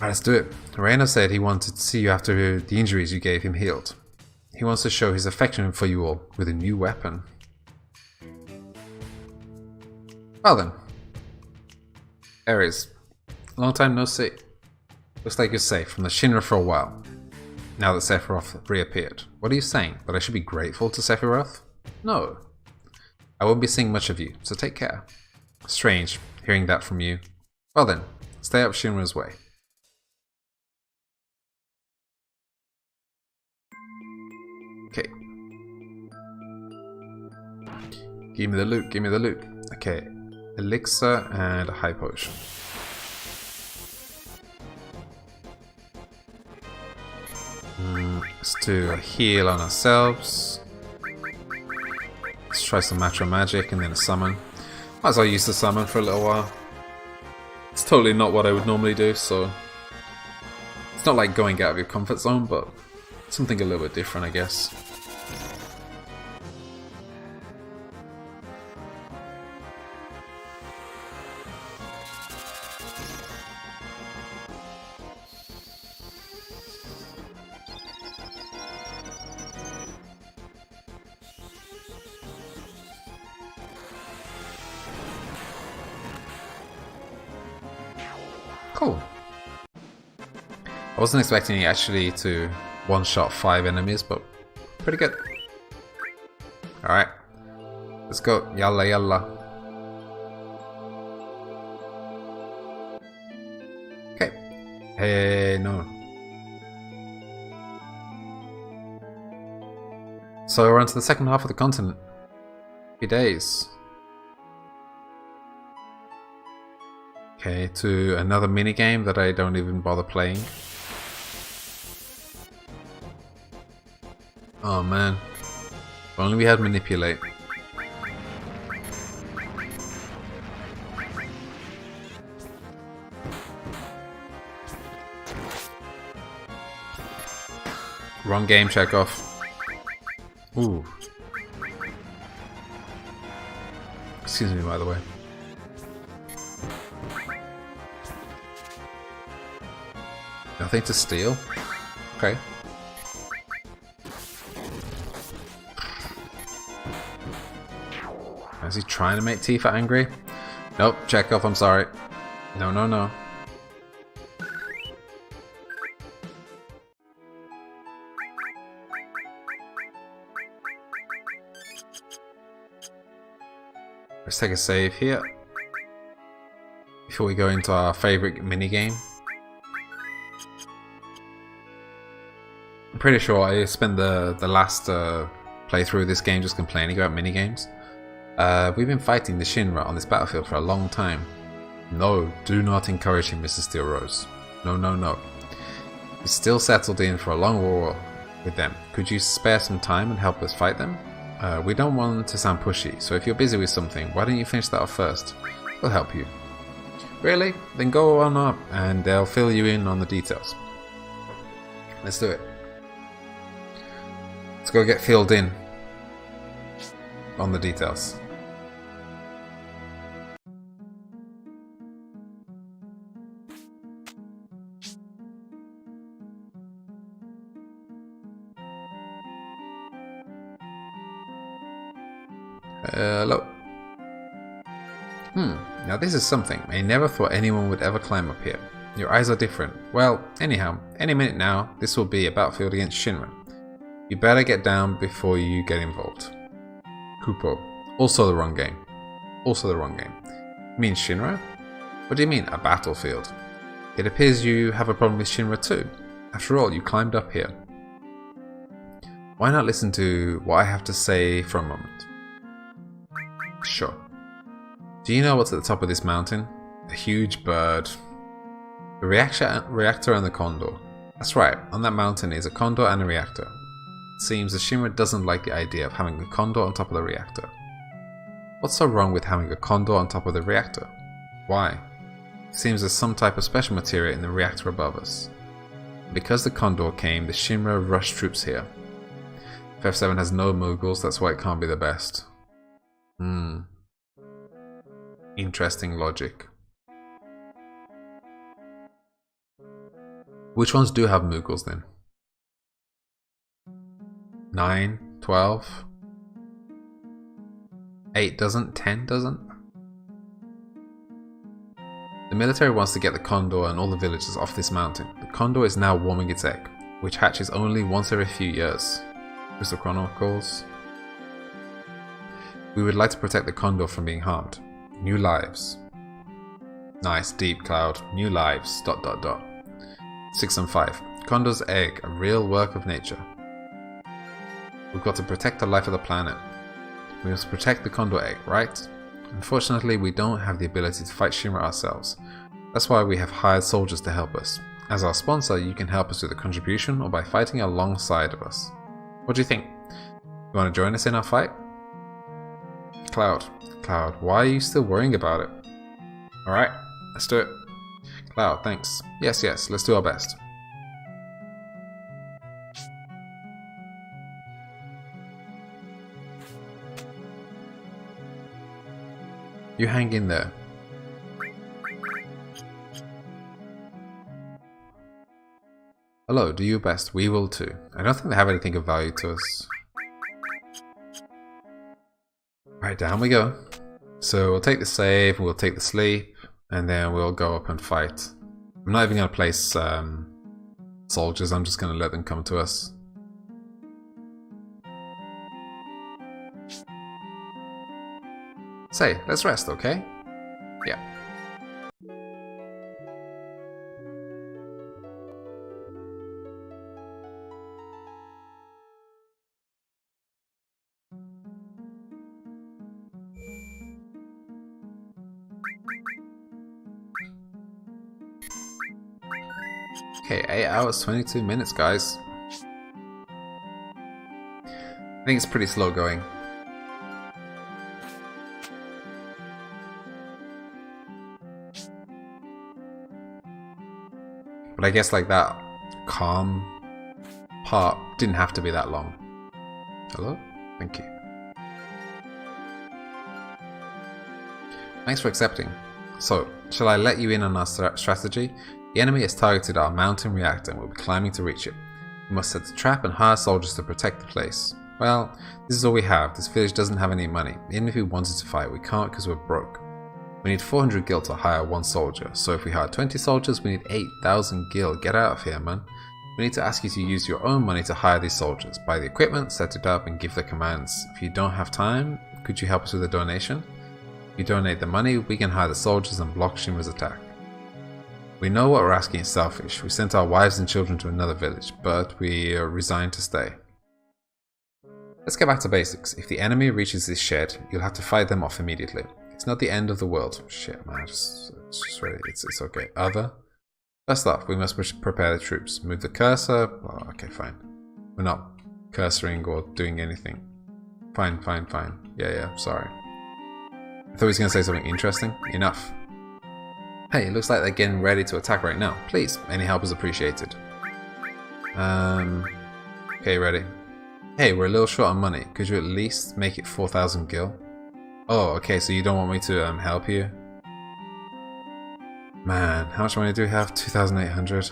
Alright, let's do it. Reina said he wanted to see you after the injuries you gave him healed. He wants to show his affection for you all with a new weapon. Well then. Ares, long time no see. Looks like you're safe from the Shinra for a while. Now that Sephiroth reappeared. What are you saying? That I should be grateful to Sephiroth? No. I won't be seeing much of you, so take care. Strange, hearing that from you. Well then, stay up Shinra's way. Okay. Give me the loot, give me the loot. Okay. Elixir and a high potion. Let's do a heal on ourselves. Let's try some Matcha Magic and then a summon. Might as well use the summon for a little while. It's totally not what I would normally do, so it's not like going out of your comfort zone, but something a little bit different, I guess. Cool. I wasn't expecting actually to one-shot 5 enemies, but pretty good. Alright. Let's go. Yalla yalla. Okay. Hey, no. So we're on to the second half of the continent. 3 days. Okay, to another minigame that I don't even bother playing. Oh man. If only we had manipulate. Wrong game, check off. Ooh. Excuse me, by the way. Nothing to steal? Okay. Is he trying to make Tifa angry? Nope, Chekhov, I'm sorry. No, no, no. Let's take a save here before we go into our favorite minigame. I'm pretty sure I spent the last playthrough of this game just complaining about minigames. We've been fighting the Shinra on this battlefield for a long time. No, do not encourage him, Mrs. Steel Rose. No, no, no. He's still settled in for a long war with them. Could you spare some time and help us fight them? We don't want to sound pushy, so if you're busy with something, why don't you finish that off first? We'll help you. Really? Then go on up and they'll fill you in on the details. Let's do it. Let's go get filled in on the details. Hello. Now this is something. I never thought anyone would ever climb up here. Your eyes are different. Well, anyhow, any minute now, this will be a battlefield against Shinra. You better get down before you get involved. Kupo. Also the wrong game. Also the wrong game. You mean Shinra? What do you mean, a battlefield? It appears you have a problem with Shinra too. After all, you climbed up here. Why not listen to what I have to say for a moment? Sure. Do you know what's at the top of this mountain? A huge bird. The reactor and the condor. That's right, on that mountain is a condor and a reactor. It seems the Shinra doesn't like the idea of having a condor on top of the reactor. What's so wrong with having a condor on top of the reactor? Why? It seems there's some type of special material in the reactor above us. Because the condor came, the Shinra rushed troops here. FF7 has no Mughals, that's why it can't be the best. Interesting logic. Which ones do have Mughals then? 9, 12, 8 doesn't, 10 doesn't? The military wants to get the condor and all the villagers off this mountain. The condor is now warming its egg, which hatches only once every few years. Crystal Chronicles. We would like to protect the condor from being harmed. New lives. Nice, deep Cloud. New lives. ... 6 and 5. Condor's egg, a real work of nature. We've got to protect the life of the planet. We must protect the condor egg, right? Unfortunately, we don't have the ability to fight Shinra ourselves. That's why we have hired soldiers to help us. As our sponsor, you can help us with a contribution or by fighting alongside of us. What do you think? You want to join us in our fight? Cloud, why are you still worrying about it? Alright, let's do it. Cloud, thanks. Yes, let's do our best. You hang in there. Hello, do your best. We will too. I don't think they have anything of value to us. Right, down we go. So we'll take the save, we'll take the sleep, and then we'll go up and fight. I'm not even going to place soldiers, I'm just going to let them come to us. Say, let's rest, okay? Yeah. Okay, 8 hours, 22 minutes, guys. I think it's pretty slow going. But I guess like that calm part didn't have to be that long. Hello? Thank you. Thanks for accepting. So, shall I let you in on our strategy? The enemy has targeted our mountain reactor and will be climbing to reach it. We must set the trap and hire soldiers to protect the place. Well, this is all we have. This village doesn't have any money. Even if we wanted to fight, we can't because we're broke. We need 400 gil to hire 1 soldier, so if we hire 20 soldiers, we need 8,000 gil. Get out of here, man. We need to ask you to use your own money to hire these soldiers. Buy the equipment, set it up, and give the commands. If you don't have time, could you help us with a donation? If you donate the money, we can hire the soldiers and block Shinra's attack. We know what we're asking is selfish. We sent our wives and children to another village, but we are resigned to stay. Let's get back to basics. If the enemy reaches this shed, you'll have to fight them off immediately. It's not the end of the world. Shit, man, it's okay. Other? First off, we must prepare the troops. Move the cursor. Oh, okay, fine. We're not cursoring or doing anything. Fine. Yeah, sorry. I thought he was going to say something interesting. Enough. Hey, it looks like they're getting ready to attack right now. Please, any help is appreciated. Okay, ready. Hey, we're a little short on money. Could you at least make it 4,000 gil? Oh, okay, so you don't want me to help you? Man, how much money do we have? 2,800.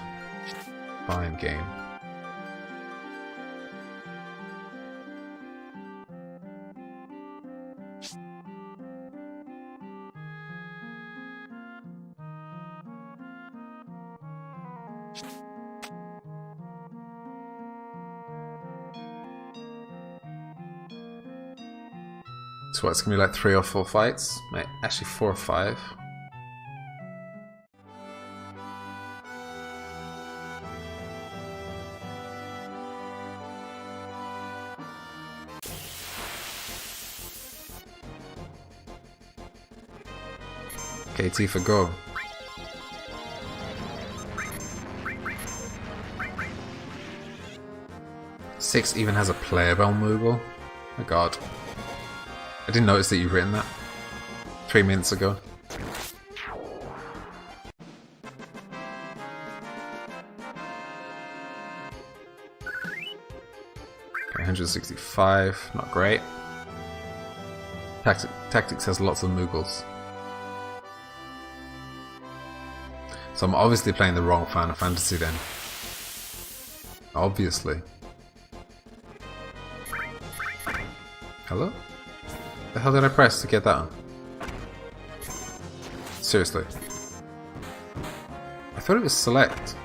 Fine, game. So what, it's gonna be like 3 or 4 fights? Mate, actually 4 or 5. KT for go. Six even has a player bell Moogle? Oh my god. I didn't notice that you've written that 3 minutes ago. Okay, 165, not great. Tactics has lots of Moogles. So I'm obviously playing the wrong Final Fantasy then. Obviously. Hello? The hell did I press to get that on? Seriously. I thought it was select.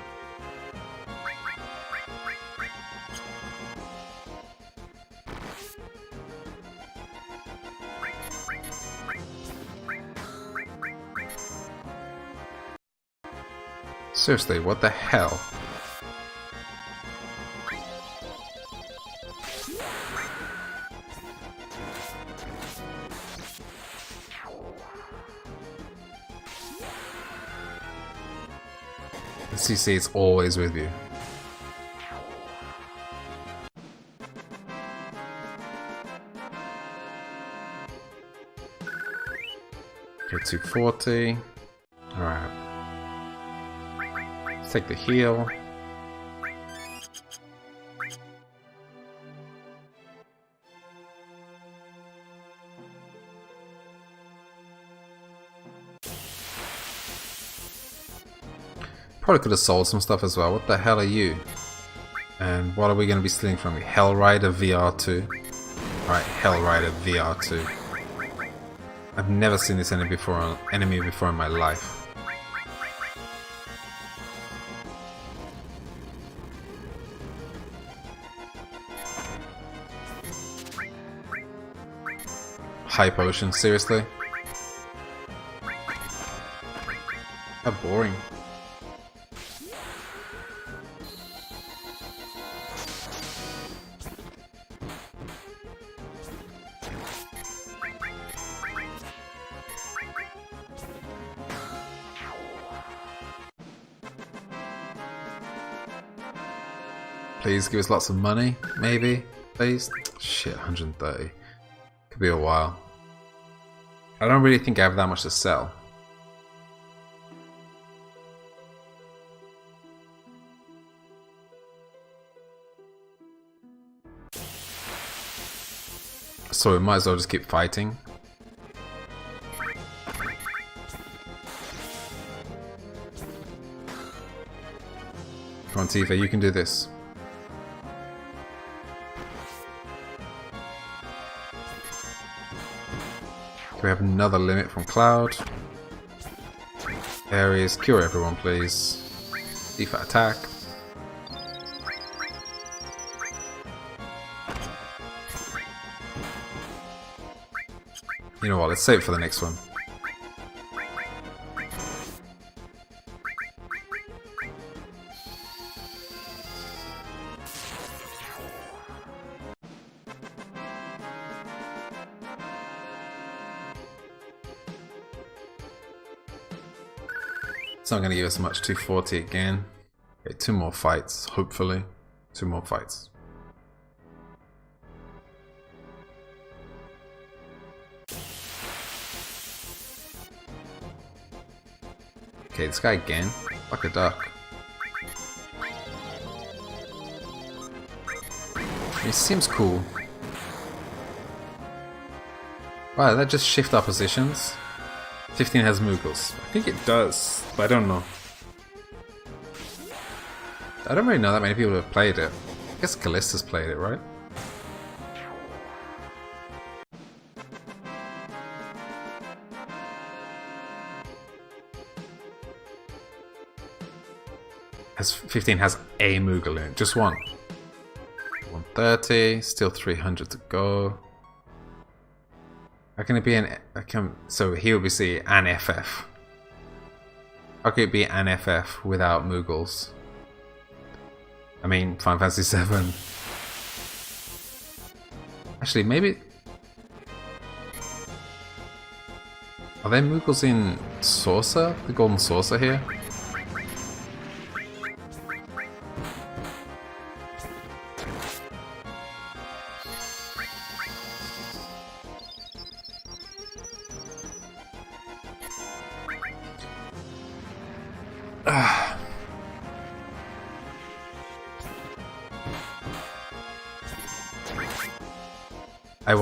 Seriously, what the hell? The CC is always with you. Okay, 240. Alright. Let's take the heal. Probably could have sold some stuff as well. What the hell are you? And what are we going to be stealing from you? Hellrider VR2. Alright, Hellrider VR2. I've never seen this enemy before in my life. High potion, seriously? How boring. Please give us lots of money, maybe? Please? Shit, 130. Could be a while. I don't really think I have that much to sell. So we might as well just keep fighting. Come on, Tifa, you can do this. we have another limit from Cloud? Ares, cure everyone please. Default attack. You know what, let's save it for the next one. It's not going to give us much. 240 again. Okay, 2 more fights, hopefully. 2 more fights. Okay, this guy again. Like a duck. He seems cool. Wow, that just shift our positions? 15 has Moogles. I think it does, but I don't know. I don't really know that many people have played it. I guess Callista's played it, right? Has 15 has a Moogle in it, just one. 130, still 300 to go. How can it be an... so here we see an FF. How could it be an FF without Moogles? I mean, Final Fantasy VII. Actually, maybe... Are there Moogles in Saucer? The Golden Saucer here? I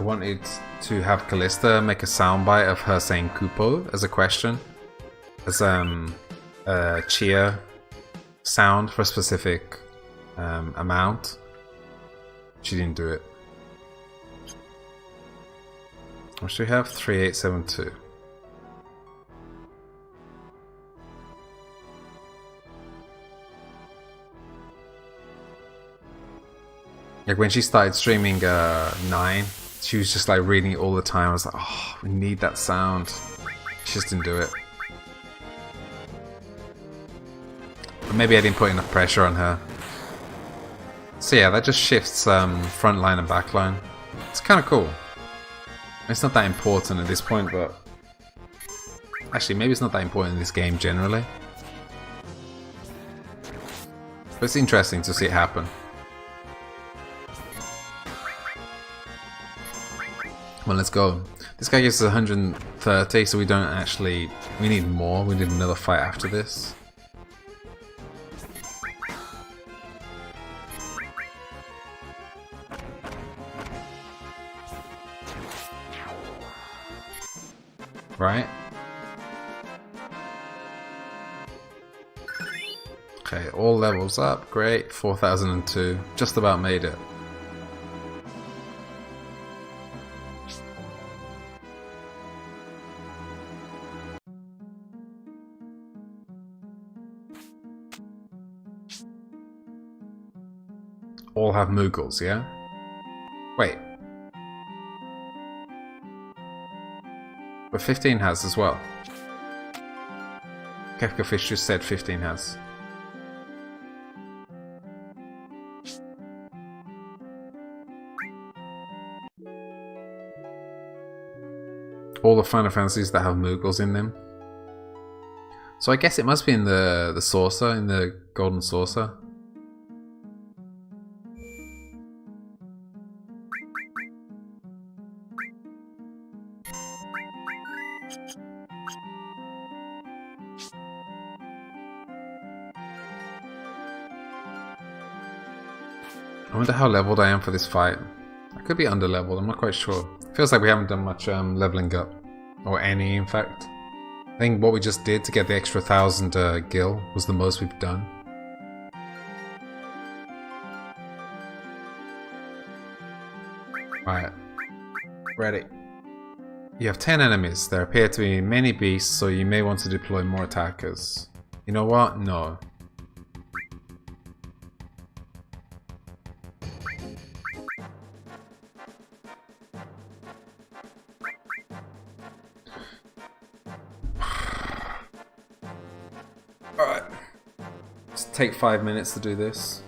wanted to have Callista make a soundbite of her saying Kupo as a question, as a cheer sound for a specific amount. She didn't do it. What should we have? 3872. Like when she started streaming 9, she was just like reading it all the time. I was like, oh, we need that sound. She just didn't do it. But maybe I didn't put enough pressure on her. So yeah, that just shifts front line and back line. It's kind of cool. It's not that important at this point, but... Actually, maybe it's not that important in this game generally. But it's interesting to see it happen. Well, let's go. This guy gives us 130, so we don't actually... We need more. We need another fight after this. Right? Okay, all levels up. Great. 4002. Just about made it. All have Moogles, yeah? Wait. But 15 has as well. Kefka Fish just said 15 has. All the Final Fantasies that have Moogles in them. So I guess it must be in the saucer, in the golden saucer. I wonder how leveled I am for this fight. I could be under leveled, I'm not quite sure. Feels like we haven't done much leveling up. Or any, in fact. I think what we just did to get the extra 1000 gil was the most we've done. Right. Ready. You have 10 enemies. There appear to be many beasts, so you may want to deploy more attackers. You know what? No. Alright. Just take 5 minutes to do this.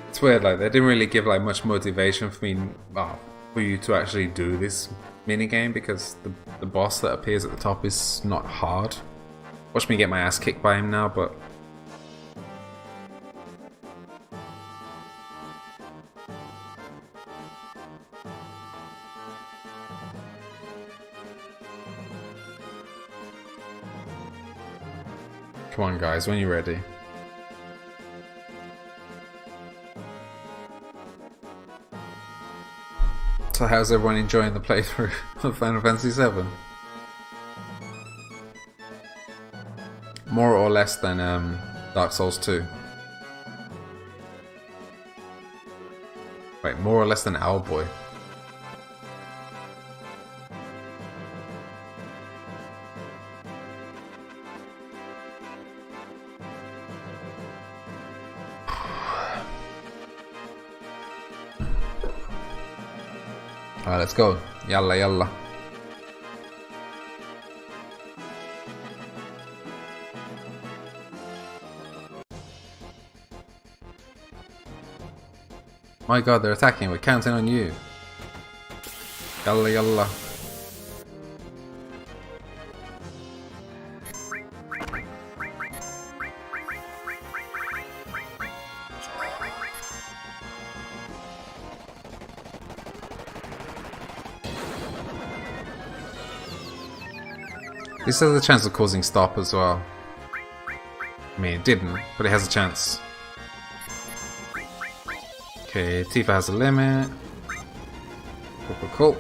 It's weird, like, they didn't really give like much motivation for me, for you to actually do this minigame, because the boss that appears at the top is not hard. Watch me get my ass kicked by him now, but... Come on guys, when you're ready. So how's everyone enjoying the playthrough of Final Fantasy VII? More or less than Dark Souls 2. Wait, more or less than Owlboy. Alright, let's go. Yalla yalla. My god, they're attacking. We're counting on you. Yalla yalla. This has a chance of causing stop as well. I mean, it didn't, but it has a chance. Okay, Tifa has a limit. Cool.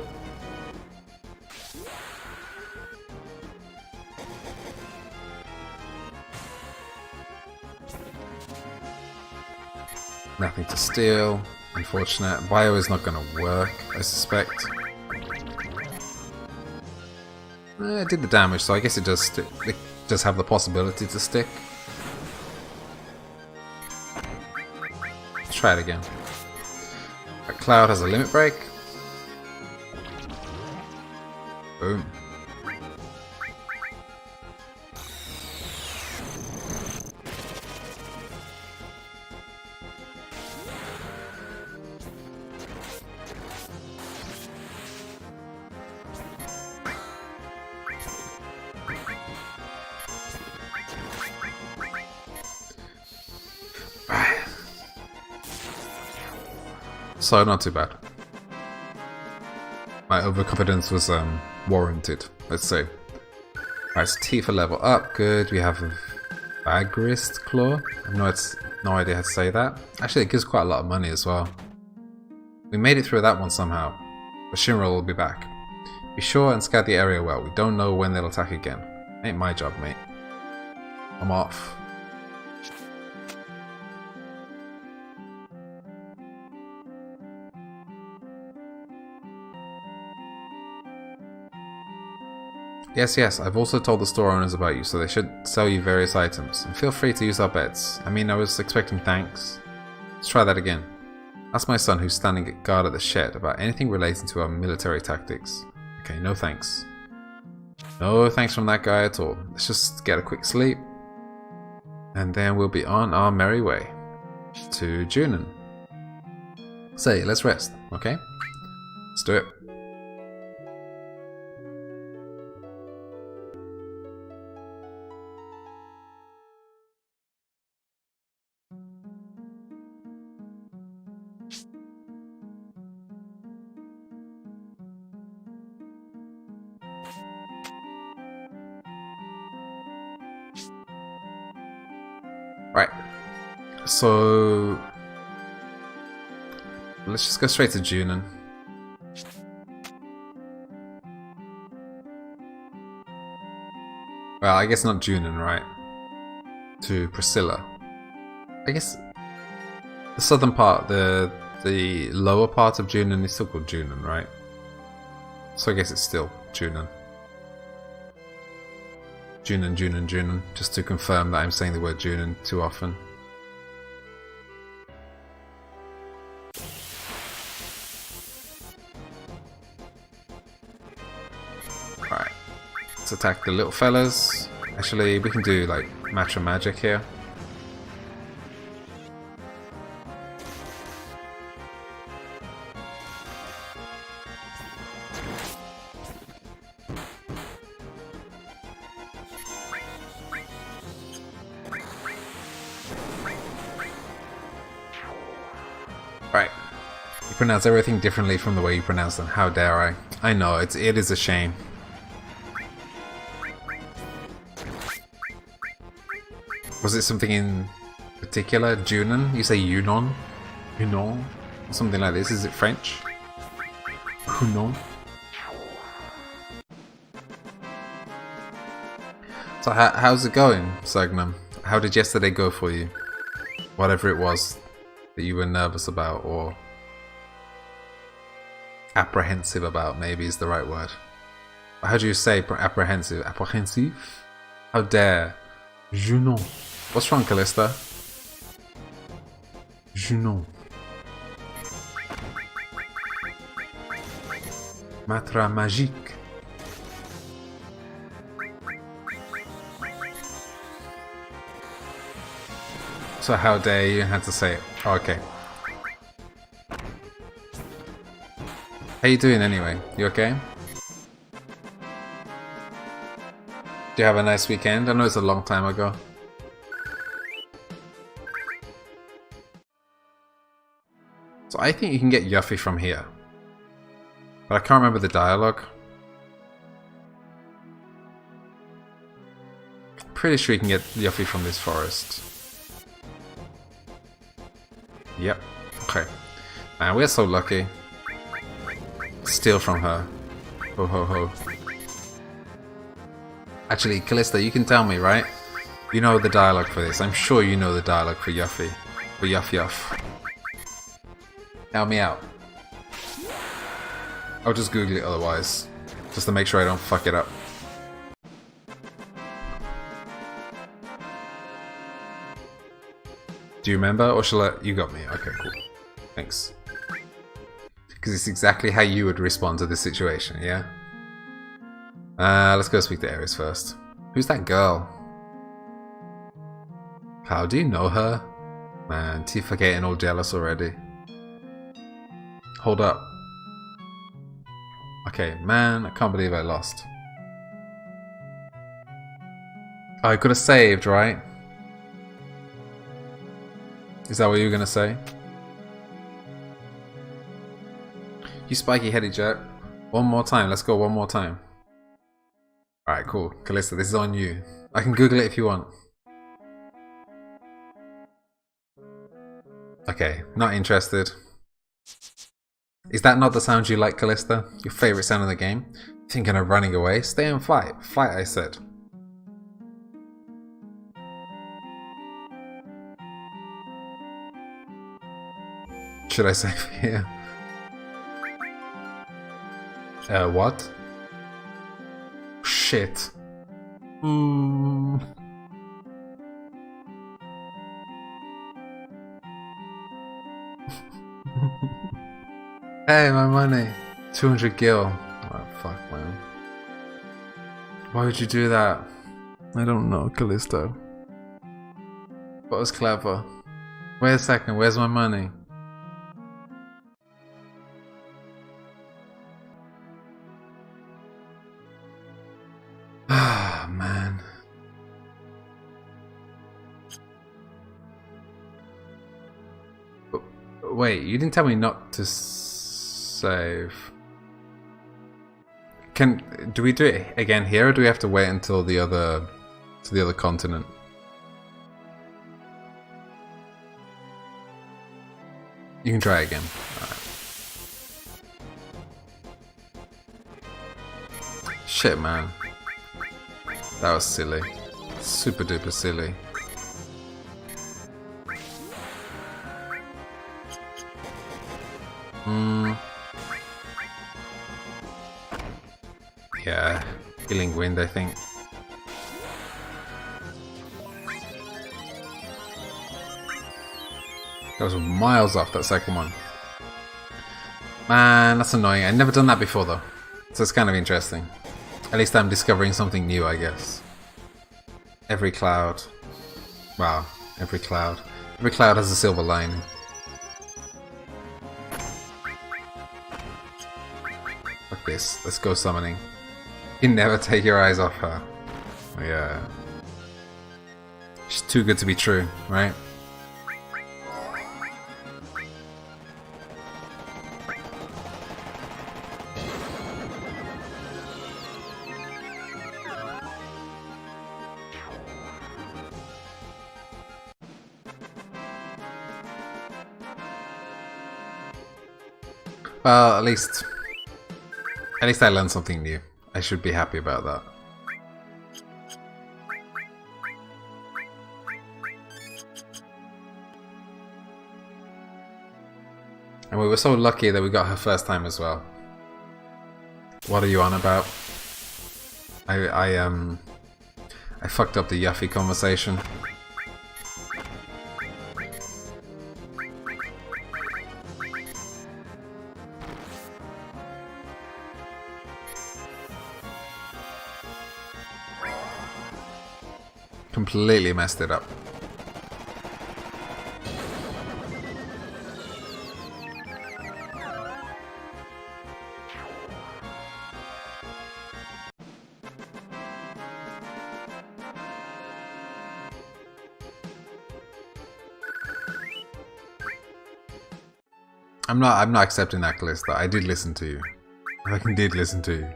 Nothing to steal. Unfortunate. Bio is not going to work, I suspect. It did the damage, so I guess it does have the possibility to stick. Let's try it again. Cloud has a limit break. Boom. So not too bad. My overconfidence was warranted, let's say. Alright, so Tifa level up, good. We have a Bagrist Claw. I have no idea how to say that. Actually, it gives quite a lot of money as well. We made it through that one somehow. But Shinra will be back. Be sure and scout the area well. We don't know when they'll attack again. Ain't my job, mate. I'm off. Yes, I've also told the store owners about you, so they should sell you various items. And feel free to use our beds. I mean, I was expecting thanks. Let's try that again. Ask my son, who's standing at guard at the shed, about anything relating to our military tactics. Okay, no thanks. No thanks from that guy at all. Let's just get a quick sleep. And then we'll be on our merry way to Junon. Say, let's rest, okay? Let's do it. Right, so let's just go straight to Junon. Well, I guess not Junon, right? To Priscilla. I guess the southern part, the lower part of Junon is still called Junon, right? So I guess it's still Junon. Junon, Junon, Junon. Just to confirm that I'm saying the word Junon too often. Right. Let's attack the little fellas. Actually, we can do like Matcha Magic here. Right. You pronounce everything differently from the way you pronounce them. How dare I? I know, it is a shame. Was it something in particular? Junon? You say Yunon? Yunon? Something like this. Is it French? Yunon? So how's it going, Sagnum? How did yesterday go for you? Whatever it was that you were nervous about or apprehensive about, maybe is the right word. How do you say apprehensive? Apprehensive? How dare? Junon. What's wrong, Callista? Junon. Matra magique. So how dare you had to say it. Oh, okay. How you doing anyway? You okay? Do you have a nice weekend? I know it's a long time ago. So I think you can get Yuffie from here. But I can't remember the dialogue. Pretty sure you can get Yuffie from this forest. Yep. Okay. Man, we're so lucky. Steal from her. Ho ho ho. Actually, Callista, you can tell me, right? You know the dialogue for this. I'm sure you know the dialogue for Yuffie. For Yuff Yuff. Help me out. I'll just Google it otherwise. Just to make sure I don't fuck it up. Do you remember, or shall I? You got me. Okay, cool. Thanks. Because it's exactly how you would respond to this situation, yeah? Let's go speak to Ares first. Who's that girl? How do you know her? Man, Tifa getting all jealous already. Hold up. Okay, man, I can't believe I lost. I could have saved, right? Is that what you were gonna say? You spiky headed jerk. One more time, let's go one more time. Alright, cool. Callista, this is on you. I can Google it if you want. Okay, not interested. Is that not the sound you like, Callista? Your favourite sound in the game? Thinking of running away? Stay and fight. Fight, I said. Should I save here? What? Shit. Hey, my money. 200 gil. Oh, fuck, man. Why would you do that? I don't know, Callisto. But it was clever. Wait a second, where's my money? Ah, man. Wait, you didn't tell me not to save. Do we do it again here, or do we have to wait until the other continent? You can try again. Alright. Shit, man. That was silly. Super duper silly. Yeah, Healing Wind, I think. That was miles off, that second one. Man, that's annoying. I've never done that before though. So it's kind of interesting. At least I'm discovering something new, I guess. Every cloud. Wow, every cloud. Every cloud has a silver lining. Fuck this. Let's go summoning. You never take your eyes off her. Yeah. She's too good to be true, right? Well, at least I learned something new. I should be happy about that. And we were so lucky that we got her first time as well. What are you on about? I fucked up the Yuffie conversation. Completely messed it up. I'm not accepting that, Calista. I did listen to you. I fucking did listen to you.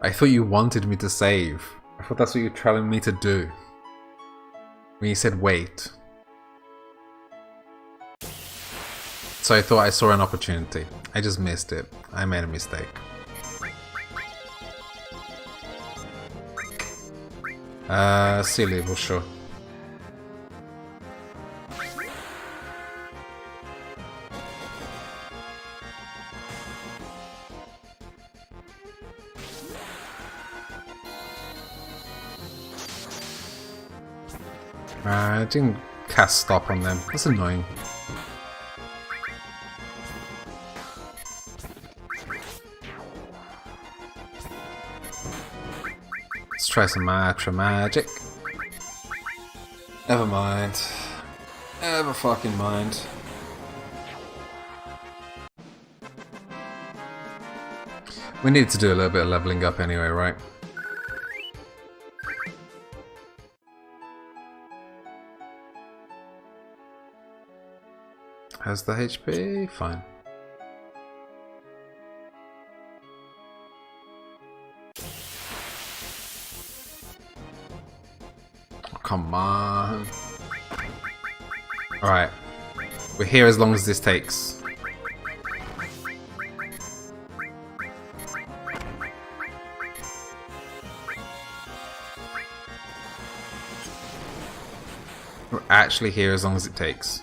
I thought you wanted me to save. I thought that's what you were telling me to do. When you said wait. So I thought I saw an opportunity. I just missed it. I made a mistake. Silly, well, sure. I didn't cast stop on them. That's annoying. Let's try some Matra Magic. Never mind. Never fucking mind. We need to do a little bit of leveling up anyway, right? How's the HP? Fine. Oh, come on. Alright. We're here as long as this takes. We're actually here as long as it takes.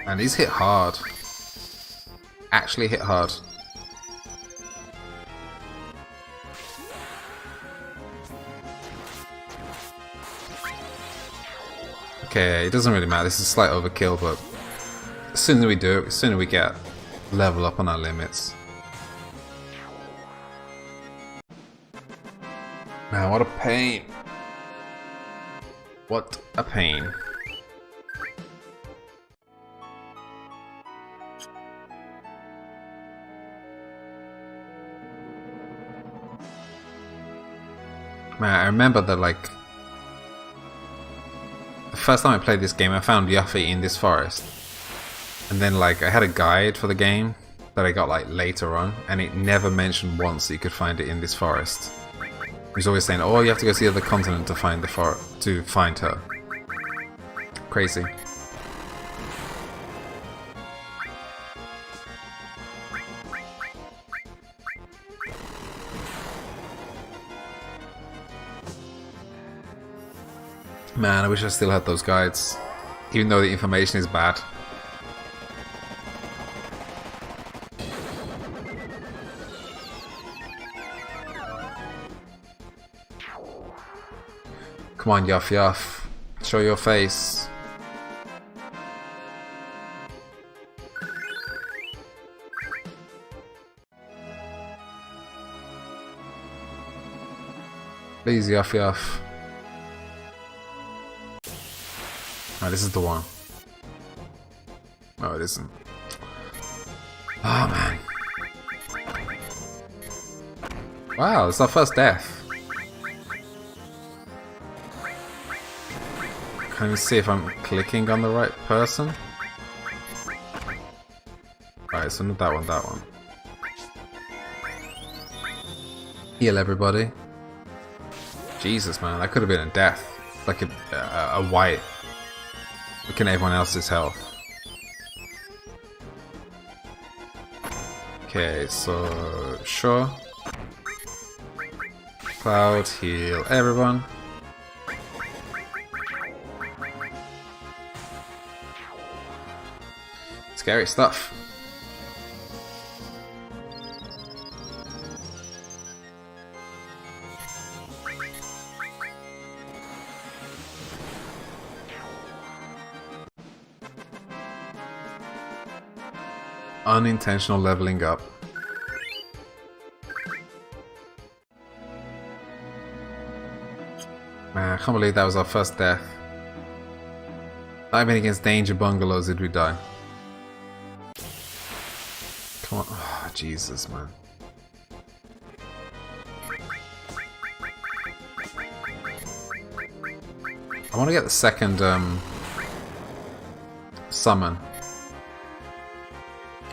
And these hit hard. Actually hit hard. Okay, it doesn't really matter. This is a slight overkill, but the sooner we do it, the sooner we get level up on our limits. Man, what a pain. What a pain. Man, I remember that, like, the first time I played this game, I found Yuffie in this forest. And then, like, I had a guide for the game that I got, like, later on, and it never mentioned once that you could find it in this forest. He's always saying, "Oh, you have to go see the other continent to find her." Crazy. Man, I wish I still had those guides, even though the information is bad. Come on, Yuff Yuff. Show your face. Please, Yuff Yuff. Oh, this is the one. No, it isn't. Oh, man. Wow, it's our first death. Can you see if I'm clicking on the right person? Right, so not that one, that one. Heal everybody. Jesus, man, that could have been a death. Like a white. Looking at everyone else's health. Okay, so sure. Cloud, heal everyone. Scary stuff. Unintentional leveling up. Man, I can't believe that was our first death. Not even against danger bungalows did we die. Come on. Oh, Jesus, man. I want to get the second summon.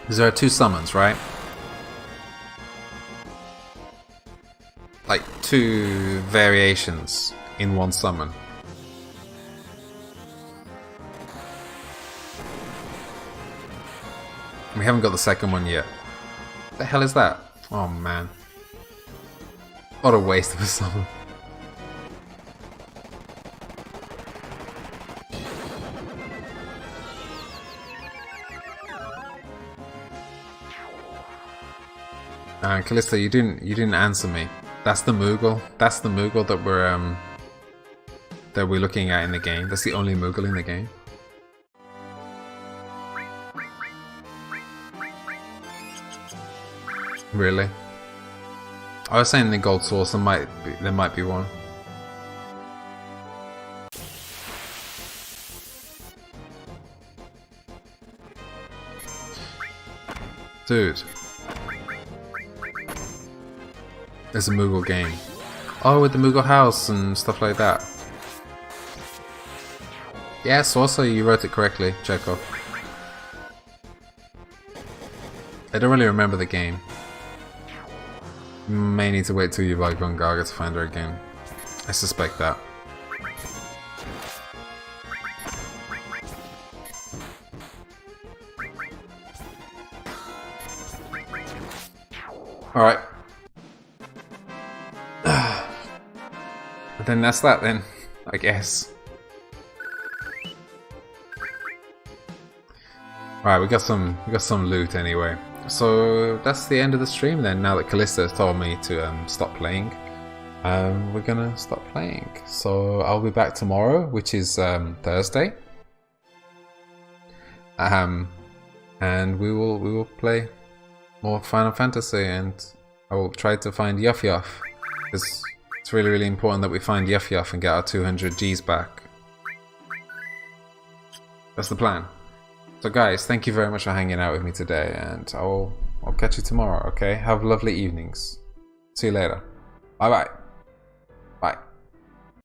Because there are two summons, right? Like two variations in one summon. We haven't got the second one yet. What the hell is that? Oh man. What a waste of a summon. Callista, you didn't answer me. That's the Moogle. That's the Moogle that we're looking at in the game. That's the only Moogle in the game. Really? I was saying the gold source there might be one. Dude. There's a Moogle game. Oh, with the Moogle house and stuff like that. Yes, also you wrote it correctly, Chekhov. I don't really remember the game. May need to wait till you've like run Gaga to find her again. I suspect that. Alright. But then that's that then, I guess. Alright, we got some loot anyway. So that's the end of the stream then. Now that Callista has told me to stop playing, we're gonna stop playing. So I'll be back tomorrow, which is Thursday, and we will play more Final Fantasy, and I will try to find Yuff Yuff. It's really, really important that we find Yuff Yuff and get our 200 Gs back. That's the plan. So guys, thank you very much for hanging out with me today, and I'll catch you tomorrow, okay? Have lovely evenings. See you later. Bye bye.